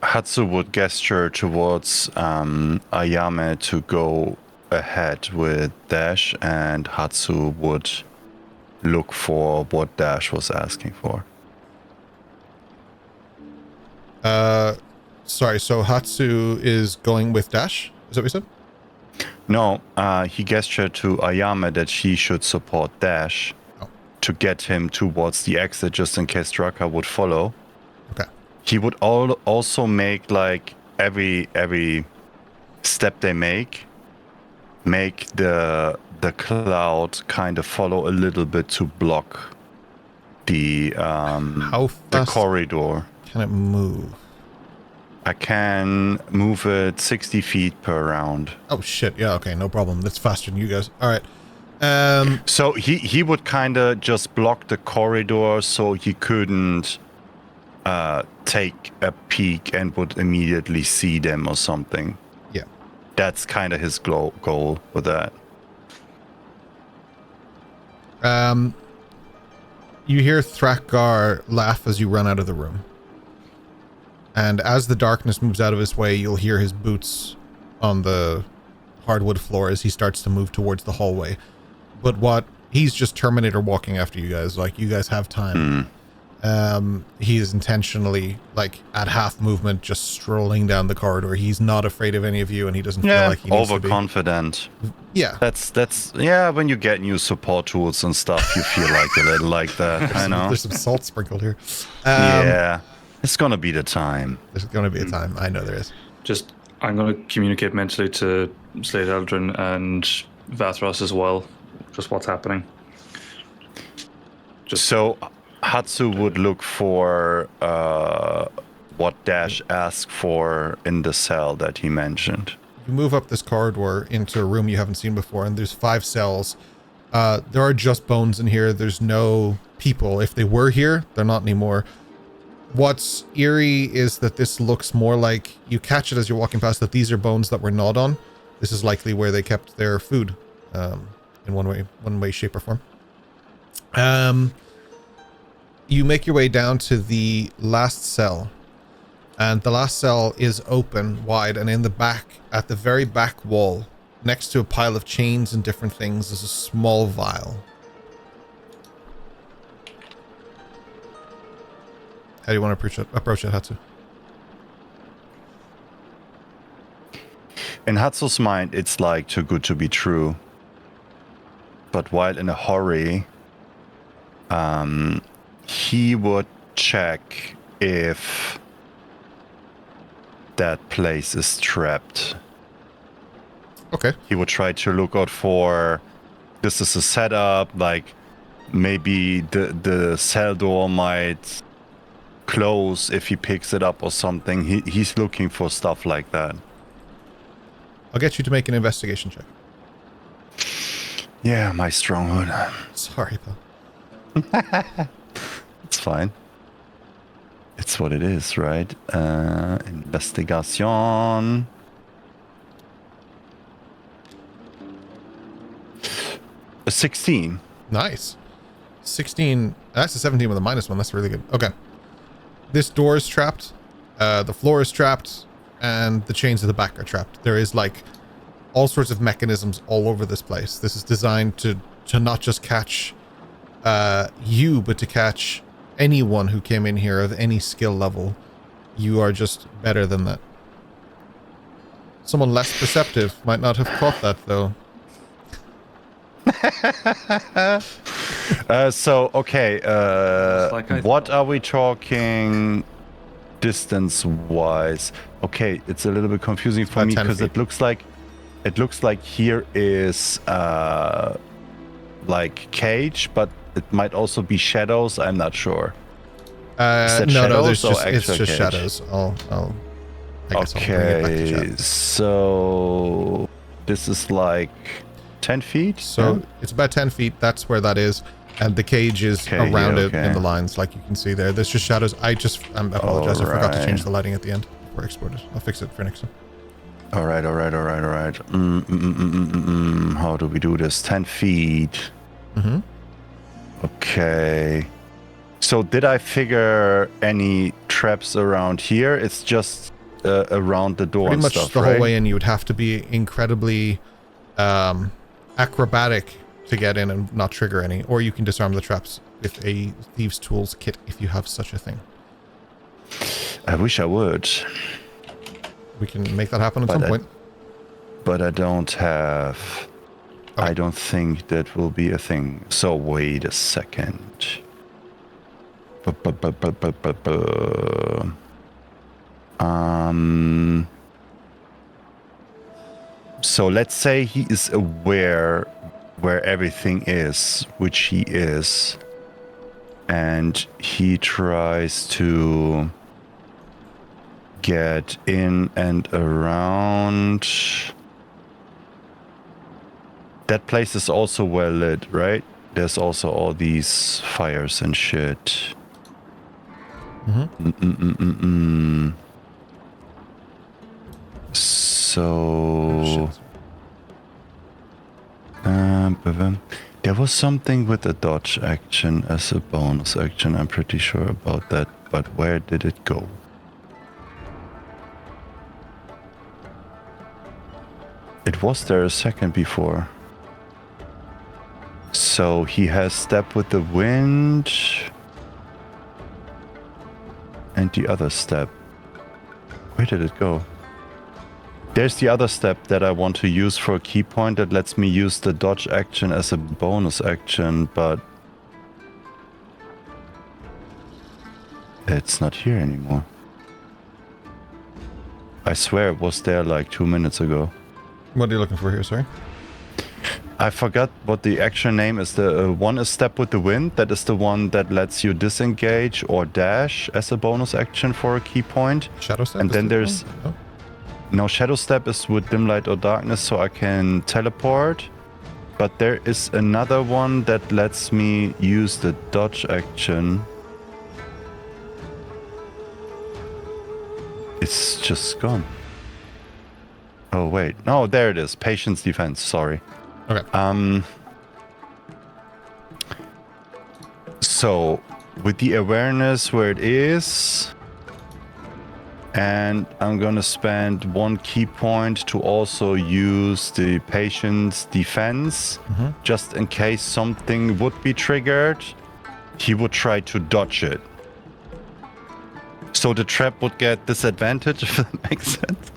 Hatsu would gesture towards Ayame to go ahead with Dash, and Hatsu would look for what Dash was asking for. Sorry, so Hatsu is going with Dash? Is that what you said? No, he gestured to Ayame that she should support Dash to get him towards the exit just in case Thrakgar would follow. Okay. He would also make like every step they make the cloud kind of follow a little bit to block the How the fast corridor. can it move? I can move it 60 feet per round. Oh shit, yeah, okay, no problem. That's faster than you guys. Alright. So he would kind of just block the corridor so he couldn't take a peek and would immediately see them or something. Yeah. That's kind of his goal with that. You hear Thrakgar laugh as you run out of the room. And as the darkness moves out of his way, you'll hear his boots on the hardwood floor as he starts to move towards the hallway. But he's just Terminator walking after you guys. Like, you guys have time. He is intentionally, like, at half movement, just strolling down the corridor. He's not afraid of any of you, and he doesn't feel like he needs to be. Overconfident. Yeah. That's when you get new support tools and stuff, you feel like a little like that. I know. There's some salt sprinkled here. Yeah. It's gonna be the time. There's going to be a time. I know there is. I'm going to communicate mentally to Slate Eldrin and Vathros as well, just what's happening. So Hatsu would look for what Dash asked for in the cell that he mentioned. You move up this corridor into a room you haven't seen before, and there's 5 cells. There are just bones in here. There's no people. If they were here, they're not anymore. What's eerie is that this looks more like, you catch it as you're walking past, that these are bones that were gnawed on. This is likely where they kept their food, in one way, shape, or form. You make your way down to the last cell, and the last cell is open wide, and in the back, at the very back wall, next to a pile of chains and different things, is a small vial. How do you want to approach it, Hatsu? In Hatsu's mind, it's like too good to be true. But while in a hurry, he would check if that place is trapped. Okay. He would try to look out for, this is a setup, like maybe the cell door might close if he picks it up or something. He's looking for stuff like that. I'll get you to make an investigation check. Yeah, my stronghold. Sorry, though. It's fine. It's what it is, right? Investigation. A 16. Nice. 16. That's a 17 with a -1. That's really good. Okay. This door is trapped. The floor is trapped. And the chains at the back are trapped. There is, like, all sorts of mechanisms all over this place. This is designed to not just catch you, but to catch anyone who came in here of any skill level. You are just better than that. Someone less perceptive might not have caught that, though. Okay. What are we talking distance-wise? Okay, it's a little bit confusing for me because it looks like here is like cage, but it might also be shadows. I'm not sure. No, it's just shadows. I guess I'll bring it back to chat. So this is like 10 feet? So it's about 10 feet. That's where that is. And the cage is around it in the lines, like you can see there. There's just shadows. I apologize. I forgot to change the lighting at the end before I export it. I'll fix it for next time. All right. How do we do this? 10 feet. Mm-hmm. Okay. So did I figure any traps around here? It's just around the door Pretty and much stuff, the right? whole way in, you would have to be incredibly acrobatic to get in and not trigger any, or you can disarm the traps with a thieves' tools kit if you have such a thing. I wish I would. We can make that happen at some point. But I don't have... Okay. I don't think that will be a thing. So wait a second. So let's say he is aware where everything is, which he is, and he tries to get in and around. That place is also well lit, right? There's also all these fires and shit. So... there was something with a dodge action as a bonus action. I'm pretty sure about that. But where did it go? It was there a second before. So he has step with the wind. And the other step. Where did it go? There's the other step that I want to use for a key point that lets me use the dodge action as a bonus action, but it's not here anymore. I swear it was there like 2 minutes ago. What are you looking for here, sorry? I forgot what the action name is. The one is step with the wind. That is the one that lets you disengage or dash as a bonus action for a key point. Shadow step? And is then the there's... one? Oh. No, shadow step is with dim light or darkness, so I can teleport. But there is another one that lets me use the dodge action. It's just gone. Oh, wait. No, there it is. Patience defense. Sorry. Okay. So, with the awareness where it is... And I'm gonna spend 1 key point to also use the patience defense, just in case something would be triggered. He would try to dodge it. So the trap would get disadvantage, if that makes sense.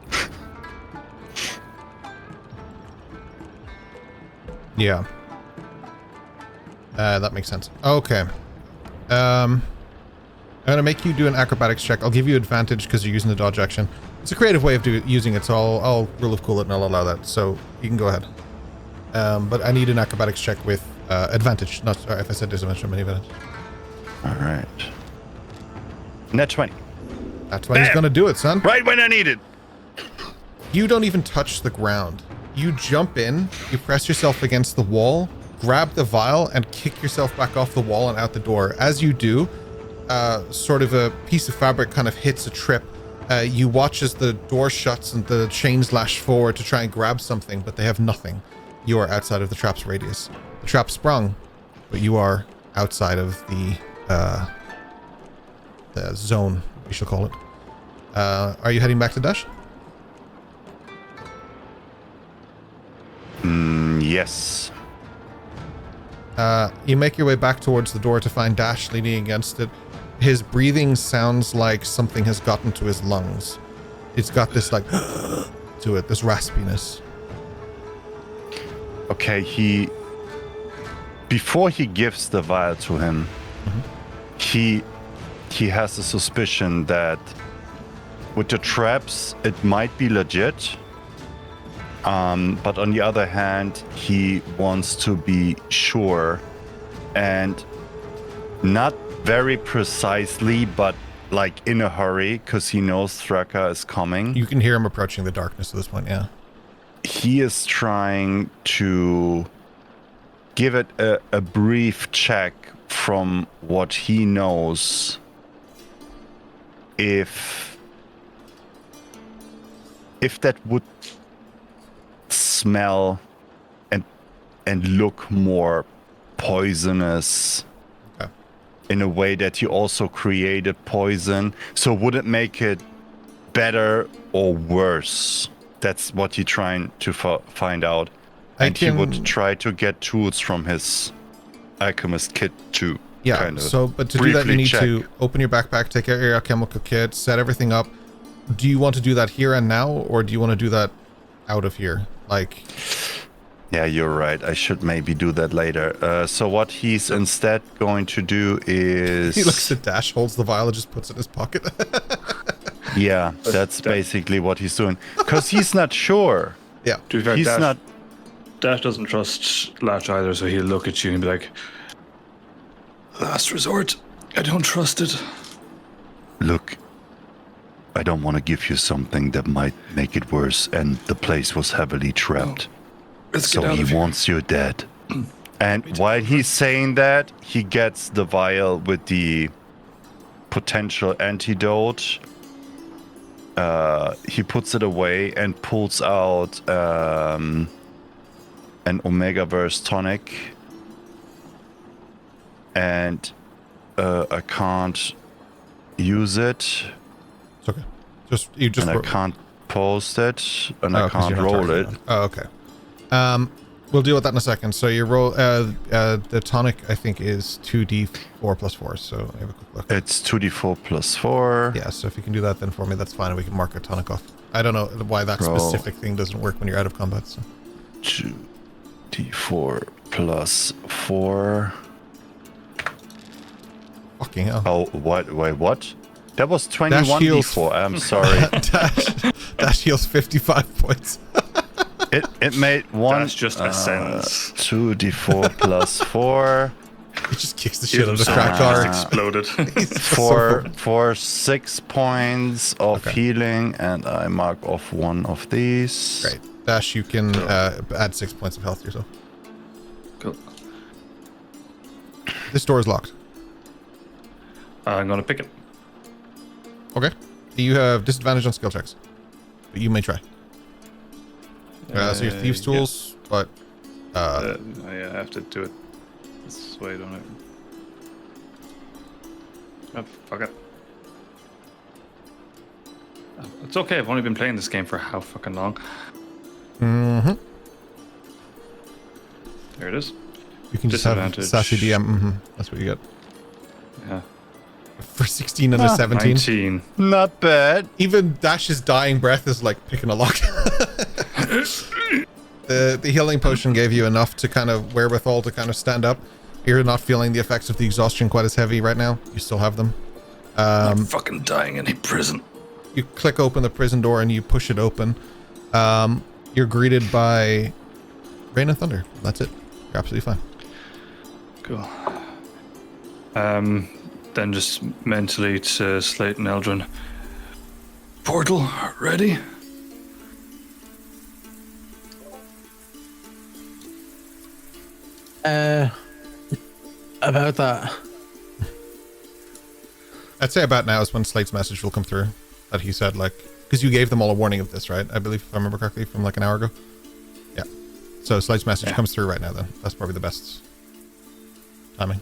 Yeah. That makes sense. Okay. I'm going to make you do an acrobatics check. I'll give you advantage because you're using the dodge action. It's a creative way of using it, so I'll rule of cool it and I'll allow that. So you can go ahead. But I need an acrobatics check with advantage. Not sorry, if I said disadvantage, I'm advantage. All right. Net 20. That's why he's going to do it, son. Right when I need it. You don't even touch the ground. You jump in, you press yourself against the wall, grab the vial, and kick yourself back off the wall and out the door. As you do, sort of a piece of fabric kind of hits a trip. You watch as the door shuts and the chains lash forward to try and grab something, but they have nothing. You are outside of the trap's radius. The trap sprung, but you are outside of the zone, we shall call it. Are you heading back to Dash? Yes. You make your way back towards the door to find Dash leaning against it. His breathing sounds like something has gotten to his lungs. It's got this like to it, this raspiness. Okay, before he gives the vial to him, he has a suspicion that with the traps it might be legit. But on the other hand, he wants to be sure and not very precisely, but like in a hurry because he knows Thrakgar is coming. You can hear him approaching the darkness at this point, yeah. He is trying to give it a brief check from what he knows if that would smell and look more poisonous. Okay. in a way that you also created poison. So would it make it better or worse? That's what you're trying to find out. And he would try to get tools from his alchemist kit too. Yeah, kind of so, but to do that, you need check. to open your backpack, take out your alchemical kit, set everything up. Do you want to do that here and now, or do you want to do that out of here? Like... Yeah, you're right. I should maybe do that later. So what he's instead going to do is... He looks at Dash, holds the vial, and just puts it in his pocket. Yeah, that's basically what he's doing. Because he's not sure. Yeah. To be fair, He's not... Dash doesn't trust Latch either, so he'll look at you and be like, last resort, I don't trust it. Look, I don't want to give you something that might make it worse, and the place was heavily trapped. So he wants you dead. And while he's saying that, he gets the vial with the potential antidote. He puts it away and pulls out an Omega-verse tonic. And I can't use it. It's okay. You just and I can't post it, and I can't roll it. Oh, okay. We'll deal with that in a second. So your roll, the tonic, I think, is 2d4 plus 4. So have a quick look. It's 2d4 plus 4. Yeah, so if you can do that then for me, that's fine. And we can mark a tonic off. I don't know why that specific thing doesn't work when you're out of combat. So 2d4 plus 4. Fucking hell. Oh, what? Wait, what? That was 21d4. I'm sorry. Dash heals 55 points. It made one. That's just ascends. 2d4 plus 4. He just kicks the shit out of the Thrakgar. Exploded. for 6 points of healing, and I mark off one of these. Great. Dash, you can add 6 points of health to yourself. Cool. This door is locked. I'm gonna pick it. Okay. You have disadvantage on skill checks, but you may try. So your thieves' tools, but I have to do it this way, don't I? Oh, fuck it. Oh, it's okay. I've only been playing this game for how fucking long? Mm-hmm. There it is. You can just have sassy DM. Mm-hmm. That's what you get. Yeah. For 16 and a 17. 19. Not bad. Even Dash's dying breath is like picking a lock. The healing potion gave you enough to kind of wherewithal to kind of stand up. You're not feeling the effects of the exhaustion quite as heavy right now. You still have them. I'm fucking dying in a prison. You click open the prison door and you push it open. You're greeted by rain and thunder. That's it. You're absolutely fine. Cool. Then just mentally to Slate and Eldrin. Portal ready? About that. I'd say about now is when Slate's message will come through. That he said, like, because you gave them all a warning of this, right? I believe, if I remember correctly, from like an hour ago. Yeah. So Slate's message comes through right now then. That's probably the best timing.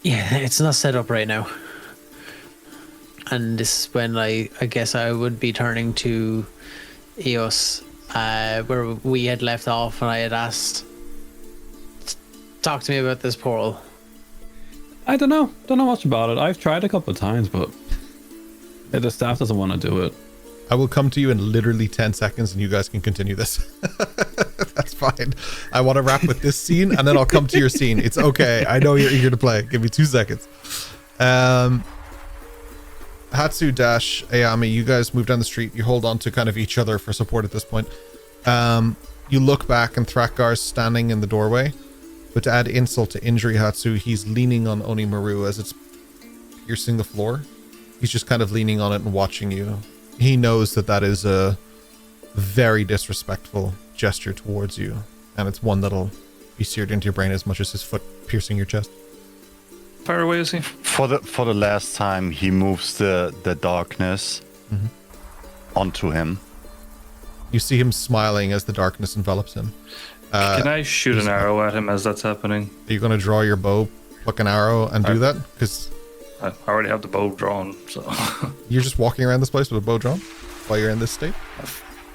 Yeah, it's not set up right now. And this is when I guess I would be turning to Eos, where we had left off, and I had asked, talk to me about this portal. I don't know much about it. I've tried a couple of times, but the staff doesn't want to do it. I will come to you in literally 10 seconds and you guys can continue this. That's fine. I want to wrap with this scene and then I'll come to your scene. It's okay. I know you're eager to play. Give me 2 seconds. Hatsu, Dash, Ayami, you guys move down the street. You hold on to kind of each other for support at this point. You look back and Thrakgar's standing in the doorway. But to add insult to injury, Hatsu, he's leaning on Onimaru as it's piercing the floor. He's just kind of leaning on it and watching you. He knows that is a very disrespectful gesture towards you. And it's one that'll be seared into your brain as much as his foot piercing your chest. Far away is he? For the last time, he moves the darkness onto him. You see him smiling as the darkness envelops him. Can I shoot an arrow at him as that's happening? Are you going to draw your bow pluck an arrow and do that? Because I already have the bow drawn, so you're just walking around this place with a bow drawn while you're in this state?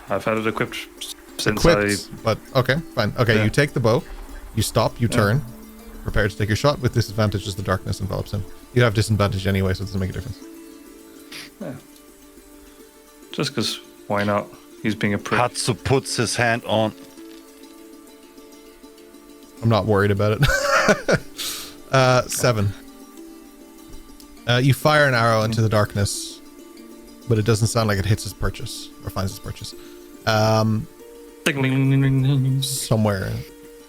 I've had it equipped since But okay, fine. Okay, Yeah. you take the bow, you stop, you turn, prepare to take your shot with disadvantage as the darkness envelops him. You have disadvantage anyway, so it doesn't make a difference. Just because, why not? He's being a prick. Hatsu puts his hand on. I'm not worried about it. 7. You fire an arrow into the darkness, but it doesn't sound like it hits his purchase or finds his purchase. Somewhere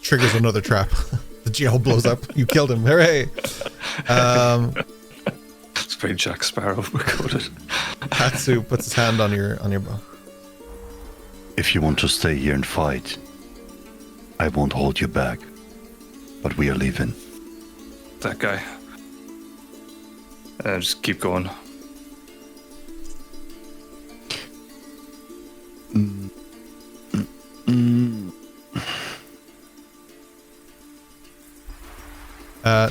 triggers another trap. The geo blows up. You killed him. Hooray! It's very Jack Sparrow recorded. Hatsu puts his hand on your bow. If you want to stay here and fight, I won't hold you back. But we are leaving. That guy. Just keep going.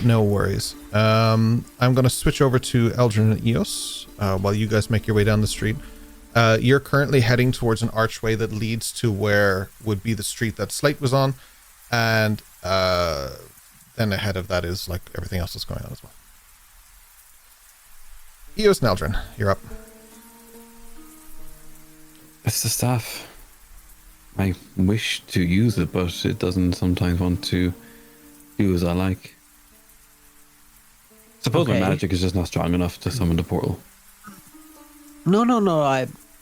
No worries. I'm going to switch over to Eldrin and Eos while you guys make your way down the street. You're currently heading towards an archway that leads to where would be the street that Slate was on, and then ahead of that is like everything else that's going on as well. Eos and Eldrin, you're up. It's the staff. I wish to use it, but it doesn't sometimes want to do as I like. Suppose my magic is just not strong enough to summon the portal. No.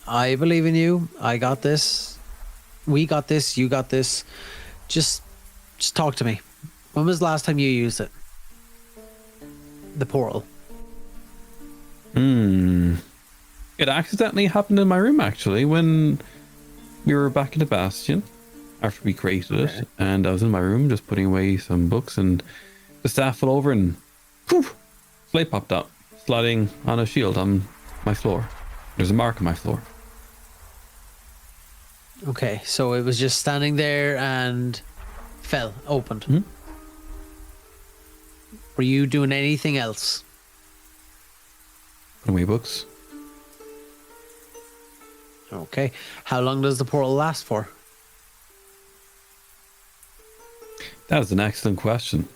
I believe in you. I got this. We got this. You got this. Just talk to me. When was the last time you used it? The portal. It accidentally happened in my room, actually, when we were back in the Bastion after we created it. And I was in my room just putting away some books, and the staff fell over and poof, Slate popped up, sliding on a shield on my floor. There's a mark on my floor. Okay, so it was just standing there and fell, opened. Mm-hmm. Were you doing anything else? Putting away books. Okay. How long does the portal last for? That is an excellent question.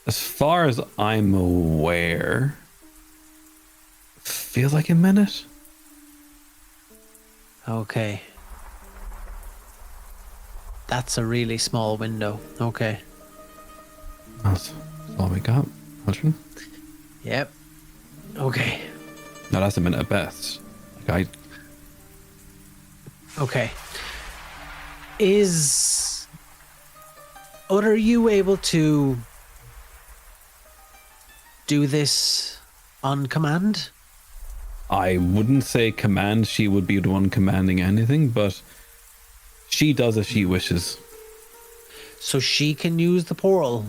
As far as I'm aware, feels like a minute. Okay. That's a really small window. Okay. That's all we got. Aldrin? Yep. Okay. No, that's a minute at best. Like Okay. Are you able to do this on command? I wouldn't say command. She would be the one commanding anything, but she does as she wishes. So she can use the portal?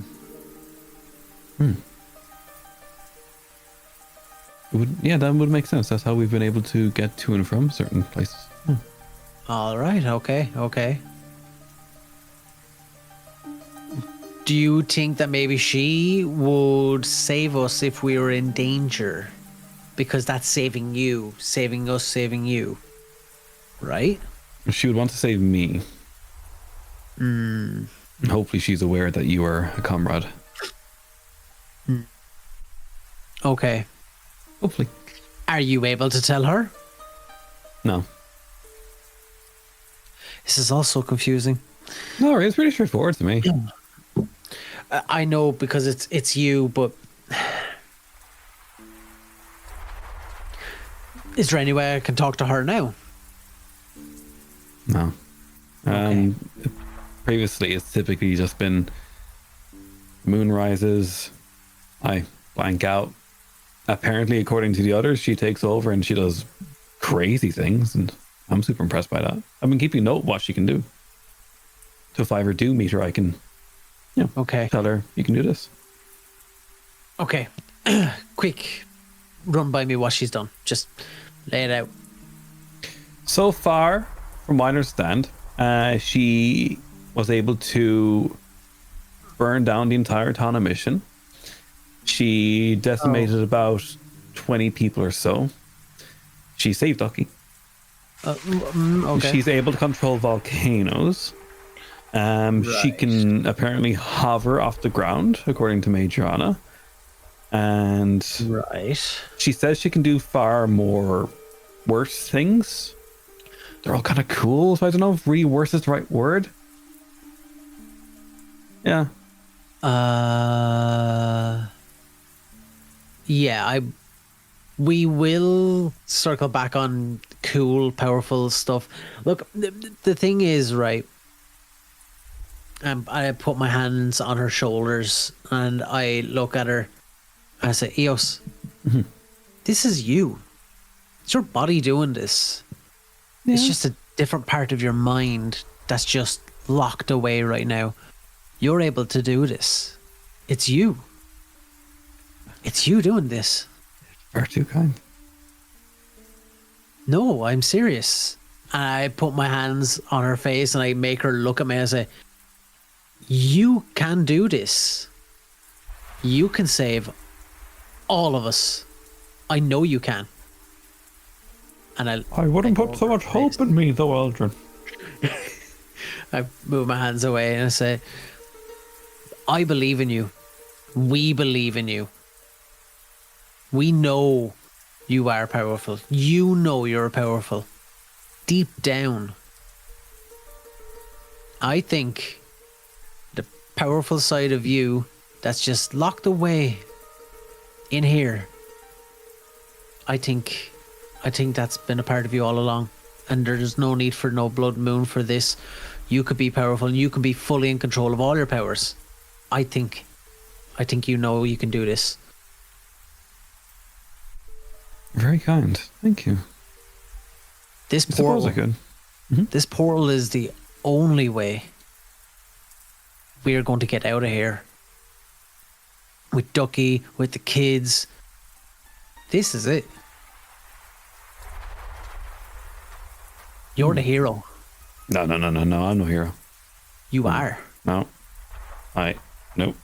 That would make sense. That's how we've been able to get to and from certain places. All right. Okay. Do you think that maybe she would save us if we were in danger? Because that's saving you, saving us, saving you. Right? She would want to save me. Hopefully she's aware that you are a comrade. Okay. Hopefully. Are you able to tell her? No. This is all so confusing. No, it's pretty straightforward to me. I know because it's you, but is there any way I can talk to her now? No. Previously, it's typically just been moon rises. I blank out. Apparently, according to the others, she takes over and she does crazy things, and I'm super impressed by that. I've been keeping note of what she can do. So if I ever do meet her, I can, tell her you can do this. Okay. Quick, run by me what she's done. Just lay it out. So far, from what I understand, she was able to burn down the entire town of Mission. She decimated about 20 people or so. She saved Ducky. Okay. She's able to control volcanoes. She can apparently hover off the ground, according to Majorana. And Right. she says she can do far more worse things. They're all kind of cool, so I don't know if really worse is the right word. Yeah. Yeah, we will circle back on cool, powerful stuff. Look, the thing is, right, I put my hands on her shoulders and I look at her. I say, Eos, this is you. It's your body doing this. Yeah. It's just a different part of your mind that's just locked away right now. You're able to do this. It's you. It's you doing this. Far too kind. No, I'm serious. And I put my hands on her face and I make her look at me and I say, you can do this. You can save all of us. I know you can. And I wouldn't put so much hope in me, though, Eldrin. I move my hands away and I say, I believe in you. We believe in you. We know you are powerful. You know you're powerful. Deep down. I think the powerful side of you that's just locked away in here. I think that's been a part of you all along. And there's no need for no blood moon for this. You could be powerful and you can be fully in control of all your powers. I think you know you can do this. Very kind. Thank you. This I suppose portal, I could. this portal is the only way we are going to get out of here. With Ducky, with the kids. This is it. You're the hero. No. I'm no hero. You are. No. Nope.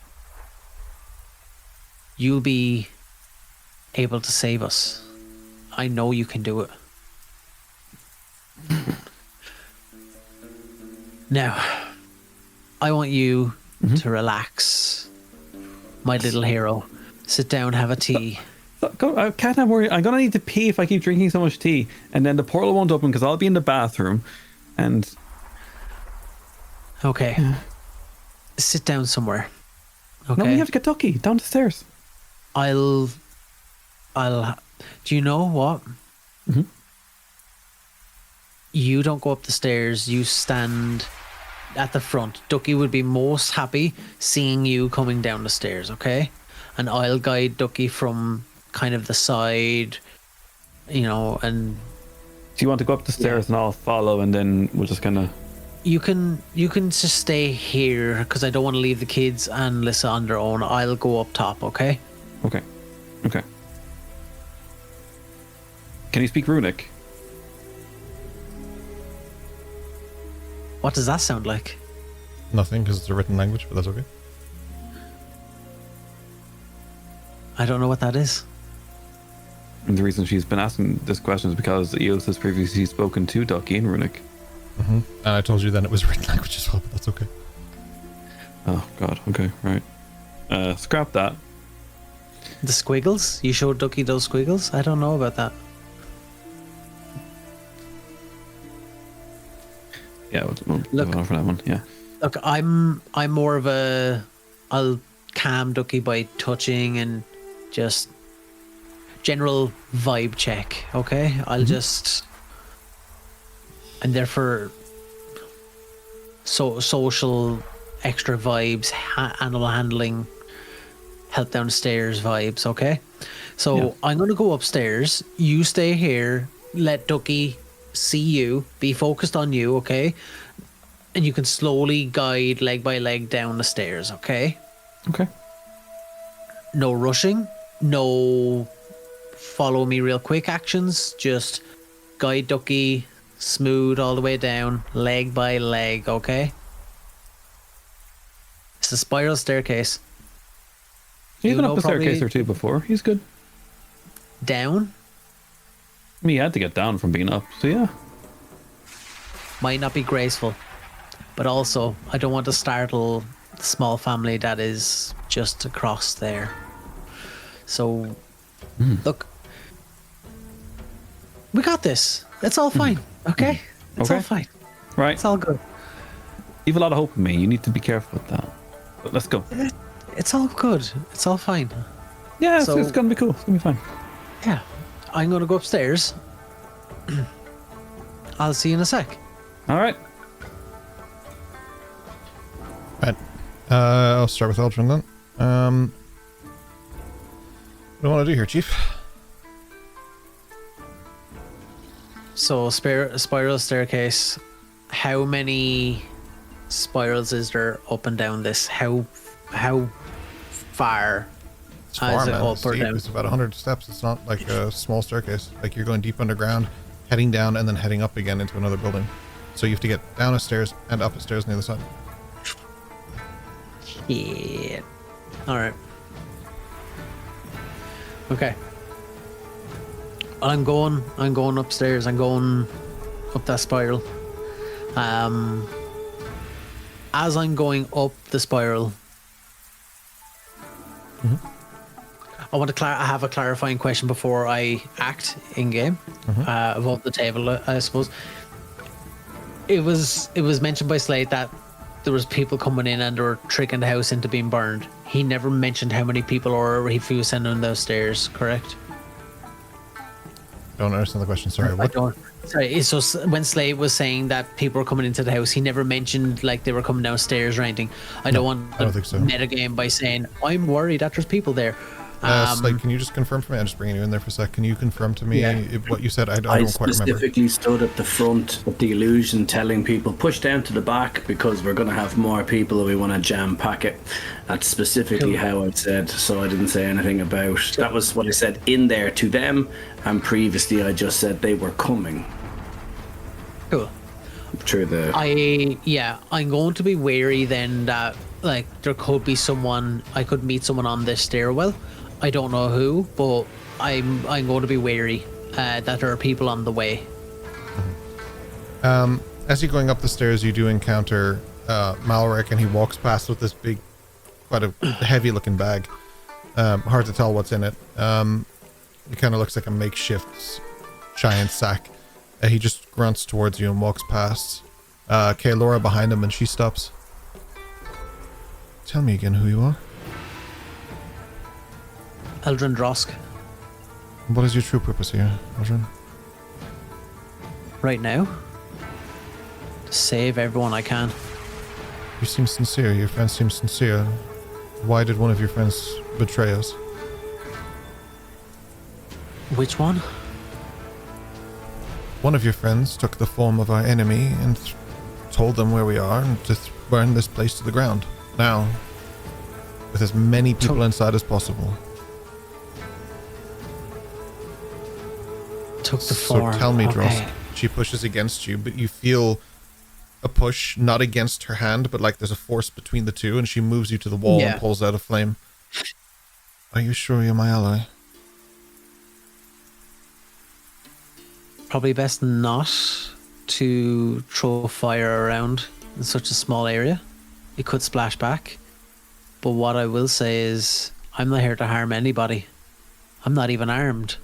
You'll be able to save us. I know you can do it. Now, I want you to relax, my little hero. Sit down, have a tea. I can't worry. I'm gonna need to pee if I keep drinking so much tea, and then the portal won't open because I'll be in the bathroom. And Okay. Sit down somewhere. Okay. no, we have to get Ducky down the stairs. I'll. Do you know what? You don't go up the stairs. You stand at the front. Ducky would be most happy seeing you coming down the stairs. Okay, and I'll guide Ducky from kind of the side. And Do you want to go up the stairs and I'll follow, and then we'll just kind of. you can just stay here because I don't want to leave the kids and Lissa on their own. I'll go up top. Okay. Okay. Can you speak Runic? What does that sound like? Nothing, because it's a written language, but that's okay. I don't know what that is. And the reason she's been asking this question is because Eos has previously spoken to Ducky in Runic. And I told you then it was written language as well, but that's okay. Oh God. Okay. Right. Scrap that. The squiggles? You showed Ducky those squiggles? I don't know about that. Yeah. We'll Look. go for that one. Yeah. Look, I'm more of a. I'll calm Ducky by touching and just general vibe check. Okay, I'll just. I'm there for social extra vibes, animal handling, help downstairs vibes. Okay, so Yeah. I'm gonna go upstairs. You stay here. Let Ducky see you. Be focused on you. Okay. And you can slowly guide leg by leg down the stairs, okay? Okay. No rushing, no follow me real quick actions, just guide Ducky smooth all the way down, leg by leg, okay? It's a spiral staircase. He's been know up a staircase probably or two before. He's good. down. I mean, he had to get down from being up, so yeah. Might not be graceful, but also I don't want to startle the small family that is just across there. So, look, we got this. It's all fine, okay? It's all Okay. fine. Right. It's all good. You have a lot of hope in me. You need to be careful with that. But let's go. It's all good. It's all fine. Yeah, So- it's gonna be cool. It's gonna be fine. Yeah, I'm gonna go upstairs. I'll see you in a sec. All right. Right. I'll start with Eldrin then. What do I want to do here, Chief? So, spiral staircase. How many spirals is there up and down this? How far? It's Is far, it man. up It's or steep. down? It's about 100 steps. It's not like a small staircase. Like you're going deep underground, heading down, and then heading up again into another building. So you have to get down a stairs and up a stairs on the other side. Yeah. All right. Okay. I'm going upstairs. I'm going up that spiral. As I'm going up the spiral, I have a clarifying question before I act in game, above the table, I suppose. It was mentioned by Slate that there was people coming in and they were tricking the house into being burned. He never mentioned how many people or if he was sending them those stairs, correct? Don't understand the question. Sorry. I What? don't. Sorry, so when Slate was saying that people were coming into the house, he never mentioned like they were coming downstairs or anything. I don't want I don't think so. metagame by saying I'm worried that there's people there. Slate, can you just confirm for me? I'm just bringing you in there for a sec. Can you confirm to me what you said? I don't I quite remember. specifically stood at the front of the illusion telling people push down to the back because we're going to have more people and we want to jam pack it. That's specifically how I said, so I didn't say anything about that. Was what I said in there to them, and previously I just said they were coming Cool. through the I'm going to be wary then that like there could be someone I could meet someone on this stairwell. I don't know who, but I'm going to be wary that there are people on the way. As you're going up the stairs, you do encounter Malric, and he walks past with this big, quite a heavy-looking bag. Hard to tell what's in it. It kind of looks like a makeshift giant sack. He just grunts towards you and walks past. Kaelora behind him, and she stops. Tell me again who you are. Eldrin Drosk, What is your true purpose here, Eldrin? right now, to save everyone I can. You seem sincere. Your friends seem sincere. Why did one of your friends betray us? Which one? One of your friends took the form of our enemy and told them where we are and to burn this place to the ground. Now, with as many people inside as possible. Took the So form. tell me, Okay. Drosk. She pushes against you, but you feel a push, not against her hand, but like there's a force between the two, and she moves you to the wall Yeah. and pulls out a flame. Are you sure you're my ally? Probably best not to throw fire around in such a small area. It could splash back. But what I will say is, I'm not here to harm anybody. I'm not even armed.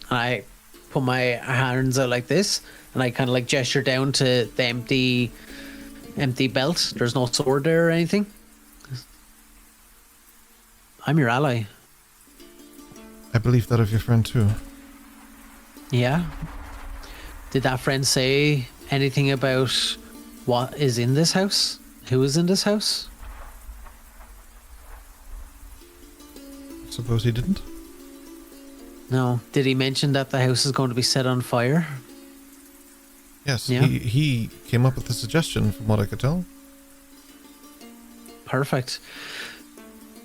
And I put my hands out like this, and I kind of like gesture down to the empty belt. There's no sword there or anything. I'm your ally. I believe that of your friend too. Yeah. Did that friend say anything about what is in this house? Who is in this house? Suppose he didn't? No. Did he mention that the house is going to be set on fire? Yes, Yeah. he came up with the suggestion from what I could tell. Perfect.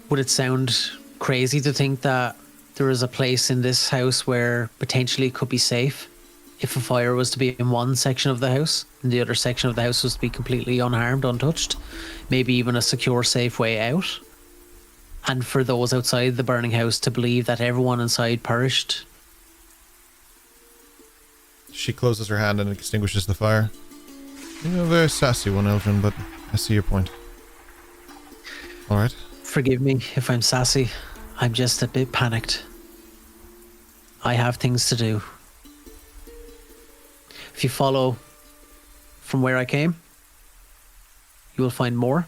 Would it sound crazy to think that there is a place in this house where potentially it could be safe if a fire was to be in one section of the house and the other section of the house was to be completely unharmed, untouched? Maybe even a secure, safe way out? and for those outside the burning house to believe that everyone inside perished. She closes her hand and extinguishes the fire. You're a very sassy one, Eldrin, but I see your point. All right. Forgive me if I'm sassy. I'm just a bit panicked. I have things to do. If you follow from where I came, you will find more.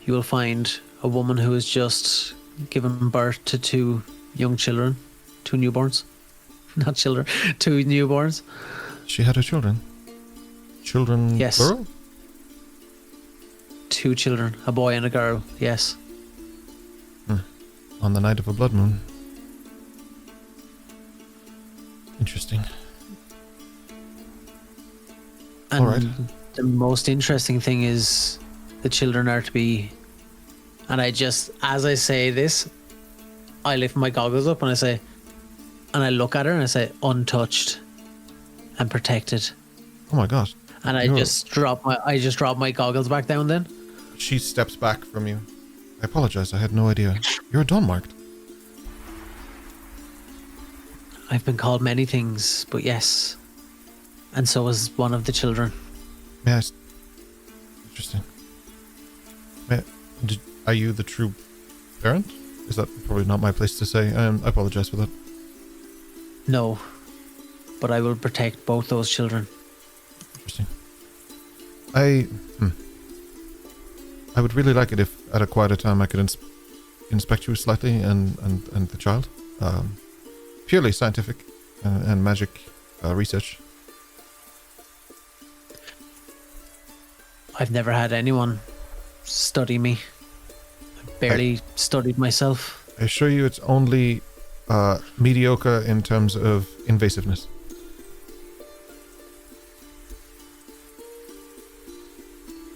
You will find a woman who has just given birth to 2 young children, 2 newborns. Not children, 2 newborns. She had her children. Children, Yes. plural? 2 children, a boy and a girl, yes. On the night of a blood moon. Interesting. And All right. the most interesting thing is the children are to be, and I just, as I say this, I lift my goggles up and I say, and I look at her and I say, untouched and protected. Oh my god. And I You're- just drop my goggles back down then. She steps back from you. I apologize, I had no idea. You're a dawn marked. I've been called many things, but yes. And so is one of the children. Yes. Interesting. Are you the true parent? Is that probably not my place to say? I apologize for that. No. But I will protect both those children. Interesting. I would really like it if at a quieter time I could inspect you slightly and the child. Purely scientific and magic research. I've never had anyone study me. I barely studied myself. I assure you it's only mediocre in terms of invasiveness.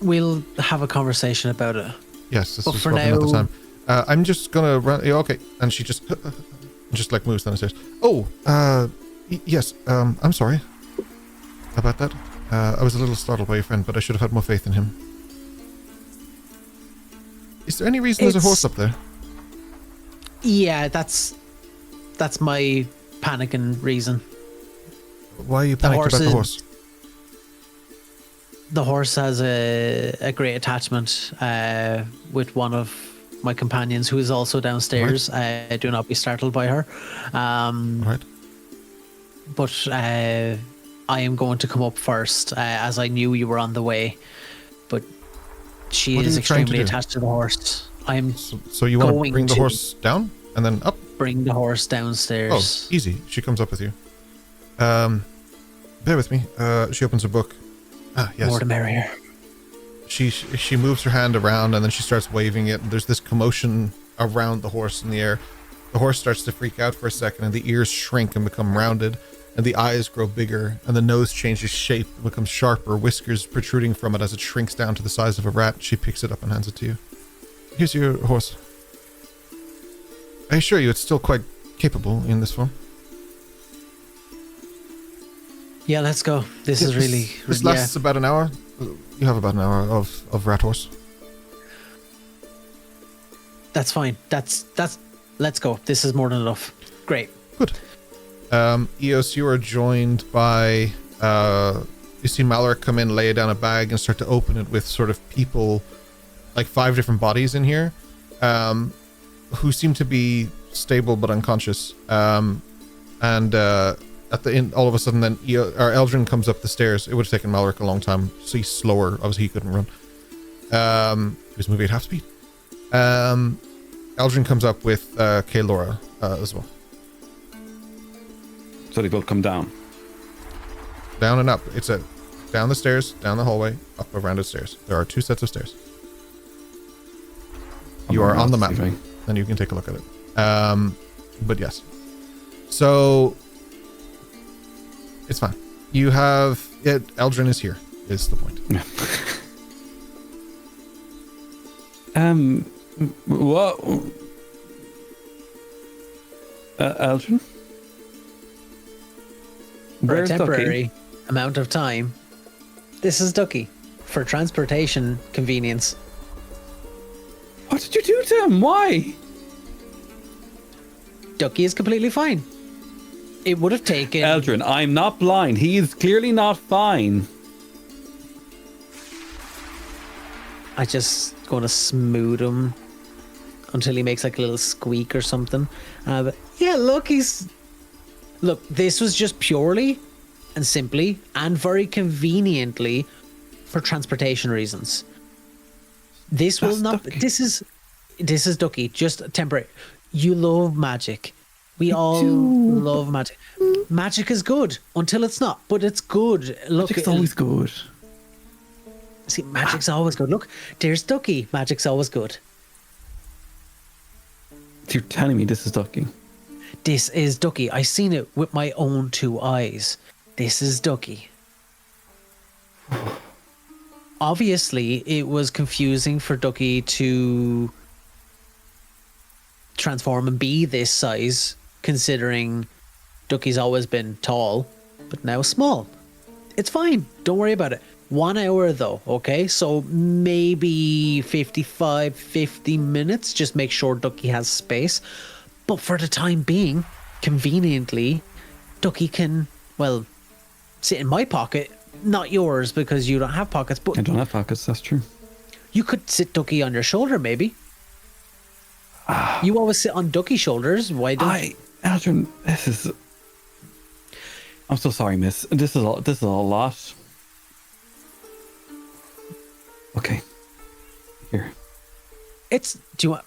We'll have a conversation about it. Yes, this But is for probably not the now- time. I'm just gonna run. Yeah, okay, and she just like moves down the stairs. Oh, yes. I'm sorry about that. I was a little startled by your friend, but I should have had more faith in him. Is there any reason there's a horse up there? Yeah, that's my panicking reason. Why are you panicked horse about the is- horse? The horse has a great attachment with one of my companions who is also downstairs. Do not be startled by her. All right. But I am going to come up first, as I knew you were on the way. But she What are is you trying to extremely do? attached to the horse. I'm So you want to going bring the to- horse down and then up? bring the horse Oh, downstairs. easy. She comes up with you. Bear with me. She opens a book. Ah, yes. More the merrier. She moves her hand around and then she starts waving it. There's this commotion around the horse in the air. The horse starts to freak out for a second and the ears shrink and become rounded and the eyes grow bigger and the nose changes shape and becomes sharper, whiskers protruding from it as it shrinks down to the size of a rat. She picks it up and hands it to you. Here's your horse. I assure you it's still quite capable in this form. Yeah, let's go. This is really This yeah. lasts about an hour. You have about an hour of rat horse. That's fine. That's let's go. This is more than enough. Great. Good. Eos, you are joined by you see Maloric come in, lay down a bag and start to open it with sort of people, like 5 different bodies in here, who seem to be stable but unconscious. At the end, all of a sudden, then Eldrin comes up the stairs. It would have taken Maloric a long time, so he's slower. Obviously, he couldn't run. He was moving at half speed. Eldrin comes up with Kaelora as well. So they both come down. Down and up. It's a down the stairs, down the hallway, up a rounded stairs. There are 2 sets of stairs. You are on the map, then you can take a look at it. But yes. So it's fine. You have it. Eldrin is here. Is the point? What? Eldrin? For a Where's temporary Ducky? amount of time, this is Ducky for transportation convenience. What What did you do to him? Why? Ducky is completely fine. It would have taken... Eldrin, I'm not blind. He is clearly not fine. I just going to smooth him until he makes like a little squeak or something. But yeah, look, Look, this was just purely and simply and very conveniently for transportation reasons. This will not... Ducky. This is Ducky, just temporary. You love magic. We all do. love magic. Magic is good until it's not, but it's good. Look, Magic's always good. See, magic's always good. Look, there's Ducky. Magic's always good. You're telling me this is Ducky. This is Ducky. I seen it with my own 2 eyes. This is Ducky. Obviously, it was confusing for Ducky to transform and be this size, considering Ducky's always been tall, but now small. It's fine. Don't worry about it. 1 hour though, okay? So maybe 50 minutes. Just make sure Ducky has space. But for the time being, conveniently, Ducky can, well, sit in my pocket. Not yours because you don't have pockets, but I don't have pockets, that's true. you could sit Ducky on your shoulder, maybe. You always sit on Ducky's shoulders. Why don't Eldrin, this is... I'm so sorry, miss. This is a lot. Okay. Here. Do you want...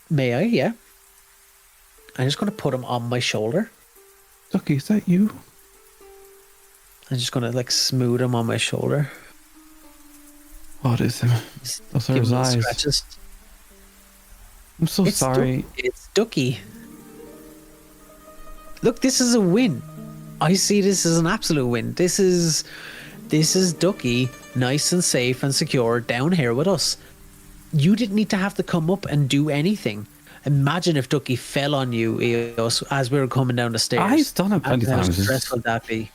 May I? Yeah. I'm just going to put him on my shoulder. Ducky, is that you? I'm just going to like smooth him on my shoulder. What is him? Those are Give his him little eyes. scratches. I'm so sorry. It's Ducky. Look, this is a win. I see this as an absolute win. This is Ducky, nice and safe and secure down here with us. You didn't need to have to come up and do anything. Imagine if Ducky fell on you, Eos, as we were coming down the stairs. I've done it plenty How times. stressful would that be?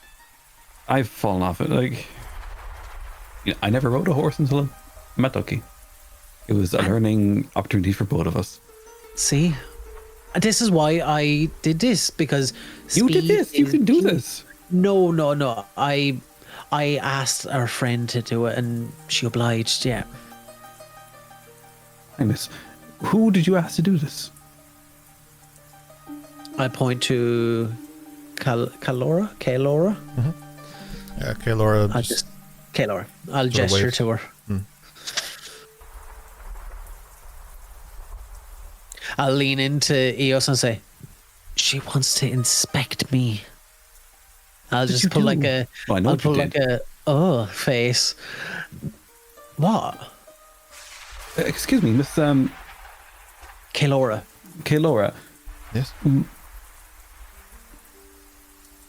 I've fallen off it. Like, I never rode a horse until I met Ducky. It was a learning opportunity for both of us. See? And this is why I did this, because You did speed this. You is can do key. this. No. I asked our friend to do it and she obliged, yeah. I miss. Who did you ask to do this? I point to Kalora? Yeah, okay, Laura. Kalora. I'll a gesture wave. to her. I'll lean into Eos and say, she wants to inspect me. I'll just put like a Well, I know I'll what you put like did. a face. What? Excuse me, Miss Kalora. Kaylora. Yes.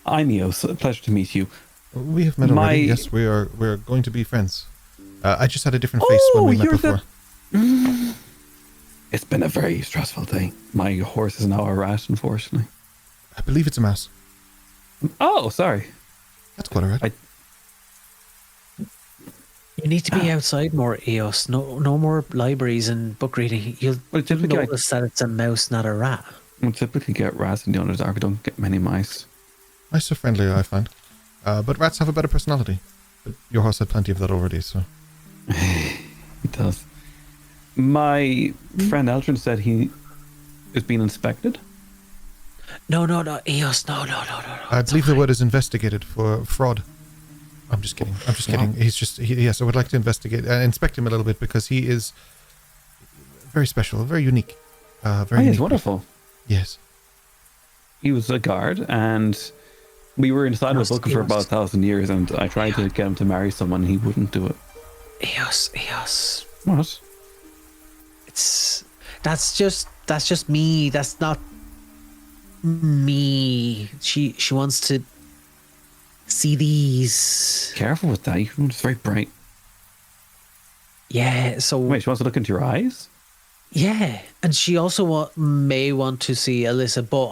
I'm Eos. A pleasure to meet you. We have met My- already. Yes, we're going to be friends. I just had a different face when we met you're before. It's been a very stressful day. My horse is now a rat, unfortunately. I believe it's a mouse. Oh, sorry. That's quite alright. You need to be outside more, Eos. No more libraries and book reading. You'll Well, typically, notice that it's a mouse, not a rat. I typically get rats in the Underdark. I don't get many mice. Mice are friendly, I find. But rats have a better personality. But your horse had plenty of that already, so... It does. My friend Eldrin said he is being inspected. No, Eos, no. I believe the word is investigated for fraud. I'm just kidding. He's just... yes, I would like to inspect him a little bit because he is very special, very unique. Very He's unique. wonderful. Yes. He was a guard, and we were inside of a Must book be for us. about 1,000 years, and I tried to get him to marry someone, and he wouldn't do it. Eos. What? That's just me. That's not me. She wants to see these. Careful with that. It's very bright. Yeah. So Wait, she wants to look into your eyes? yeah, and she also may want to see Alyssa, but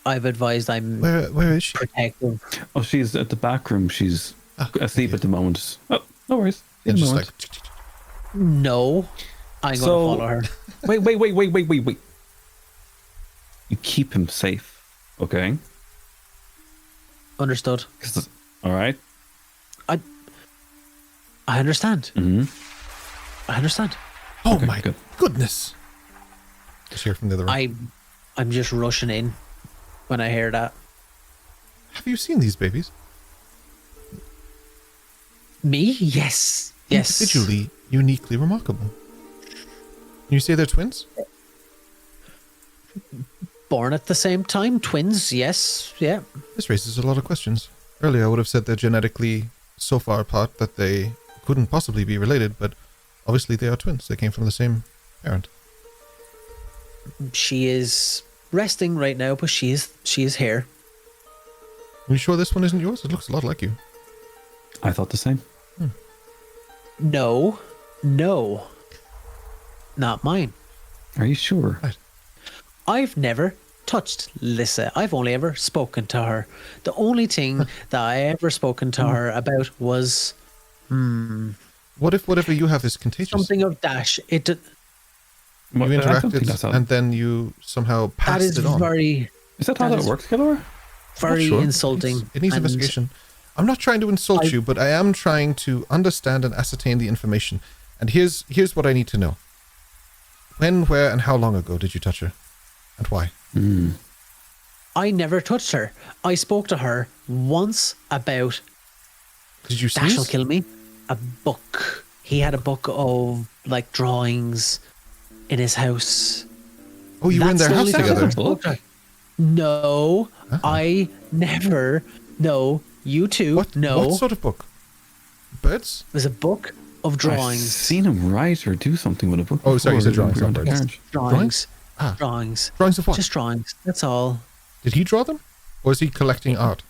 I've advised I'm Where is she? protective. Oh, she's at the back room. She's asleep at the moment. Oh, no worries. And In a just moment. like... No, I'm So- gonna follow her. Wait. You keep him safe, okay? Understood. All right. I understand. I understand. Oh Okay, my good. goodness. Just hear from the other room. I'm just rushing in when I hear that. Have you seen these babies? Me? Yes. Yes. Individually, uniquely remarkable. You say they're twins? Born at the same time, twins. Yes. Yeah. This raises a lot of questions. Earlier, I would have said they're genetically so far apart that they couldn't possibly be related, but obviously they are twins. They came from the same parent. She is resting right now, but she is here. Are you sure this one isn't yours? It looks a lot like you. I thought the same. No, not mine. Are you sure? Right. I've never touched Lissa. I've only ever spoken to her. The only thing that I ever spoken to her about was What if whatever you have is contagious? something of Dash. You I don't think that's interacted how- and then you somehow That passed is it on. very, Is that how that that is- works, Killer? very Not sure. insulting. It needs and investigation. I'm not trying to insult I- you, but I am trying to understand and ascertain the information. And here's what I need to know. When, where, and how long ago did you touch her? And why? I never touched her. I spoke to her once about Did you Dash will sneeze? kill me. A book. He had a book of like drawings in his house. Oh, you were in That's their the house only time I together. spoke to her. No, Uh-huh. I never. No, you two. What? No, What sort of book? Birds? it was a book of I've drawings. seen him write or do something with a book. Oh, sorry, you said before drawings, we were not on birds. the carriage. Drawings. Ah. Drawings. Drawings of what? Just drawings. That's all. Did he draw them? Or is he collecting art?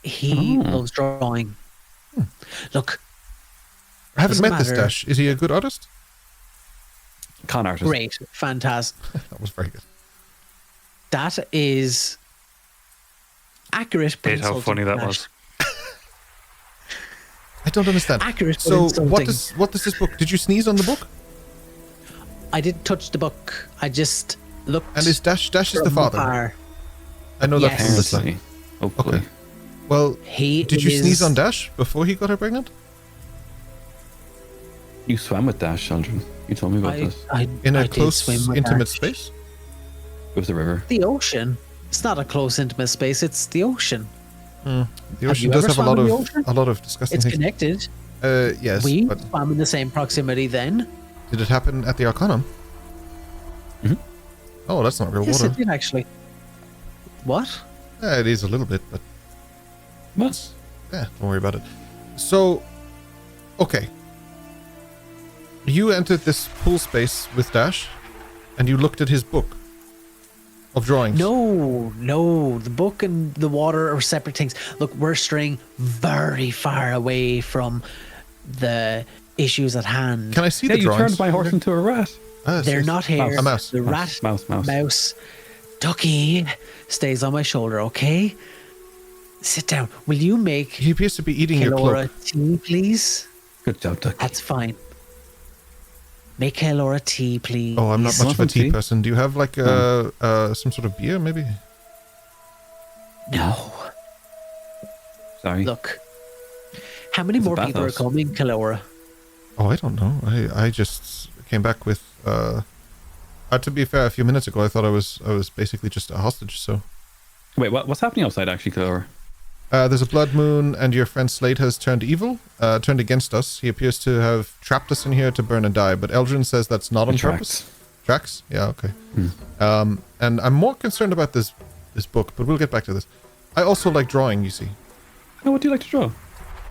He Oh. loves drawing. Look, I haven't Doesn't met this matter. Dash. Is he a good artist? Con artist. great, fantastic. That was very good. That is accurate. But Hate how insulting, funny that Dash. was. I don't understand. Accurate, but So insulting. what does this book? Did you sneeze on the book? I didn't touch the book. I just looked. And is Dash is the from father? afar. I know that from Yes. Lissa. Apparently. Hopefully. Okay. Well, He did you sneeze is- on Dash before he got her pregnant? You swam with Dash, children. You told me about I, this. I, In a I did close, swim with intimate Dash. space? It was the river. The ocean. It's not a close, intimate space. It's the ocean. The ocean you does ever have swam in the ocean? a lot of disgusting It's things. connected. Yes, We but swam in the same proximity then. did it happen at the Arcanum? Mhm. Oh, that's not real Yes, water. it did actually. What? It is a little bit, but What? yeah, don't worry about it. So, okay. You entered this pool space with Dash, and you looked at his book of drawings. No. The book and the water are separate things. Look, we're straying very far away from the issues at hand. Can I see Yeah, the you drawings? turned my horse into a rat. Ah, They're yes. not here. A mouse. The rat, Mouse. Ducky stays on my shoulder, okay? Sit down. Will you make He appears to be eating your Kelora cloak. tea, please? Good job, Duck. That's fine. Make Kelora tea, please. Oh, I'm not much of a Want some tea tea? person. Do you have like some sort of beer, maybe? No. Sorry. Look. How many It's a more people are bathhouse. coming, Kelora? Oh, I don't know. I just came back with. To be fair, a few minutes ago, I thought I was basically just a hostage. So Wait, what's happening outside, actually, Killer? there's a blood moon, and your friend Slate has turned evil, turned against us. He appears to have trapped us in here to burn and die. But Eldrin says that's not on purpose. Tracks? Yeah, okay. And I'm more concerned about this book, but we'll get back to this. I also like drawing. You see. Oh, what do you like to draw?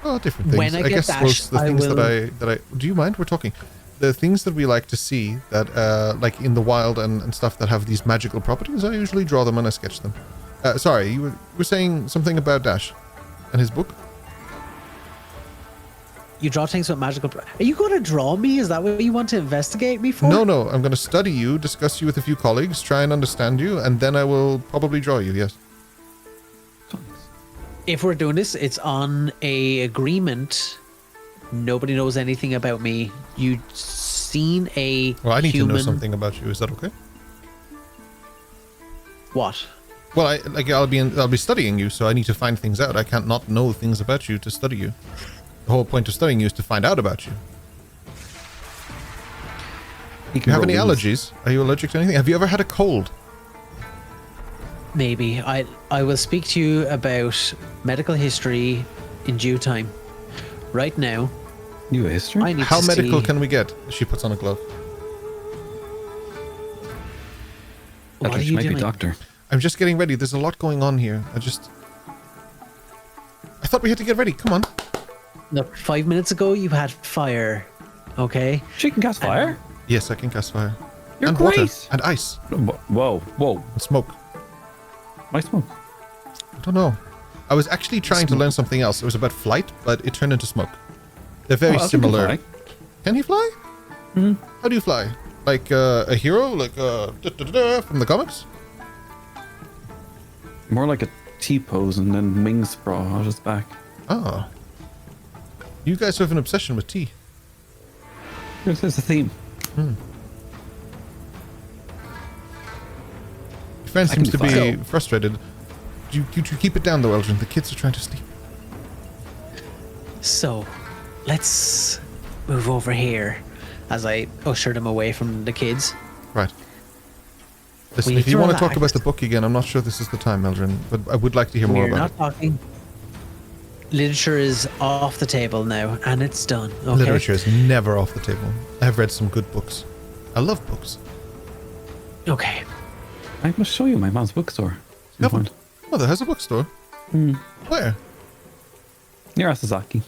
Oh, different things. When I get guess Dash, those the I things will- that I do you mind? We're talking. The things that we like to see that like in the wild and stuff that have these magical properties, I usually draw them and I sketch them. Sorry, you were saying something about Dash and his book? You draw things with magical. Are you going to draw me? Is that what you want to investigate me for? No, I'm going to study you, discuss you with a few colleagues, try and understand you, and then I will probably draw you, yes. If we're doing this, it's on a agreement. Nobody knows anything about me. You seen a Well, I need human... to know something about you. Is that okay? What? Well, I'll be studying you, so I need to find things out. I can't not know things about you to study you. The whole point of studying you is to find out about you. Do you have any allergies? Are you allergic to anything? Have you ever had a cold? Maybe. I will speak to you about medical history in due time. Right now, You have a history? I need How to medical see... can we get? She puts on a glove. What are She you might be doing? doctor. I'm just getting ready. There's a lot going on here. I thought we had to get ready. Come on. Look, 5 minutes ago you had fire. Okay? She can cast fire? Yes, I can cast fire. You're and great. water. And ice. Whoa. And smoke. My smoke. I don't know. I was actually trying to learn something else. It was about flight, but it turned into smoke. They're very similar. Can he fly? Mm-hmm. How do you fly? Like a hero? Like from the comics? More like a T-pose and then wings sprawl out his back. Oh. You guys have an obsession with tea. This is the theme. Your friend seems to be frustrated. You keep it down though, Eldrin. The kids are trying to sleep. So, let's move over here as I usher them away from the kids. Right. Listen, We if need you to want to talk relax. about the book again, I'm not sure this is the time, Eldrin, but I would like to hear more We're about not it. talking. Literature is off the table now, and it's done. Okay? Literature is never off the table. I've read some good books. I love books. Okay. I must show you my mom's bookstore. You haven't? Mother has a bookstore. Where? Near Asazaki.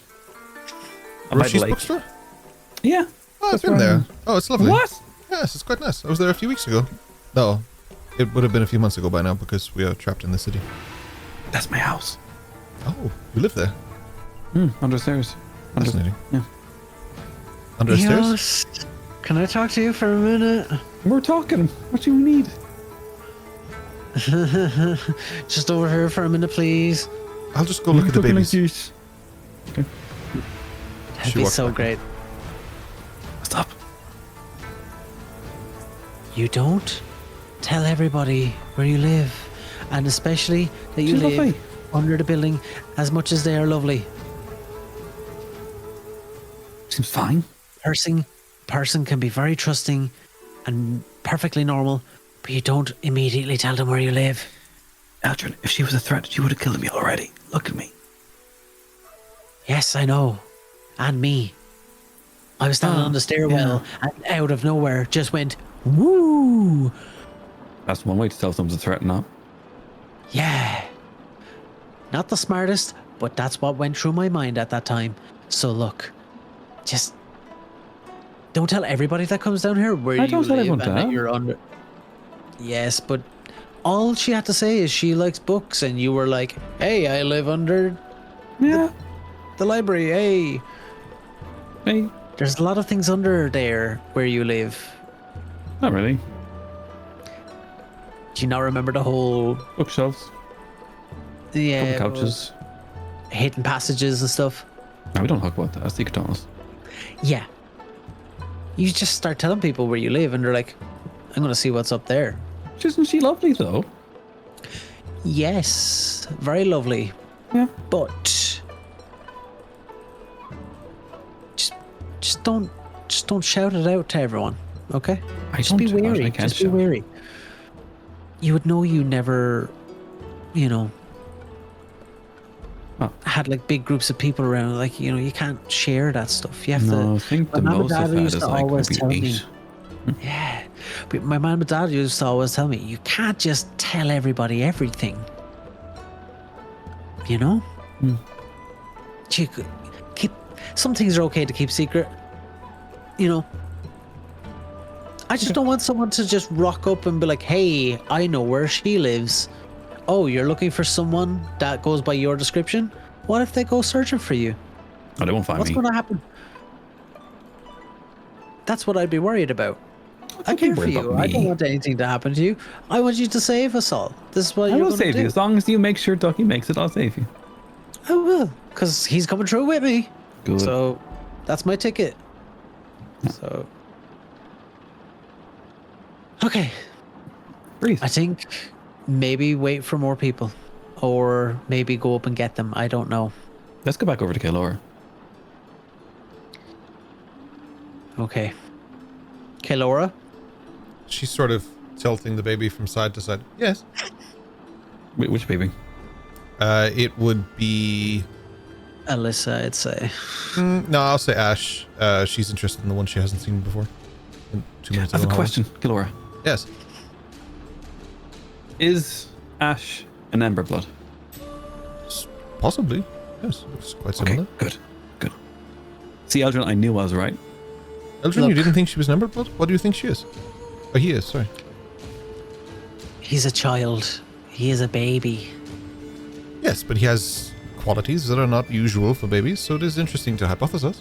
By the Roshi's lake. bookstore? Yeah. Oh, I've That's been where there. I'm- Oh, it's lovely. What? Yes, it's quite nice. I was there a few weeks ago. No, it would have been a few months ago by now because we are trapped in the city. That's my house. Oh, you live there? Understairs. Fascinating. Yeah. Under the stairs? Yes. Can I talk to you for a minute? We're talking. What do you need? Just over here for a minute, please. I'll just go look at the babies. That'd She be walked so back. great. Stop. You don't tell everybody where you live, and especially that you She's live lovely. under the building as much as they are lovely. Seems fine. Person can be very trusting and perfectly normal, but you don't immediately tell them where you live. Eldrin, if she was a threat, she would have killed me already. Look at me. Yes, I know. And me. I was standing on the stairwell and out of nowhere just went, woo! That's one way to tell someone's a threat, not. Yeah. Not the smartest, but that's what went through my mind at that time. So look, just don't tell everybody that comes down here where I you don't tell live everyone and that that. you're under. Yes, but all she had to say is she likes books, and you were like, "Hey, I live under Yeah. the library." Hey, Hey. there's a lot of things under there where you live. Not really. Do you not remember the whole Bookshelves. yeah Couple couches. hidden passages and stuff? No, we don't talk about that. That's secret tunnels. Yeah. You just start telling people where you live, and they're like, "I'm gonna see what's up there." Isn't she lovely, though? Yes, very lovely. Yeah. But just don't shout it out to everyone, okay? I Just don't. be I wary. can't Just be shout. wary. You would know you never, Oh. had like big groups of people around. Like, you can't share that stuff. You have No, I to. think My the mum and most dad I've had used is to like always maybe tell me. 8. Yeah, but my mom and dad used to always tell me, you can't just tell everybody everything. You know? You could keep some things are okay to keep secret. I just don't want someone to just rock up and be like, "Hey, I know where she lives. Oh, you're looking for someone that goes by your description? What if they go searching for you? Oh, they won't find What's me. going to happen?" That's what I'd be worried about. I okay care for worried you. about I don't me. want anything to happen to you. I want you to save us all. This is what I you're will going to save do. you. As long as you make sure Ducky makes it, I'll save you. I will, because he's coming through with me. Good. So that's my ticket. So Okay. Breathe. I think maybe wait for more people. Or maybe go up and get them. I don't know. Let's go back over to Kaylora. Okay. Kaylora? She's sort of tilting the baby from side to side. Yes. Wait, which baby? It would be... Alyssa, I'd say. no, I'll say Ash. She's interested in the one she hasn't seen before. In 2 minutes I have a ago. question, Kaylora. Yes. Is Ash an Emberblood? Possibly. Yes. Looks quite similar. Okay, good. See, Eldrin, I knew I was right. Eldrin, you didn't think she was an Emberblood? What do you think she is? Oh, he is, sorry. He's a child. He is a baby. Yes, but he has qualities that are not usual for babies, so it is interesting to hypothesize.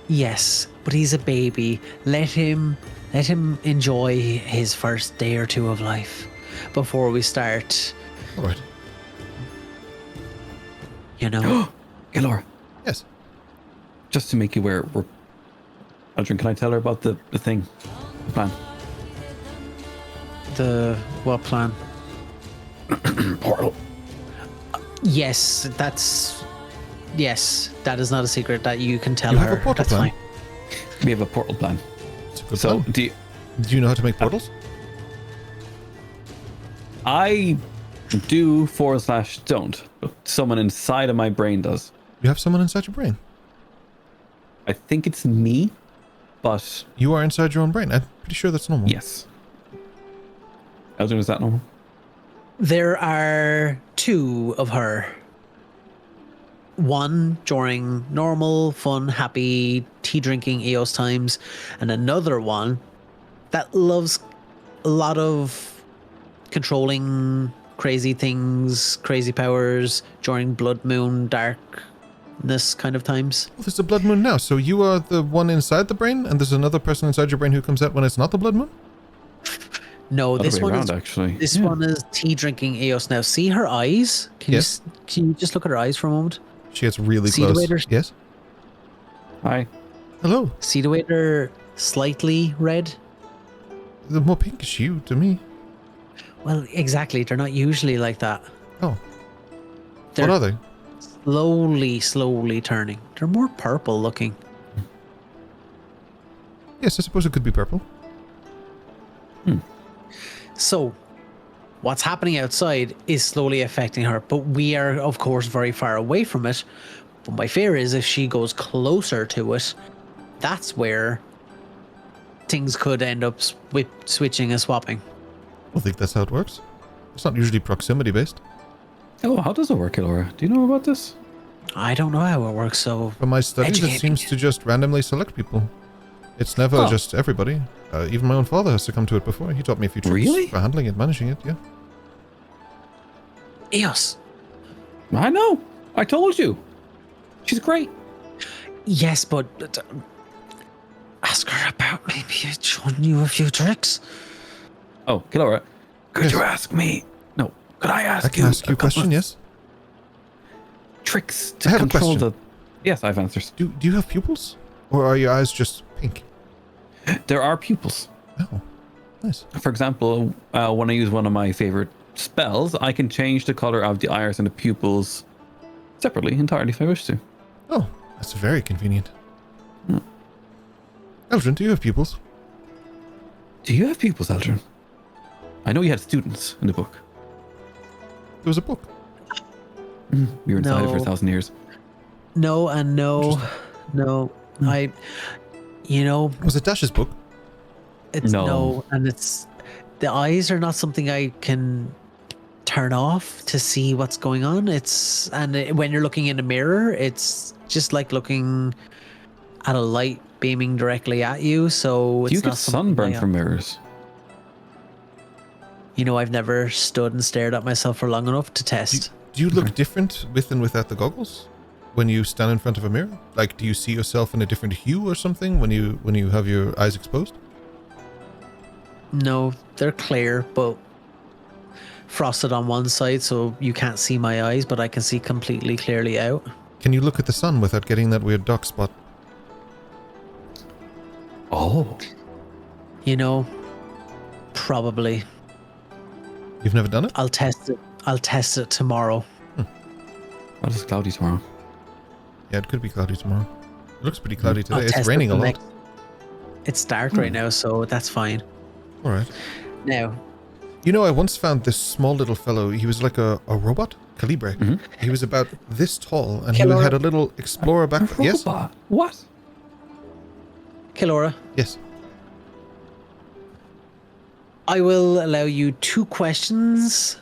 Yes, but he's a baby. Let him enjoy his first day or two of life before we start, All right. you know. Kaylora, Yes. just to make you aware, Eldrin, can I tell her about the thing? The plan? The what plan? Portal. Yes, that is not a secret that you can tell You her. have a portal That's plan? fine. We have a portal plan. It's a good So, plan. do you, Do you know how to make portals? I do / don't, but someone inside of my brain does. You have someone inside your brain. I think it's me, but You are inside your own brain. I'm pretty sure that's normal. yes. Eldrin, is that normal? There are two of her. One during normal, fun, happy, tea drinking Eos times, and another one that loves a lot of controlling crazy things, crazy powers during blood moon, darkness kind of times. Well, there's a blood moon now, so you are the one inside the brain, and there's another person inside your brain who comes out when it's not the blood moon? No, Other this way one around, is actually. this Yeah. one is tea drinking Eos now. See her eyes? Yes. Can you just look at her eyes for a moment? She gets really See the close. way there's- Yes? Hi. Hello. See the way they're slightly red? The more pinkish you to me. Well, exactly. They're not usually like that. Oh. They're What are they? slowly turning. They're more purple looking. Yes, I suppose it could be purple. So, what's happening outside is slowly affecting her, but we are, of course, very far away from it. But my fear is if she goes closer to it, that's where things could end up switching and swapping. I don't think that's how it works. It's not usually proximity based. Oh, how does it work, Kaylora? Do you know about this? I don't know how it works, so From my studies, it Educate seems me. to just randomly select people. It's never Oh. just everybody. Even my own father has succumbed to it before. He taught me a few tricks Really? for handling it, managing it, yeah. Eos. I know. I told you. She's great. Yes, but ask her about maybe showing you a few tricks. Oh, Kaylora, could Yes. you ask me? No, could I ask I can ask you a couple question, of yes? Tricks I to have a control question. the. Yes, I have answers. Do you have pupils? Or are your eyes just pink? There are pupils. Oh, nice. For example, when I use one of my favorite spells, I can change the color of the iris and the pupils separately, entirely, if I wish to. Oh, that's very convenient. Eldrin, do you have pupils? Do you have pupils, Eldrin? I know you had students in the book. There was a book. We were inside it for No. 1,000 years. No and no. No. Was it Dash's book? It's No. and it's the eyes are not something I can turn off to see what's going on. When you're looking in a mirror, it's just like looking at a light beaming directly at you. So it's Do you not get something sunburned I- from mirrors? I've never stood and stared at myself for long enough to test. Do you look different with and without the goggles? When you stand in front of a mirror? Like, do you see yourself in a different hue or something when you have your eyes exposed? No, they're clear, but frosted on one side, so you can't see my eyes, but I can see completely clearly out. Can you look at the sun without getting that weird dark spot? Oh. Probably. You've never done it? I'll test it. I'll test it tomorrow. What is cloudy tomorrow? Yeah, it could be cloudy tomorrow. It looks pretty cloudy I'll today. It's test raining it a the lot. next- It's dark right now, so that's fine. All right. Now, You know, I once found this small little fellow. He was like a robot, Calibre. He was about this tall, and he Killer. had a little explorer backpack. Yes, Robot. What? Kilora, yes. I will allow you 2 questions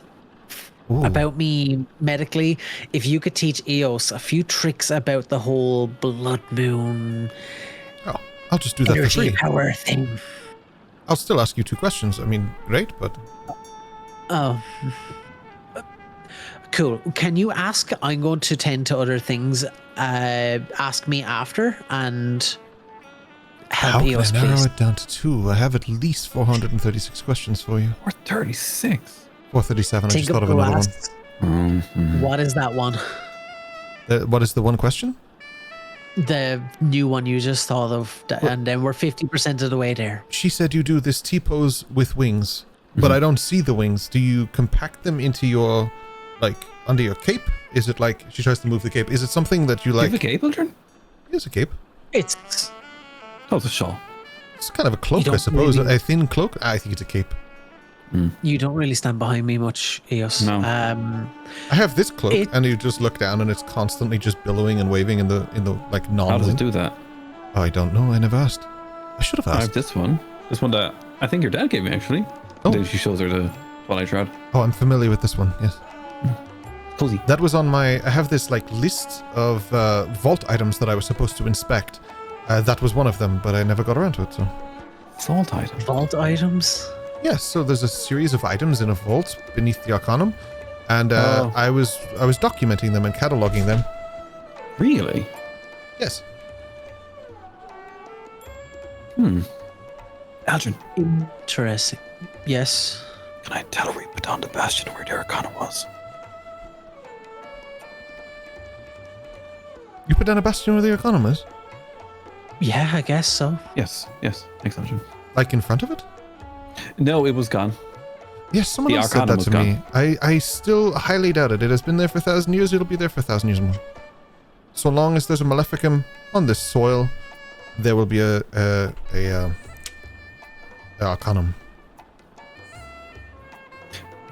Ooh. about me medically. If you could teach Eos a few tricks about the whole blood moon Oh, I'll just do that for energy free. power thing. I'll still ask you 2 questions. I mean, great, but Oh. Cool. Can you ask? I'm going to tend to other things. Ask me after and help how can I Eos, narrow please. it down to 2? I have at least 436 questions for you. We're 36. 437. I Think just thought of the another last- Mhm. What is that one? one. What is the one question? The new one you just thought of, and then we're 50% of the way there. She said you do this T-pose with wings, but I don't see the wings. Do you compact them into your, like, under your cape? Is it like, she tries to move the cape, is it something that you Do you like? have a cape, Aldrin? Here's a cape. It's Oh, it's a shawl. It's kind of a cloak, I don't suppose. really- A thin cloak? I think it's a cape. you don't really stand behind me much, Eos. No. I have this cloak, It- and you just look down, and it's constantly just billowing and waving in the like How does it non-wind. do that? Oh, I don't know. I never asked. I should have I have asked. this one. This one that I think your dad gave me, actually. Oh. Then she shows her the Twilight Shroud. Oh, I'm familiar with this one. Yes, Cozy. that was on my. I have this like list of vault items that I was supposed to inspect. That was one of them, but I never got around to it. So Salt item. Vault items. yes, so there's a series of items in a vault beneath the Arcanum, and Oh. I was documenting them and cataloging them. Really? Yes. Aldrin, Interesting. Yes. can I tell we put on the bastion where the Arcana was? You put down a bastion where the Arcanum is? Yeah, I guess so. Yes. Thanks, Aldrin. Like in front of it? No, it was gone. Yes, someone The else said Arcanum that was to me. I still highly doubt it. It has been there for 1,000 years. It'll be there for 1,000 years more. So long as there's a Maleficum on this soil, there will be a Arcanum.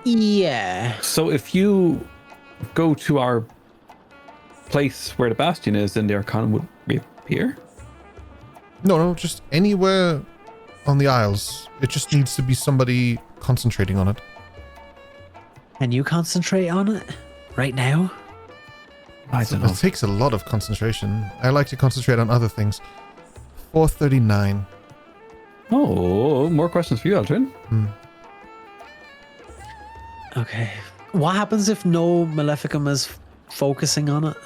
Yeah. So if you go to our place where the bastion is, then the Arcana would reappear? No, just anywhere on the Isles. It just needs to be somebody concentrating on it. Can you concentrate on it right now? I don't know. It takes a lot of concentration. I like to concentrate on other things. 439. Oh, more questions for you, Aldrin. Okay. What happens if no Maleficum is focusing on it?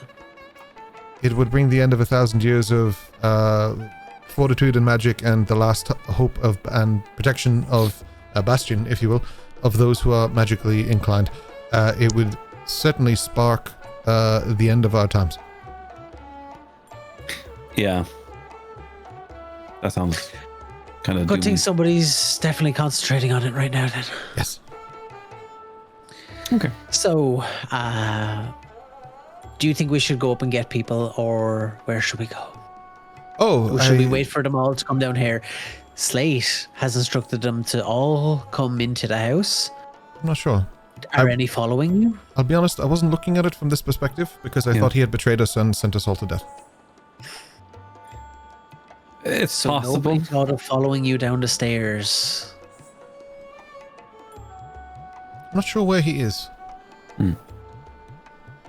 It would bring the end of 1,000 years of fortitude and magic and the last hope of and protection of a bastion, if you will, of those who are magically inclined. It would certainly spark the end of our times. Yeah. That sounds kind of Good thing somebody's definitely concentrating on it right now then. Yes. Okay. So, do you think we should go up and get people, or where should we go? Oh, Or should we wait for them all to come down here? Slate has instructed them to all come into the house. I'm not sure. Are any following you? I'll be honest, I wasn't looking at it from this perspective because I thought he had betrayed us and sent us all to death. It's So possible. nobody thought of following you down the stairs. I'm not sure where he is.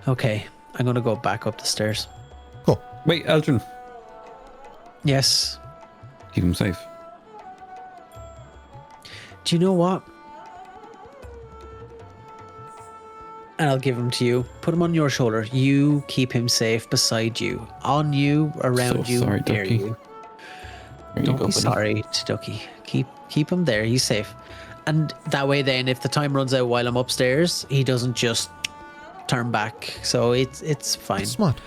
Okay, I'm gonna go back up the stairs. Cool. Wait, Aldrin. Yes. Keep him safe. Do you know what? And I'll give him to you. Put him on your shoulder. You keep him safe beside you. On you, around So you, sorry, near Ducky. you. There you Don't go, be buddy. sorry to Ducky. Keep him there. He's safe. And that way then, if the time runs out while I'm upstairs, he doesn't just turn back. So it's fine. That's smart.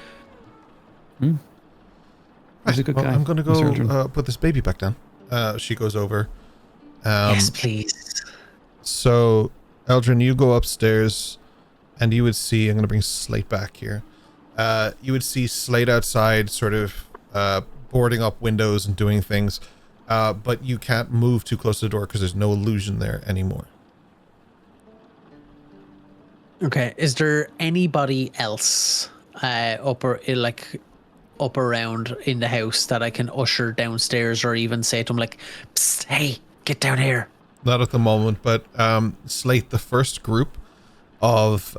He's a good Well, guy. I'm going to Mr. go Aldrin. put this baby back down. She goes over Yes, please. So, Eldrin, you go upstairs, and you would see, I'm going to bring Slate back here. You would see Slate outside sort of boarding up windows and doing things, but you can't move too close to the door because there's no illusion there anymore. Okay. Is there anybody else up around in the house that I can usher downstairs, or even say to him like, "Psst, hey, get down here"? Not at the moment, but Slate, the first group of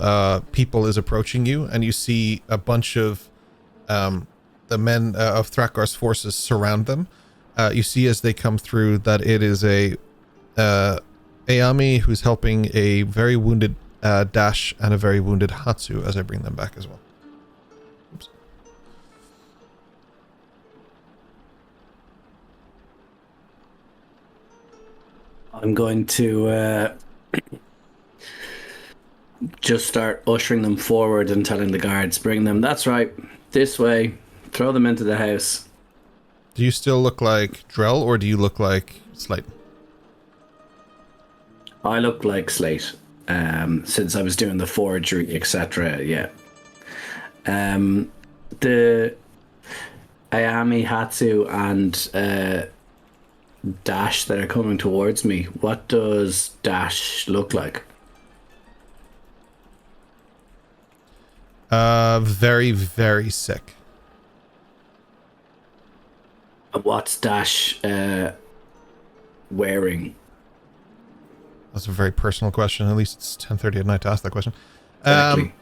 people is approaching you, and you see a bunch of the men of Thrakgar's forces surround them. You see as they come through that it is a Ayami who's helping a very wounded Dash and a very wounded Hatsu as I bring them back as well. Oops. I'm going to just start ushering them forward and telling the guards, bring them, that's right, this way, throw them into the house. Do you still look like Drell, or do you look like Slate? I look like Slate, since I was doing the forgery, etc. Yeah. The Ayami, Hatsu, and Dash that are coming towards me, what does Dash look like? Very, very sick. What's Dash wearing? That's a very personal question. At least it's 10:30 at night to ask that question. Exactly.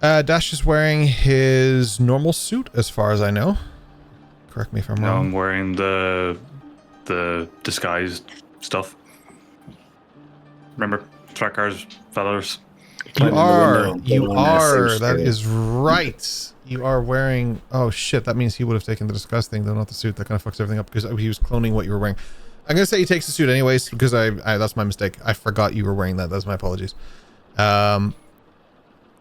Dash is wearing his normal suit, as far as I know. Correct me if I'm No, wrong. I'm wearing the disguised stuff. Remember Thrakgar's feathers? You Climbing the are. window, You putting on that are. suit, That yeah. is right. You are wearing... Oh, shit. That means he would have taken the disguise thing, though, not the suit. That kind of fucks everything up, because he was cloning what you were wearing. I'm going to say he takes the suit anyways, because I that's my mistake. I forgot you were wearing that. That's my apologies. In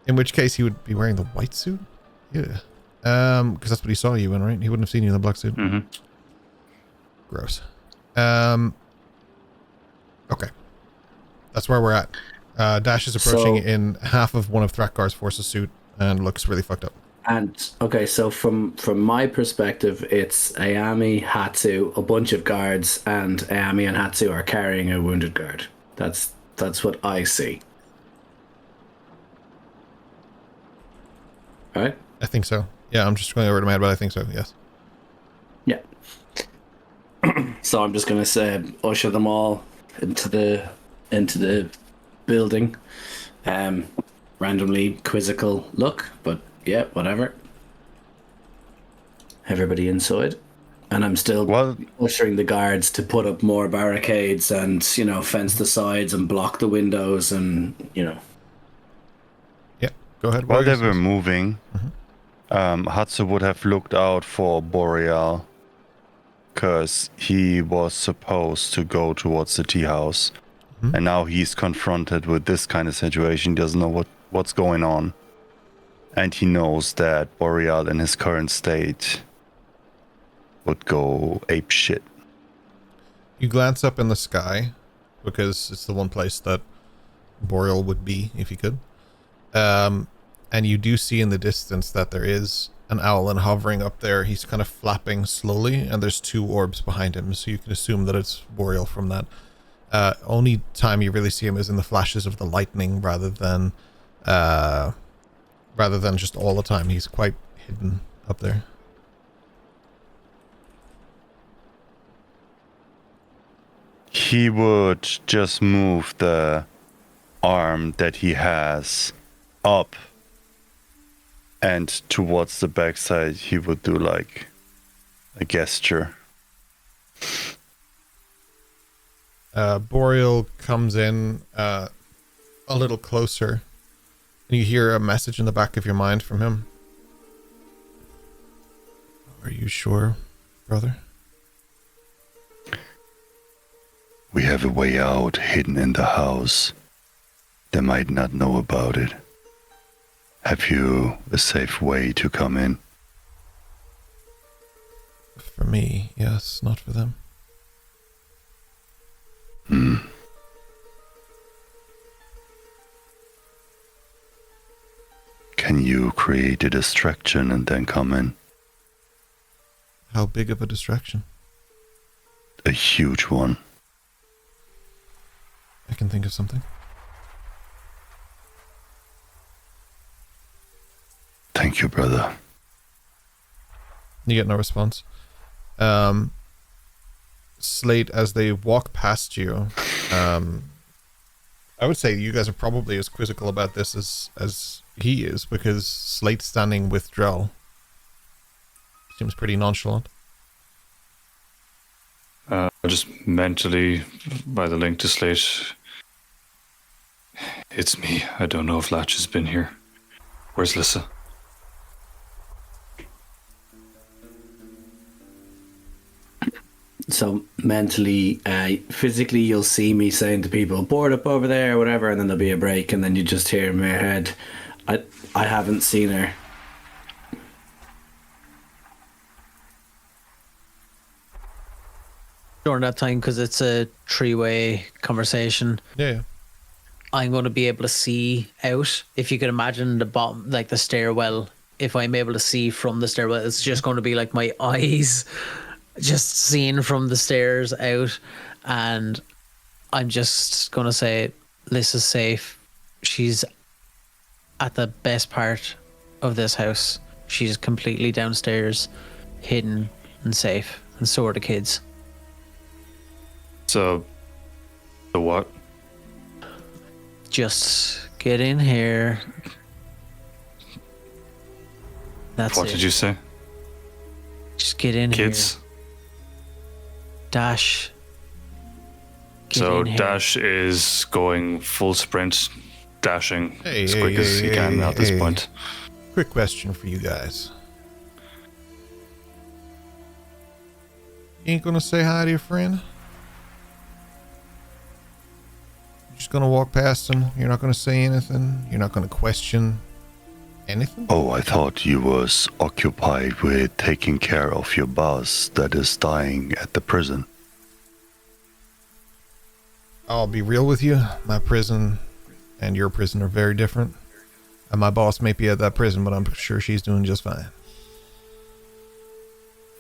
which case, he would be wearing the white suit? Yeah. Because that's what he saw you in, right? He wouldn't have seen you in the black suit. Mm-hmm. Gross. Okay. That's where we're at. Dash is approaching in half of one of Thrakgar's forces suit and looks really fucked up. And okay, so from my perspective, it's Ayami, Hatsu, a bunch of guards, and Ayami and Hatsu are carrying a wounded guard. That's what I see. Right? I think so. Yeah, I'm just going over to my head, but I think so, yes. Yeah. So I'm just gonna say usher them all into the building. Randomly quizzical look, but yeah, whatever. Everybody inside. And I'm still ushering the guards to put up more barricades and, fence the sides and block the windows and, Yeah, go ahead. While they were moving, Hatsu would have looked out for Boreal, because he was supposed to go towards the tea house. And now he's confronted with this kind of situation, doesn't know what's going on. And he knows that Boreal in his current state would go ape shit. You glance up in the sky, because it's the one place that Boreal would be if he could. And you do see in the distance that there is an owlin hovering up there. He's kind of flapping slowly, and there's two orbs behind him, so you can assume that it's Boreal from that. Only time you really see him is in the flashes of the lightning, rather than just all the time. He's quite hidden up there. He would just move the arm that he has up, and towards the backside he would do like a gesture. Boreal comes in a little closer, and you hear a message in the back of your mind from him. Are you sure, brother? We have a way out hidden in the house. They might not know about it. Have you a safe way to come in? For me, yes, not for them. Can you create a distraction and then come in? How big of a distraction? A huge one. I can think of something. Thank you, brother. You get no response. Slate, as they walk past you, I would say you guys are probably as quizzical about this as he is, because Slate's standing with Drell. Seems pretty nonchalant. Just mentally, by the link to Slate, it's me. I don't know if Latch has been here. Where's Lissa? So mentally, physically, you'll see me saying to people, board up over there or whatever, and then there'll be a break, and then you just hear in your head, I haven't seen her. During that time, because it's a three-way conversation, Yeah. I'm going to be able to see out. If you could imagine the bottom, like the stairwell, if I'm able to see from the stairwell, it's just going to be like my eyes just seeing from the stairs out. And I'm just going to say, Lissa's safe. She's at the best part of this house. She's completely downstairs, hidden and safe. And so are the kids. So, the what? Just get in here. That's What it. did you say? Just get in Kids? here. Dash. Get So in here. Dash is going full sprint, dashing Hey, as hey, quick as hey, he can hey, at this hey. point. Quick question for you guys. You ain't gonna say hi to your friend? You're just gonna walk past him? You're not gonna say anything? You're not gonna question anything? Oh, I thought you was occupied with taking care of your boss that is dying at the prison. I'll be real with you. My prison and your prison are very different. And my boss may be at that prison, but I'm sure she's doing just fine.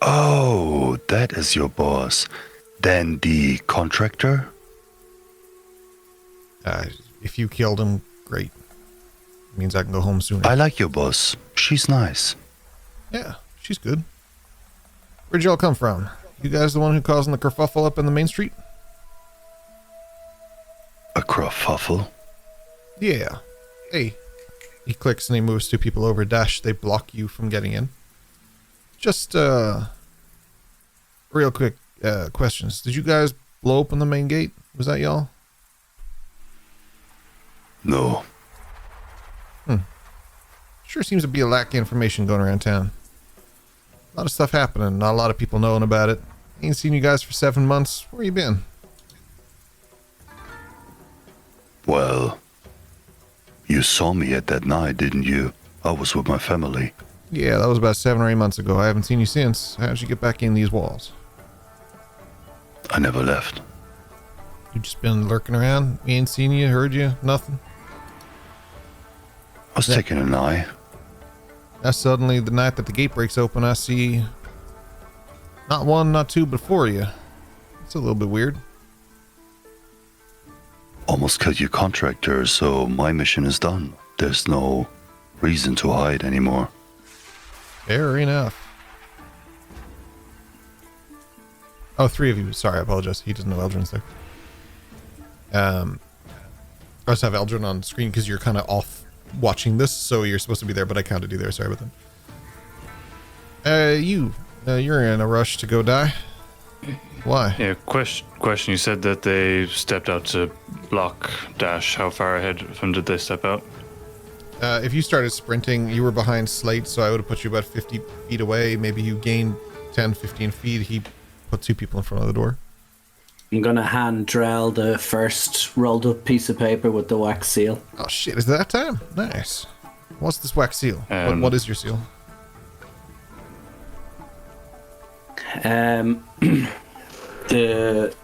Oh, that is your boss. Then the contractor? If you killed him, great. It means I can go home sooner. I like your boss. She's nice. Yeah, she's good. Where'd y'all come from? You guys the one who causing the kerfuffle up in the main street? A kerfuffle? Yeah. Hey. He clicks and he moves two people over. Dash, they block you from getting in. Just, real quick, questions. Did you guys blow open the main gate? Was that y'all? No. Sure seems to be a lack of information going around town. A lot of stuff happening, not a lot of people knowing about it. Ain't seen you guys for 7 months. Where you been? Well, you saw me at that night, didn't you? I was with my family. Yeah, that was about 7 or 8 months ago. I haven't seen you since. How'd you get back in these walls? I never left. You just been lurking around? We ain't seen you, heard you, nothing? I was taking an eye. Now suddenly, the night that the gate breaks open, I see not one, not two, but 4 of you. It's a little bit weird. Almost killed your contractor, so my mission is done. There's no reason to hide anymore. Fair enough. Oh, 3 of you. Sorry, I apologize. He doesn't know Eldrin's there. I just have Eldrin on screen because you're kind of off watching this, so you're supposed to be there, but I counted you there. Sorry about that. You're in a rush to go die. Why? Yeah, question. You said that they stepped out to block Dash. How far ahead of him did they step out? If you started sprinting, you were behind Slate, so I would have put you about 50 feet away. Maybe you gained 10, 15 feet. He put 2 people in front of the door. I'm going to hand Drell the first rolled up piece of paper with the wax seal. Oh shit, is it that time? Nice. What's this wax seal? What is your seal? The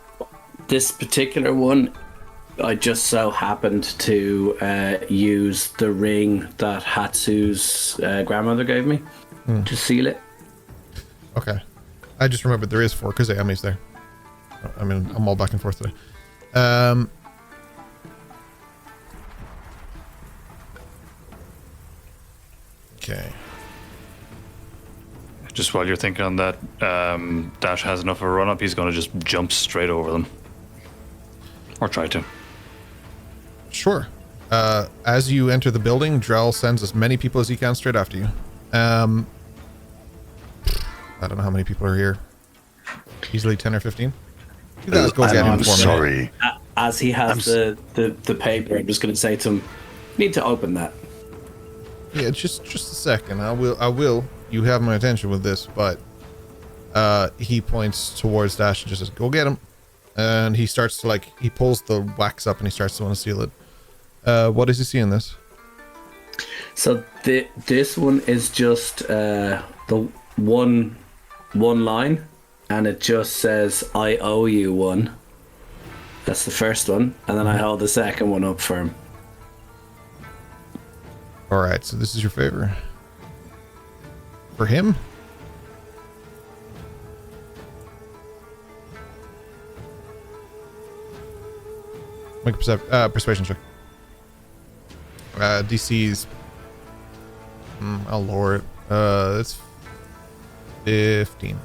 This particular one, I just so happened to use the ring that Hatsu's grandmother gave me to seal it. Okay. I just remembered there is 4 Kuzeyamis there. I mean, I'm all back and forth today. Okay. Just while you're thinking on that, Dash has enough of a run up, he's going to just jump straight over them. Or try to. Sure. As you enter the building, Drell sends as many people as he can straight after you. I don't know how many people are here. Easily 10 or 15. You guys go get him for me. Sorry. As he has the paper, I'm just going to say to him, need to open that. Yeah, just a second. I will. You have my attention with this, but he points towards Dash and just says, go get him. And he starts to he pulls the wax up and he starts to want to seal it. What does he see in this? So this one is just the one line, and it just says, I owe you one. That's the first one. And then I hold the second one up for him. All right, so this is your favor. For him? Make a persuasion check. DC's... I'll lower it. It's 15.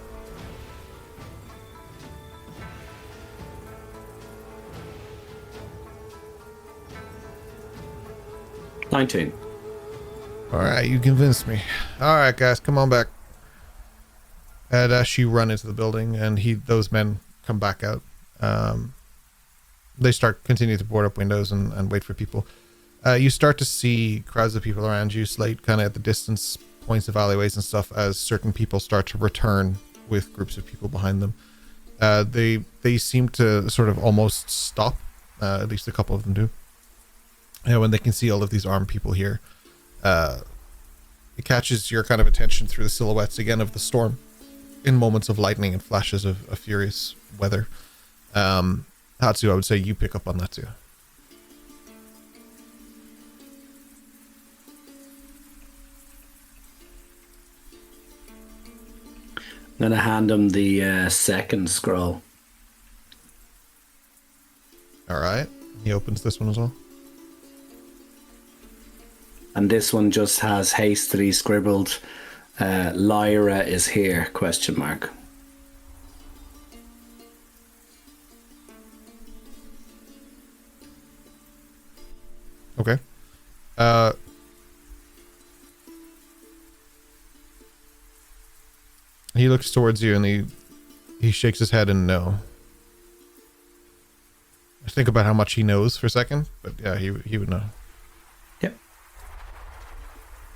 $19. All right, you convinced me. All right, guys, come on back. And as you run into the building, and those men come back out, they continue to board up windows and wait for people. You start to see crowds of people around you, Slate, kind of at the distance points of alleyways and stuff, as certain people start to return with groups of people behind them. They seem to sort of almost stop, at least a couple of them do. When they can see all of these armed people here. It catches your kind of attention through the silhouettes again of the storm in moments of lightning and flashes of furious weather. Hatsu, I would say you pick up on that too. I'm going to hand him the second scroll. All right. He opens this one as well. And this one just has hastily scribbled, Lyra is here, ? Okay. He looks towards you and he shakes his head and no. I think about how much he knows for a second, but yeah, he would know. Yep.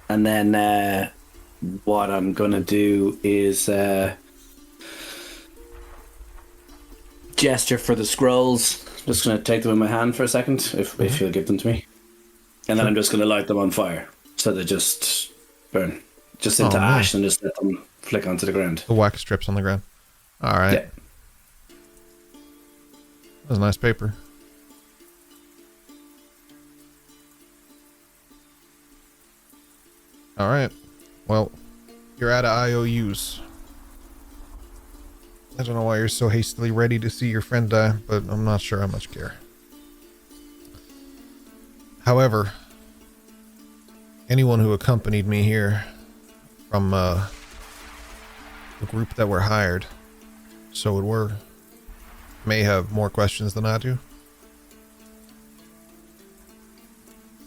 And then what I'm gonna do is gesture for the scrolls. I'm just gonna take them in my hand for a second, if you'll give them to me. And then I'm just gonna light them on fire, so they just burn, just into ash, and just let them flick onto the ground. The wax strips on the ground. All right. Yeah. That's nice paper. All right. Well, you're out of IOUs. I don't know why you're so hastily ready to see your friend die, but I'm not sure how much care. However, anyone who accompanied me here from the group that were hired, so it were, may have more questions than I do.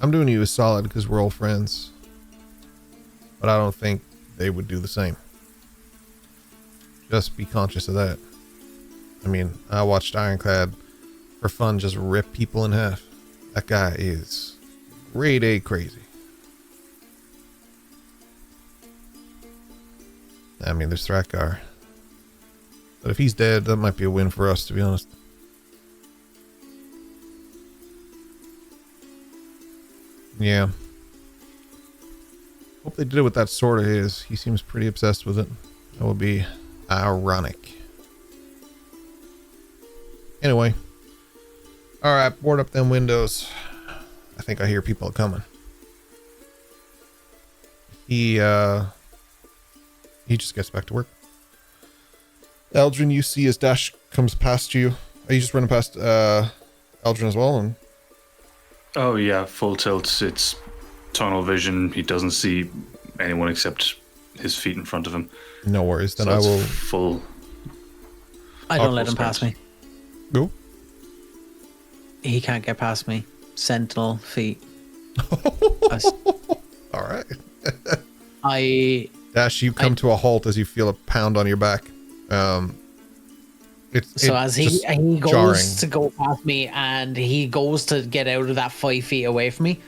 I'm doing you a solid because we're all friends, but I don't think they would do the same. Just be conscious of that. I mean, I watched Ironclad for fun just rip people in half. That guy is grade A crazy. I mean, there's Thrakgar. But if he's dead, that might be a win for us, to be honest. Yeah. Hope they did it with that sword of his. He seems pretty obsessed with it. That would be ironic. Anyway, All right, board up them windows. I think I hear people coming. He just gets back to work. Eldrin, you see as Dash comes past you. Are you just running past Eldrin as well? And Oh yeah, full tilt. It's tunnel vision. He doesn't see anyone except his feet in front of him. no worries. Then So I it's will full. I don't let him pass me. go. He can't get past me. Sentinel feet. All right. I Dash, you come to a halt as you feel a pound on your back. So as he goes jarring. to go past me, and he goes to get out of that 5 feet away from me,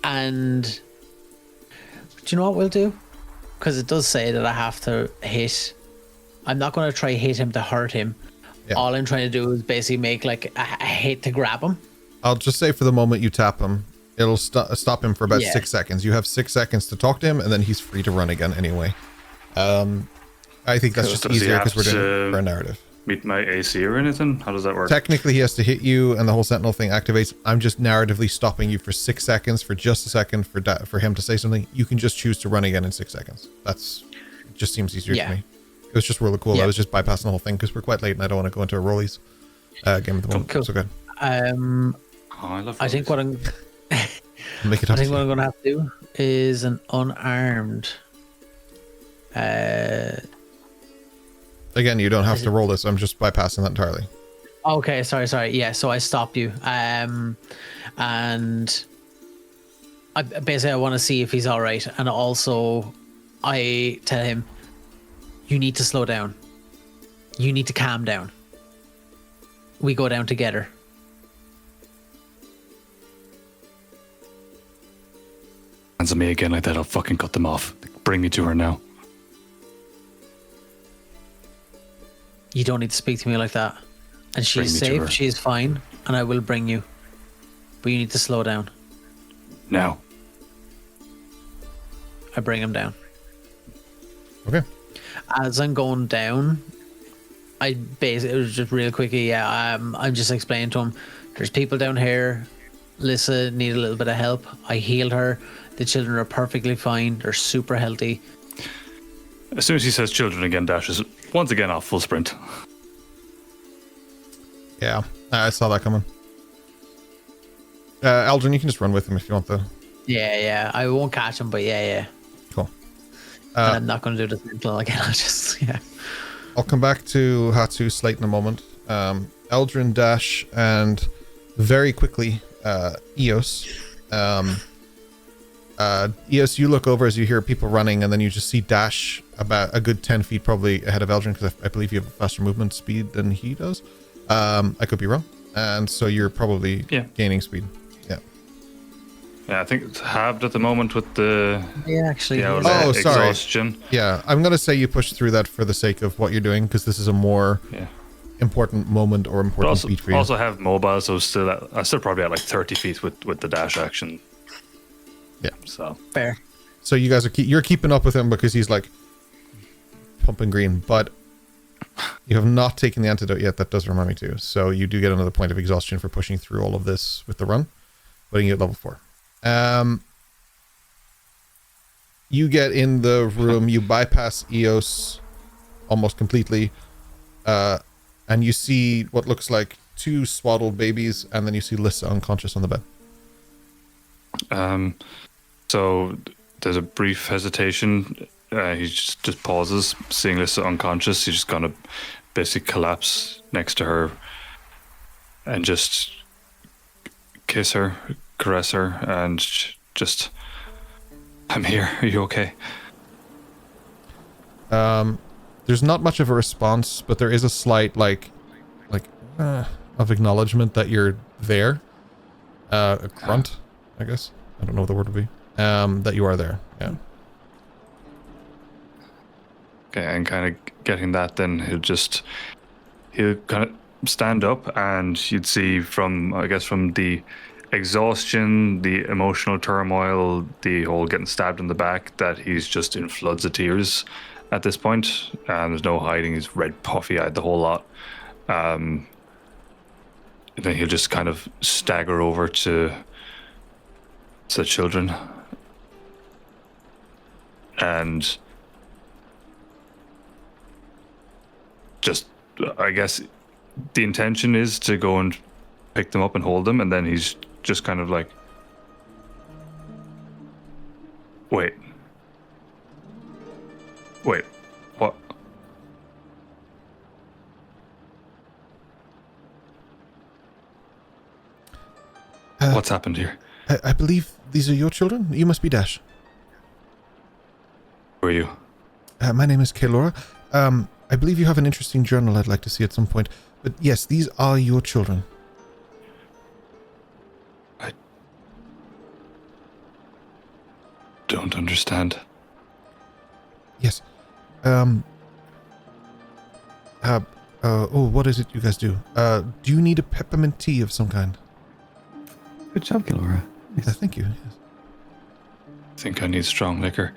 and do you know what we'll do? Because it does say that I have to hit. I'm not going to try hit him to hurt him. Yeah. All I'm trying to do is basically make like a hit to grab him. I'll just say for the moment you tap him, it'll stop him for about Yeah. 6 seconds. You have 6 seconds to talk to him, and then he's free to run again anyway. I think that's Cool. just Does he easier because have we're doing to- for a narrative. Meet my AC or anything? How does that work? Technically, he has to hit you, and the whole Sentinel thing activates. I'm just narratively stopping you for 6 seconds, for just a second, for him to say something. You can just choose to run again in 6 seconds. It just seems easier Yeah. to me. It was just really cool. Yeah. I was just bypassing the whole thing because we're quite late, and I don't want to go into a rollies game at the moment. Cool. So good. Oh, I love. I think what I'm Make it I up. think what I'm gonna have to do is an unarmed. Again, you don't have to roll this. I'm just bypassing that entirely. Okay, sorry. Yeah, so I stop you. And I want to see if he's all right, and also I tell him, you need to slow down. You need to calm down. We go down together. Hands on me again like that, I'll fucking cut them off. Bring me to her now. You don't need to speak to me like that. And she's Bring me to safe, her. she's fine, and I will bring you. But you need to slow down. Now. I bring him down. Okay. As I'm going down, I basically, it was just real quickly, I'm just explaining to him, there's people down here. Lissa need a little bit of help. I healed her. The children are perfectly fine. They're super healthy. As soon as he says children again, Dash is once again off full sprint. Yeah, I saw that coming. Eldrin, you can just run with him if you want to. Yeah. I won't catch him, but yeah. Cool. And I'm not going to do the sentinel again. I'll just, I'll come back to Hatsu Slate in a moment. Eldrin, Dash, and very quickly, Eos. Eos, you look over as you hear people running, and then you just see Dash about a good 10 feet probably ahead of Eldrin, because I believe you have a faster movement speed than he does. I could be wrong. And so you're probably gaining speed. Yeah. Yeah, I think it's halved at the moment with the actually. yeah, Yeah. Oh, sorry. exhaustion. Yeah, I'm going to say you push through that for the sake of what you're doing, because this is a more important moment or But important also, beat for you. also have mobile, so I'm still probably at like 30 feet with the dash action. Yeah. So Fair. So you guys are you're keeping up with him because he's like pumping green, but you have not taken the antidote yet. That does remind me too. So you do get another point of exhaustion for pushing through all of this with the run, putting you at level 4. You get in the room, you bypass Eos almost completely, and you see what looks like 2 swaddled babies, and then you see Lissa unconscious on the bed. So there's a brief hesitation. He just pauses, seeing Lissa unconscious. He's just gonna basically collapse next to her and just kiss her, caress her, and just, I'm here. Are you okay? There's not much of a response, but there is a slight of acknowledgement that you're there. A grunt, I guess. I don't know what the word would be. That you are there. Yeah. Okay, and kind of getting that, then he'll kind of stand up, and you'd see from the exhaustion, the emotional turmoil, the whole getting stabbed in the back, that he's just in floods of tears at this point. There's no hiding. He's red, puffy-eyed, the whole lot. then he'll just kind of stagger over to the children. And just, I guess, the intention is to go and pick them up and hold them, and then he's just kind of like, wait, what? What's happened here? I believe these are your children. You must be Dash. Who are you? My name is Kaylora. I believe you have an interesting journal I'd like to see at some point. But yes, these are your children. I don't understand. Yes. What is it you guys do? Do you need a peppermint tea of some kind? Good job, Laura. Thank you. Yes. I think I need strong liquor.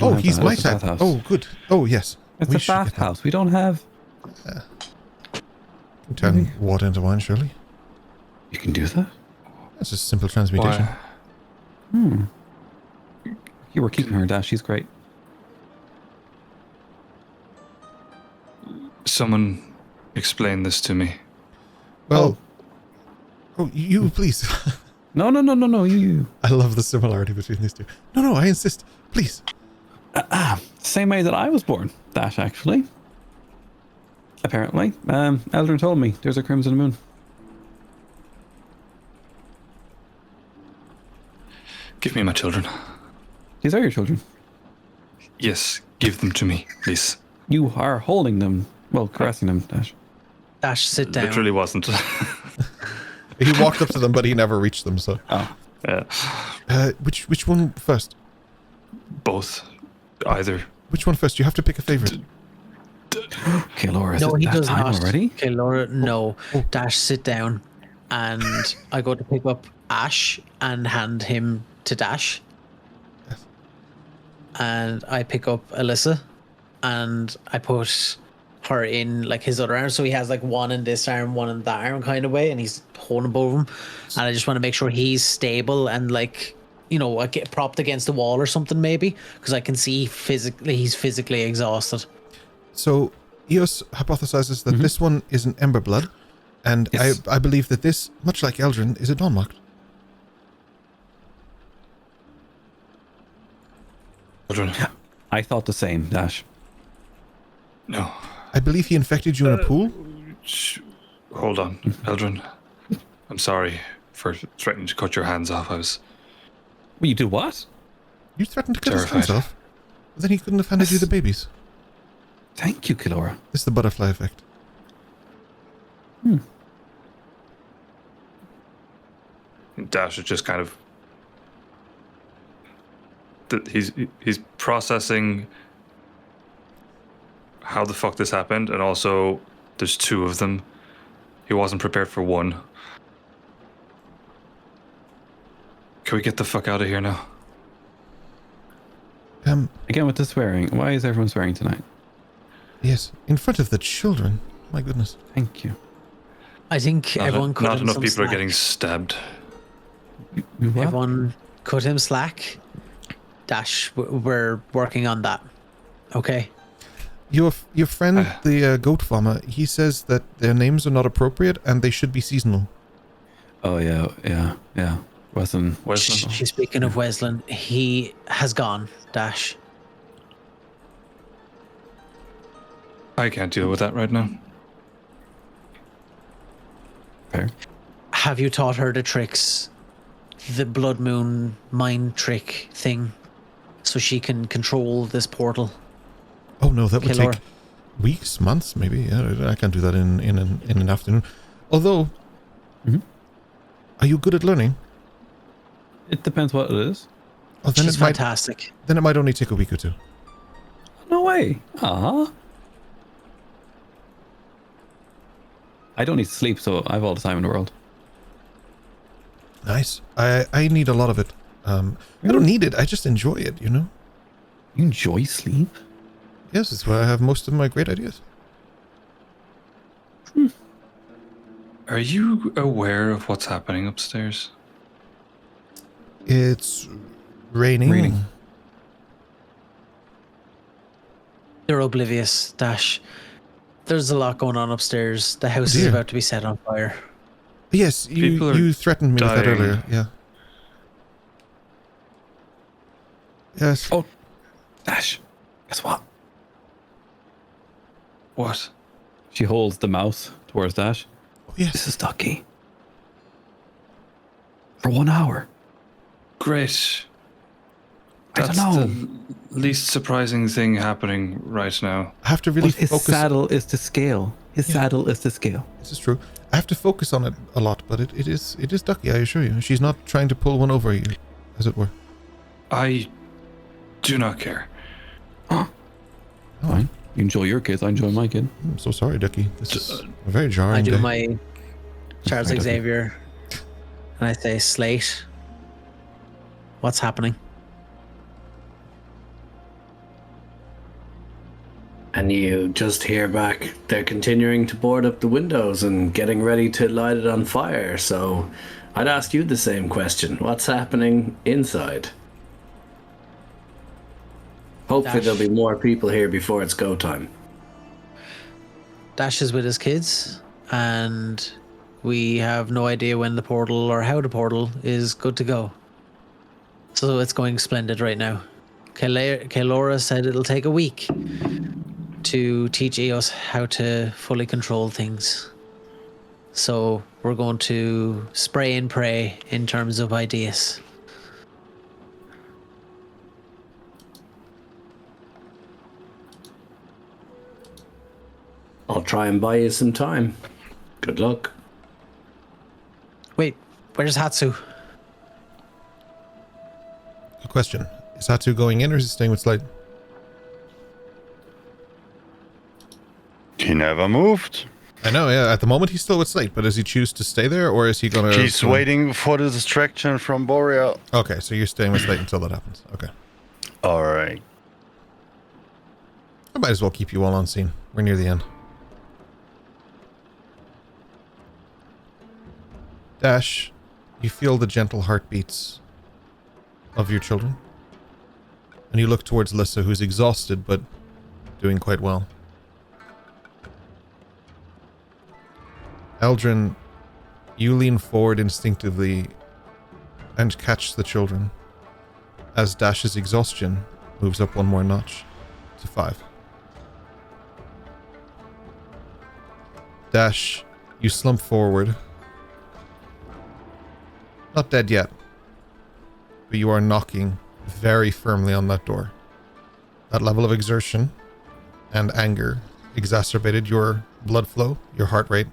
Oh, he's my type. Oh, good. Oh, yes. It's a bathhouse. We don't have... Turn water into wine, surely. You can do that? That's a simple transmutation. Why? You were keeping her, Dash. She's great. Someone explain this to me. Well... Oh, you, please. No, you. I love the similarity between these two. No, I insist. Please. Same way that I was born, Dash, actually. Apparently. Eldrin told me there's a crimson moon. Give me my children. These are your children. Yes, give them to me, please. You are holding them. Well, caressing them, Dash. Dash, sit down. Literally wasn't. He walked up to them, but he never reached them, so... Oh. Yeah. Which one first? Both. Either. Which one first? You have to pick a favorite. Okay, Laura, is No, it he that does time not. already? Okay, Laura, no. Dash, sit down. And I go to pick up Ash and hand him to Dash. Yes. And I pick up Alyssa and I put her in like his other arm. So he has like one in this arm, one in that arm kind of way. And he's holding both of them. And I just want to make sure he's stable and like, you know, I get propped against the wall or something maybe. Because I can see he's physically exhausted. So Eos hypothesizes that this one is an Ember Blood. And Yes. I believe that this, much like Eldrin, is a Dawnmarked. Children. I thought the same, Dash. No. I believe he infected you in a pool. Hold on, Eldrin. I'm sorry for threatening to cut your hands off. I was Well, you do what? You threatened to cut his Terrified. hands off. But then he couldn't have handed you the babies. Thank you, Kilora. It's the butterfly effect. Dash is just kind of he's processing how the fuck this happened, and also there's two of them. He wasn't prepared for one. Can we get the fuck out of here now? Again with the swearing. Why is everyone swearing tonight? Yes, in front of the children. My goodness. Thank you. I think everyone cut Not him enough some people slack. are getting stabbed. You what? Everyone cut him slack. Dash, we're working on that. Okay. Your friend, the goat farmer, he says that their names are not appropriate and they should be seasonal. Oh yeah. Weslyn. She's speaking of Weslyn. He has gone, Dash. I can't deal with that right now. Fair. Have you taught her the tricks? The blood moon mind trick thing? So she can control this portal? Oh no, that would Killer. take weeks, months, maybe. Yeah, I can't do that in an afternoon. Although, are you good at learning? It depends what it is. Oh, then She's it might. fantastic. Then it might only take a week or two. No way. I don't need to sleep, so I have all the time in the world. Nice. I need a lot of it. I don't need it. I just enjoy it. You know. You enjoy sleep? Yes, it's where I have most of my great ideas. Are you aware of what's happening upstairs? It's raining. They're oblivious, Dash. There's a lot going on upstairs. The house is about to be set on fire. Yes, you threatened me with that earlier. Yeah. Yes. Oh, Dash, guess what? What? She holds the mouse towards Dash. Oh, yes. This is Ducky. For 1 hour. Great. I That's don't know. the least surprising thing happening right now. I have to really But his focus. saddle is to scale. His saddle is to scale. This is true. I have to focus on it a lot, but it is Ducky, I assure you. She's not trying to pull one over you, as it were. I do not care. Fine. You enjoy your kids. I enjoy my kid. I'm so sorry, Ducky. This is a very jarring I do day. my Charles Sorry, Ducky. Xavier, and I say, Slate, what's happening? And you just hear back, they're continuing to board up the windows and getting ready to light it on fire. So I'd ask you the same question. What's happening inside? Hopefully Dash. there'll be more people here before it's go time. Dash is with his kids, and we have no idea when the portal or how the portal is good to go. So it's going splendid right now. Kaelora said it'll take a week to teach Eos how to fully control things. So we're going to spray and pray in terms of ideas. I'll try and buy you some time. Good luck. Wait, where's Hatsu? Good question. Is Hatsu going in or is he staying with Slate? He never moved. I know, yeah. At the moment he's still with Slate, but does he choose to stay there or is he going to... He's waiting for the distraction from Boreal. Okay, so you're staying with Slate until that happens. Okay. All right. I might as well keep you all on scene. We're near the end. Dash, you feel the gentle heartbeats of your children. And you look towards Lissa, who's exhausted, but doing quite well. Eldrin, you lean forward instinctively and catch the children as Dash's exhaustion moves up one more notch to 5. Dash, you slump forward. Not dead yet, but you are knocking very firmly on that door. That level of exertion and anger exacerbated your blood flow, your heart rate,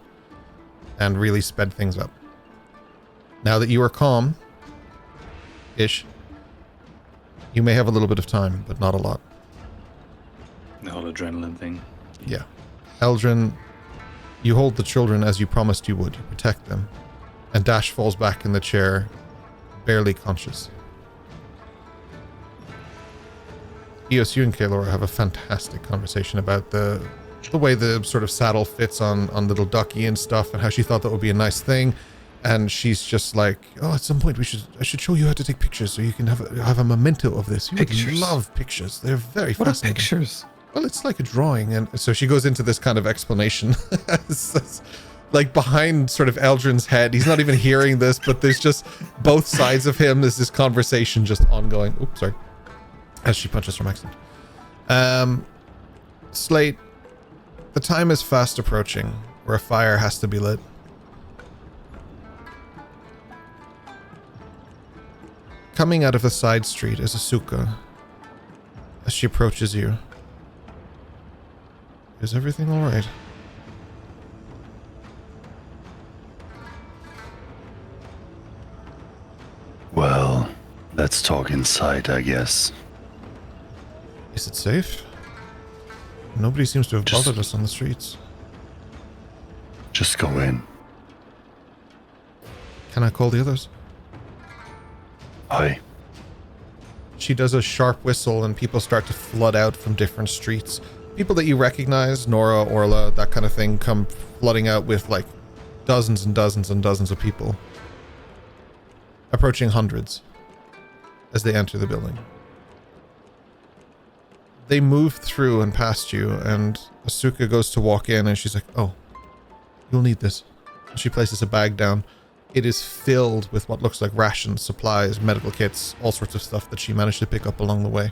and really sped things up. Now that you are calm-ish, you may have a little bit of time, but not a lot. The whole adrenaline thing. Yeah. Eldrin, you hold the children as you promised you would. You protect them. And Dash falls back in the chair, barely conscious. Eos, you and Kaelora have a fantastic conversation about the way the sort of saddle fits on little Ducky and stuff, and how she thought that would be a nice thing. And she's just like, oh, at some point I should show you how to take pictures so you can have a memento of this. You would love pictures. They're very What are fascinating. pictures? Well, it's like a drawing, and so she goes into this kind of explanation. It's like behind sort of Eldrin's head. He's not even hearing this, but there's just both sides of him. There's this conversation just ongoing. Oops, sorry. As she punches from accident. Slate, the time is fast approaching where a fire has to be lit. Coming out of a side street is Asuka. As she approaches you. Is everything alright? Well, let's talk inside, I guess. Is it safe? Nobody seems to have bothered us on the streets. Just go in. Can I call the others? Aye. She does a sharp whistle and people start to flood out from different streets. People that you recognize, Nora, Orla, that kind of thing, come flooding out with like dozens and dozens and dozens of people, approaching hundreds as they enter the building. They move through and past you, and Asuka goes to walk in, and she's like, "Oh, you'll need this." She places a bag down. It is filled with what looks like rations, supplies, medical kits, all sorts of stuff that she managed to pick up along the way.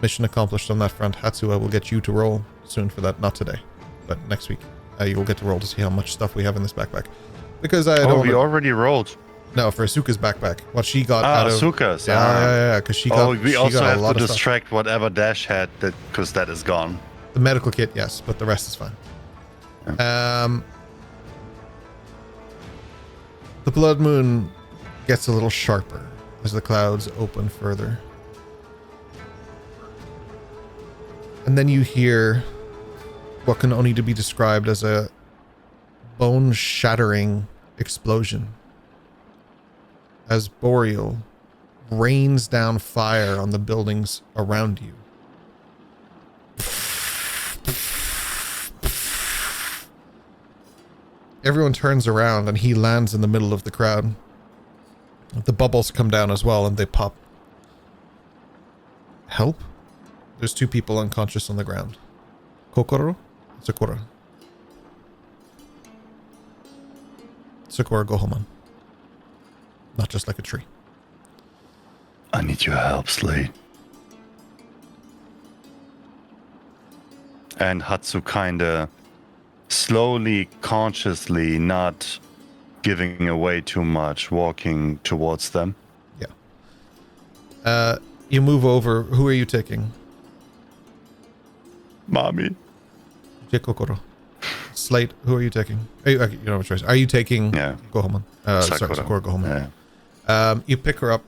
Mission accomplished on that front. Hatsuha will get you to roll soon for that. Not today, but next week. You will get to roll to see how much stuff we have in this backpack. Because I don't. We already rolled. No, for Asuka's backpack. What she got out of... Asuka's. Yeah, because she got... we also got have a lot to of distract whatever Dash had, because that is gone. The medical kit, yes, but the rest is fine. Yeah. The blood moon gets a little sharper as the clouds open further. And then you hear what can only be described as a bone-shattering explosion as Boreal rains down fire on the buildings around you. Everyone turns around and he lands in the middle of the crowd. The bubbles come down as well and they pop. Help? There's 2 people unconscious on the ground. Kokoro? Sakura. Sakura, go home on. Not just like a tree. I need your help, Slate. And Hatsu kinda slowly, consciously, not giving away too much, walking towards them. Yeah. You move over. Who are you taking? Mommy. Kokoro. Slate, who are you taking? You don't have a choice. Are you taking Gohomon? Sakura Gohomon. Yeah. You pick her up,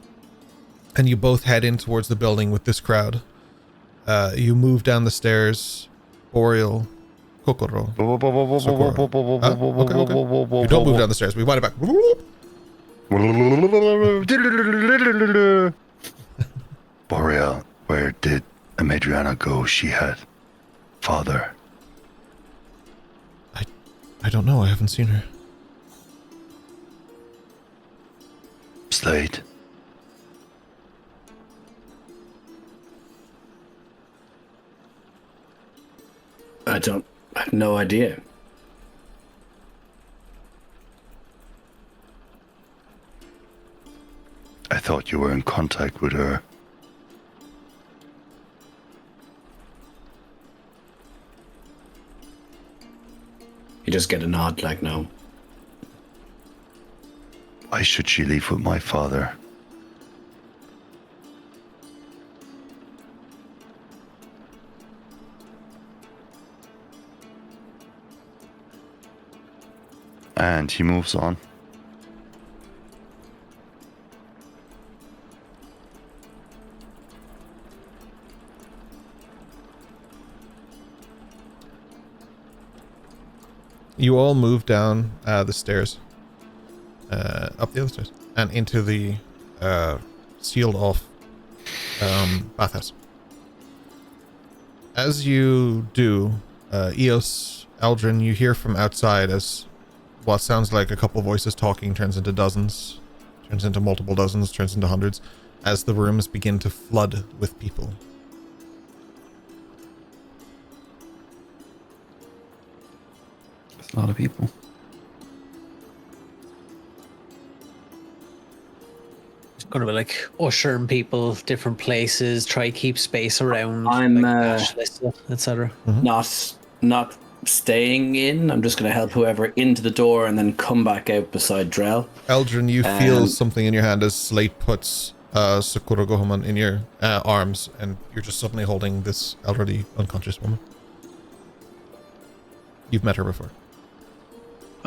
and you both head in towards the building with this crowd. You move down the stairs. Boreal, Kokoro, Sakura. Okay. You don't move down the stairs. We wind it back. Boreal, where did Amadriana go? She had father. I don't know. I haven't seen her. Slate. I have no idea. I thought you were in contact with her. You just get a nod like no. Why should she leave with my father? And he moves on. You all move down the stairs, up the other stairs, and into the sealed off bathhouse. As you do, Eos, Eldrin, you hear from outside as what sounds like a couple voices talking turns into dozens, turns into multiple dozens, turns into hundreds, as the rooms begin to flood with people. A lot of people. It's going to be like ushering people different places, try to keep space around, I'm etc. not staying in. I'm just going to help whoever into the door and then come back out beside Drell. Eldrin, you feel something in your hand as Slate puts Sakura Gohomon in your arms, and you're just suddenly holding this already unconscious woman. You've met her before.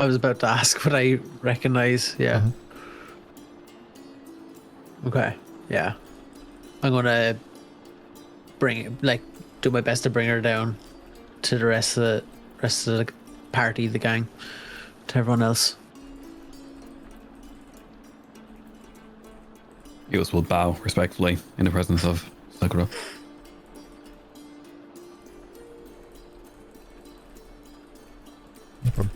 I was about to ask what I recognize. Yeah. Okay. Yeah. I'm gonna do my best to bring her down to the rest of the party, the gang, to everyone else. Eos will bow respectfully in the presence of Sakura. No problem.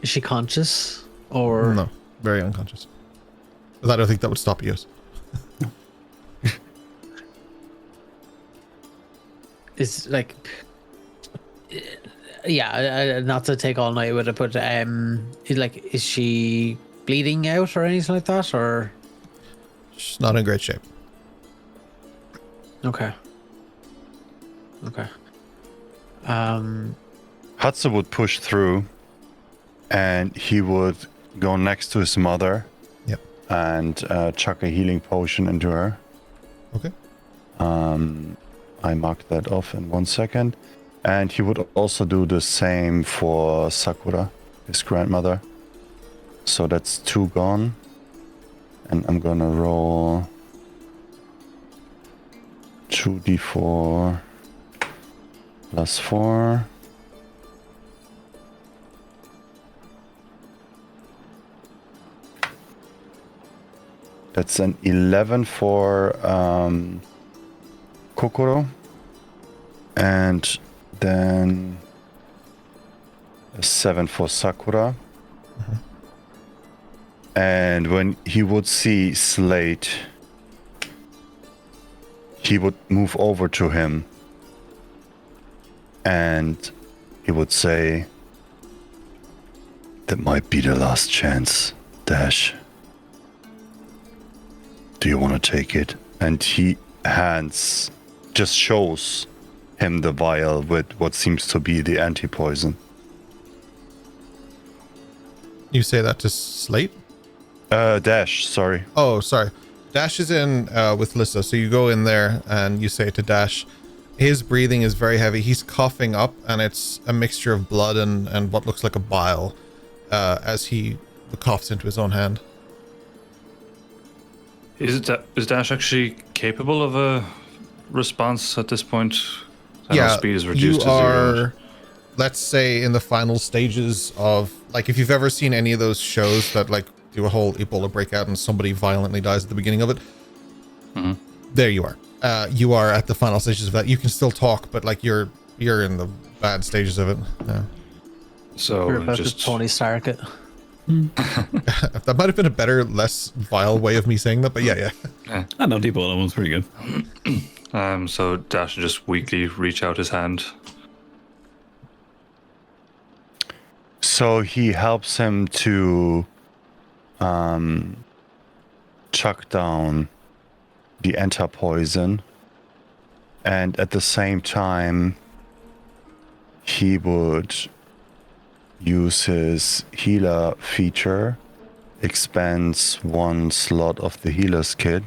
Is she conscious? Or No, very unconscious. But I don't think that would stop you. is like, yeah, not to take all night with it, but is she bleeding out or anything like that, or? She's not in great shape. Okay. Hatsu would push through, and he would go next to his mother. Yep. And chuck a healing potion into her. Okay. I marked that off in 1 second. And he would also do the same for Sakura, his grandmother. So that's 2 gone. And I'm gonna roll 2d4 plus 4. That's an 11 for Kokoro. And then a 7 for Sakura. And when he would see Slate, he would move over to him. And he would say, "That might be the last chance, Dash. Do you want to take it?" And he just shows him the vial with what seems to be the anti-poison. You say that to Slate? Dash, sorry. Oh, sorry. Dash is in with Lissa, so you go in there and you say to Dash, his breathing is very heavy. He's coughing up, and it's a mixture of blood and what looks like a bile as he coughs into his own hand. Is Dash actually capable of a response at this point? I know speed is reduced to 0. Let's say, in the final stages of, like, if you've ever seen any of those shows that like do a whole Ebola breakout and somebody violently dies at the beginning of it, there you are. You are at the final stages of that. You can still talk, but like you're in the bad stages of it. Yeah. So You're about just to Tony Stark it. That might have been a better, less vile way of me saying that, but yeah. I know people. That one's pretty good. So Dash just weakly reach out his hand. So he helps him to chuck down the anti-poison, and at the same time he would use his healer feature, expands 1 slot of the healer's kit,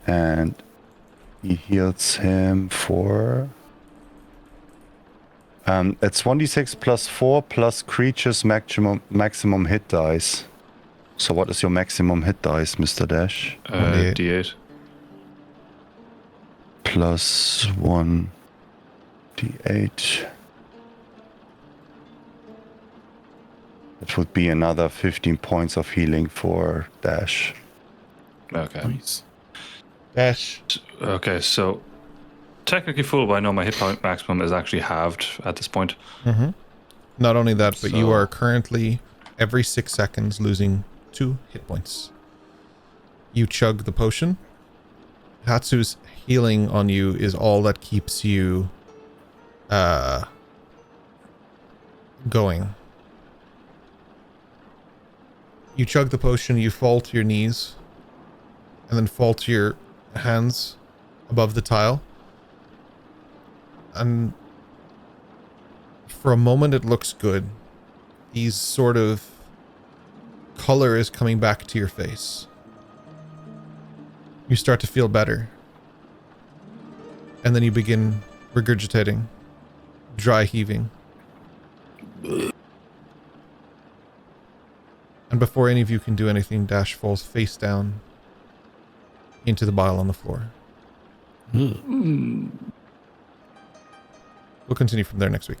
and he heals him for it's 1d6 plus 4 plus creature's maximum hit dice. So what is your maximum hit dice, Mr. Dash? D8. Plus 1 d8. It would be another 15 points of healing for Dash. Okay. Nice. Dash. Okay, so technically full, but I know my hit point maximum is actually halved at this point. Not only that, but you So- are currently every 6 seconds losing 2 hit points. You chug the potion. Hatsu's healing on you is all that keeps you going. You chug the potion, you fall to your knees, and then fall to your hands above the tile. And for a moment it looks good. These sort of color is coming back to your face. You start to feel better. And then you begin regurgitating, dry heaving. And before any of you can do anything, Dash falls face down into the bile on the floor. We'll continue from there next week.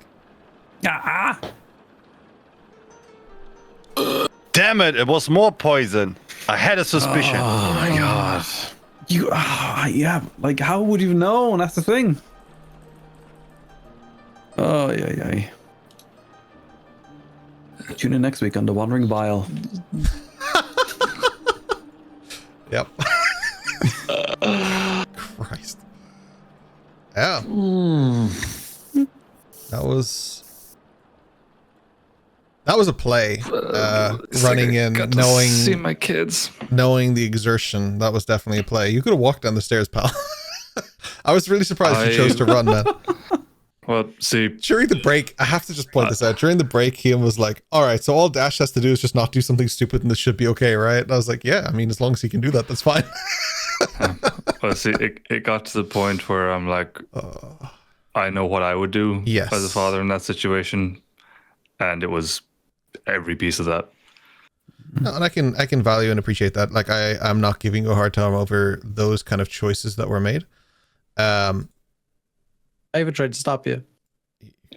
Damn it, it was more poison. I had a suspicion. Oh my god. You, yeah, like how would you know? That's the thing. Oh, yeah. Tune in next week on The Wandering Bile. Yep. Christ. Yeah. That was a play. Running in, see my kids. knowing the exertion. That was definitely a play. You could have walked down the stairs, pal. I was really surprised you chose to run, man. Well, see, During the break, I have to just point this out. During the break, Ian was like, all right, so all Dash has to do is just not do something stupid and this should be okay, right? And I was like, yeah, I mean, as long as he can do that, that's fine. well, see, it got to the point where I'm like, I know what I would do Yes. as a father in that situation. And it was every piece of that. No, and I can value and appreciate that. Like I'm not giving you a hard time over those kind of choices that were made. I even tried to stop you.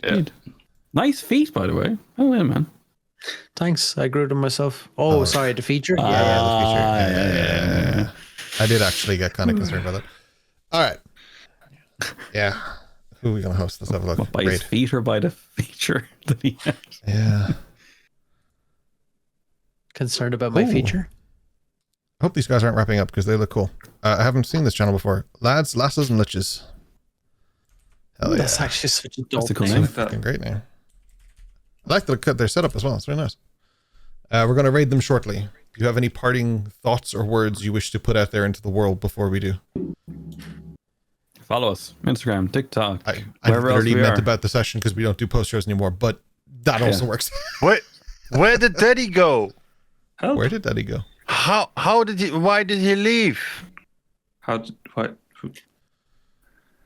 Yeah. Nice feet, by the way. Oh, yeah, man. Thanks. I grew them myself. Oh, sorry, the feature? The feature. Yeah. I did actually get kind of concerned about that. All right. Yeah. Who are we going to host? Let's have a look. What, by his feet or by the feature that he has? Yeah. Concerned about my Ooh. feature? I hope these guys aren't wrapping up because they look cool. I haven't seen this channel before. Lads, lasses, and liches. Hell yeah. That's actually such a dope That's a cool name. name. Like that. Fucking great name. I like their setup as well. It's very nice. We're going to raid them shortly. Do you have any parting thoughts or words you wish to put out there into the world before we do? Follow us. Instagram, TikTok. I wherever else literally we meant are. about the session because we don't do post shows anymore, but that also works. Where did Daddy go? Where did Daddy go? Why did he leave? What?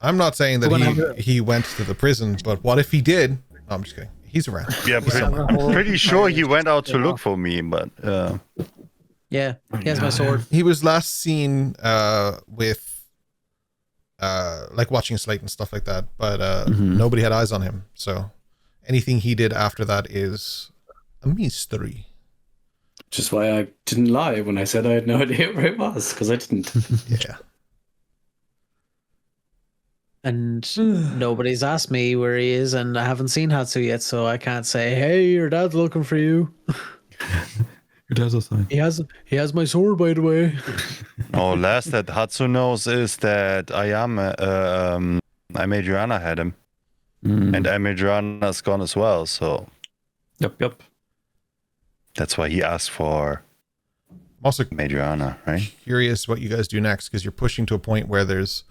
I'm not saying that We're gonna have he went to the prison, but what if he did? No, I'm just kidding. He's around. Yeah, pretty sure he went out to look for me, but Yeah, he has my sword. He was last seen with like watching Slate and stuff like that, but nobody had eyes on him. So anything he did after that is a mystery. Just why I didn't lie when I said I had no idea where it was, because I didn't. Yeah. And nobody's asked me where he is, and I haven't seen Hatsu yet, so I can't say, hey, your dad's looking for you. Your dad's outside. He has my sword, by the way. last that Hatsu knows is that Amadriana had him, and Amadriana's gone as well. So Yep. that's why he asked for I'm also Amadriana, right? curious what you guys do next because you're pushing to a point where there's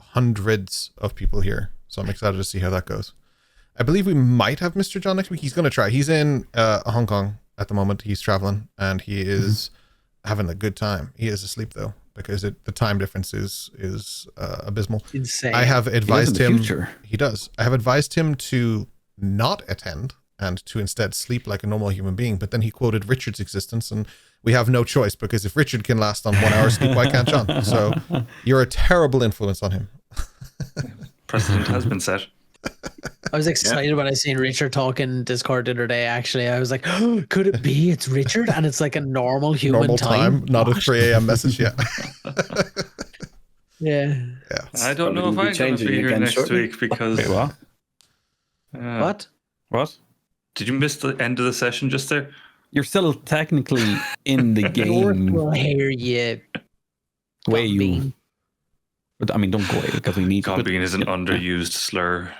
hundreds of people here. So I'm excited to see how that goes. I believe we might have Mr. John next week. He's going to try. He's in Hong Kong at the moment. He's traveling and he is having a good time. He is asleep though because the time difference is abysmal. Insane. I have advised in the him. future. He does. I have advised him to not attend and to instead sleep like a normal human being. But then he quoted Richard's existence, and we have no choice because if Richard can last on 1 hour sleep, why can't John? So you're a terrible influence on him. Precedent has been set. I was excited when I seen Richard talk in Discord the other day, actually. I was like, oh, could it be it's Richard? And it's like a normal human Normal time, not a 3 a.m. message yet. Yeah. I don't know if Probably I'm going to changing be here again next shortly. week because. Wait, what? What? What? Did you miss the end of the session just there? You're still technically in the game. We'll hear you. Way you. Bean. But I mean, don't go away because we need to. God being is an underused slur.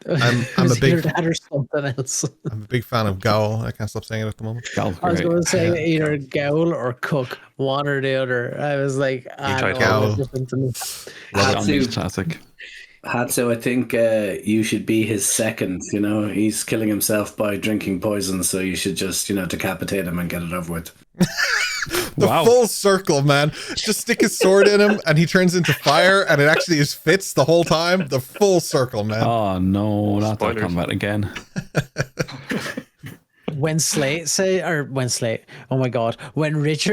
I'm a Was big- either that or something else. I'm a big fan of Gowl. I can't stop saying it at the moment. I was going to say either Gowl or Cook, one or the other. I was like, tried no, Gowl. different to me. Hatsu, Classic. Hatsu, I think you should be his second. You know, he's killing himself by drinking poison, so you should just, decapitate him and get it over with. The Wow. full circle, man. Just stick his sword in him and he turns into fire and it actually is fits the whole time. The full circle, man. Oh no, not that Spoilers. combat again. When Richard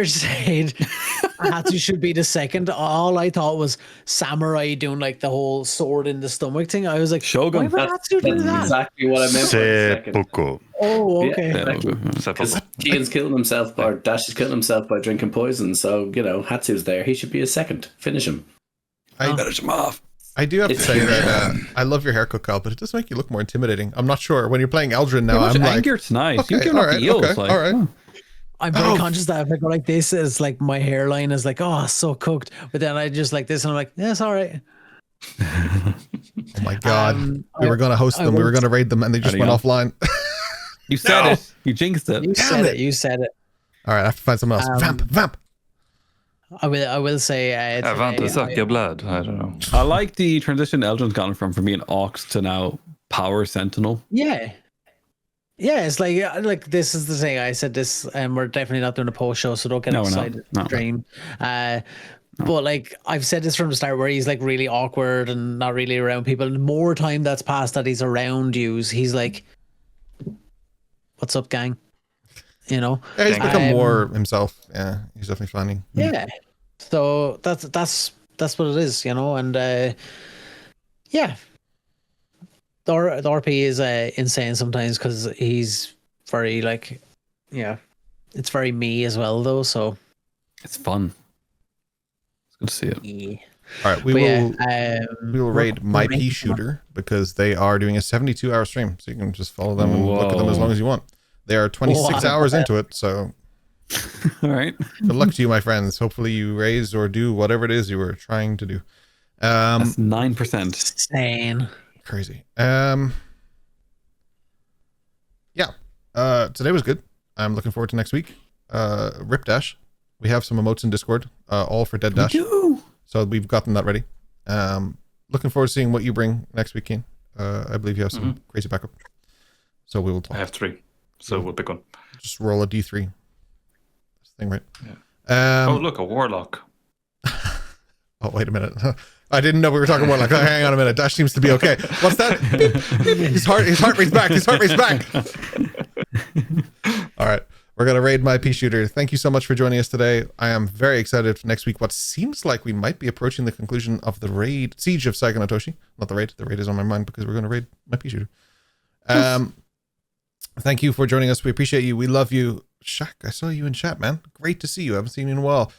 said Hatsu should be the second, all I thought was samurai doing like the whole sword in the stomach thing. I was like, Shogun. why would Hatsu do That's that? exactly what I meant by the second. Seppuku. Oh, Yeah, okay. exactly. Because Kian's killing himself, or Dash is killing himself by drinking poison. So, Hatsu's there. He should be a second. Finish him. I I do have to It's say here. that I love your haircut, Kyle, but it does make you look more intimidating. I'm not sure. When you're playing Eldrin now, Much I'm like, anger tonight. okay, You're giving all up right, the eels. okay, Like, all right. I'm very conscious that if I go like this, it's like my hairline is like, oh, so cooked. But then I just like this, and I'm like, yeah, it's all right. Oh my God. We were going to host I them. We were will- going to raid them, and they just went Ready, offline. You said it. You jinxed it. You said it. You said it. All right, I have to find someone else. Vamp. I will say. I want to suck your blood. I don't know. I like the transition Eldrin's gone from being Ox to now Power Sentinel. Yeah. Yeah, it's like this is the thing. I said this, and we're definitely not doing a post show, so don't get No, we're not. excited. No. Dream. But like I've said this from the start, where he's like really awkward and not really around people. The more time that's passed that he's around you, he's like, "What's up, gang?" You know. Yeah, he's become Um, more himself. Yeah, he's definitely funny. Yeah. So that's what it is, you know, and yeah. The RP is insane sometimes because he's very like, yeah, it's very me as well though. So It's fun. It's good to see it. yeah. All right, we will raid My we're Pea Shooter because they are doing a 72-hour stream, so you can just follow them and look at them as long as you want. They are 26 hours into it, so All right. good luck to you, my friends. Hopefully you raise or do whatever it is you were trying to do. That's 9%. Insane. Crazy. Yeah. Today was good. I'm looking forward to next week. Rip Dash. We have some emotes in Discord, all for Dead Dash. So we've gotten that ready. Looking forward to seeing what you bring next week, Keen. I believe you have some crazy backup. So we will talk. I have 3, so we'll pick one. Just roll a D3. That's the thing, right? Yeah. Oh, Look, a warlock. Oh, wait a minute. I didn't know we were talking more like, hang on a minute. Dash seems to be okay. What's that? Beep, beep. His heart rate's back. His heart rate's back. All right. We're going to raid My Pea Shooter. Thank you so much for joining us today. I am very excited for next week. What seems like we might be approaching the conclusion of the raid, Siege of Saigo and Toshi. Not the raid. The raid is on my mind because we're going to raid My Pea Shooter. Thank you for joining us. We appreciate you. We love you. Shaq, I saw you in chat, man. Great to see you. I haven't seen you in a while.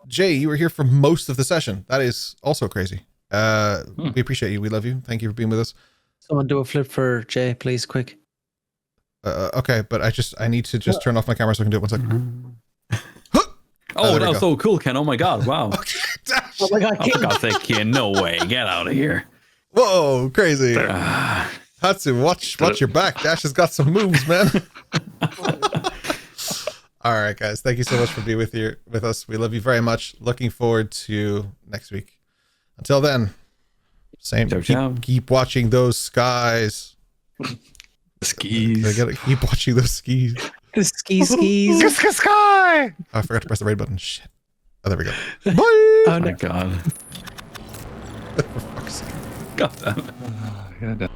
Jay, you were here for most of the session. That is also crazy. We appreciate you. We love you. Thank you for being with us. Someone do a flip for Jay, please, quick. Okay, but I need to just turn off my camera so I can do it 1 second. Oh, that was so cool, Ken. Oh my God. Wow. Dash. Oh my God, Oh, for God's sake, Ken. No way. Get out of here. Whoa, crazy. Hatsu, watch your back. Dash has got some moves, man. All right, guys. Thank you so much for being with us. We love you very much. Looking forward to next week. Until then, same. Ciao, ciao. Keep watching those skies. Skis. I gotta keep watching those skis. The skis. Oh, I forgot to press the raid button. Shit. Oh, there we go. Bye. Oh, Oh no. my God. For fuck's sake. God damn it. Yeah,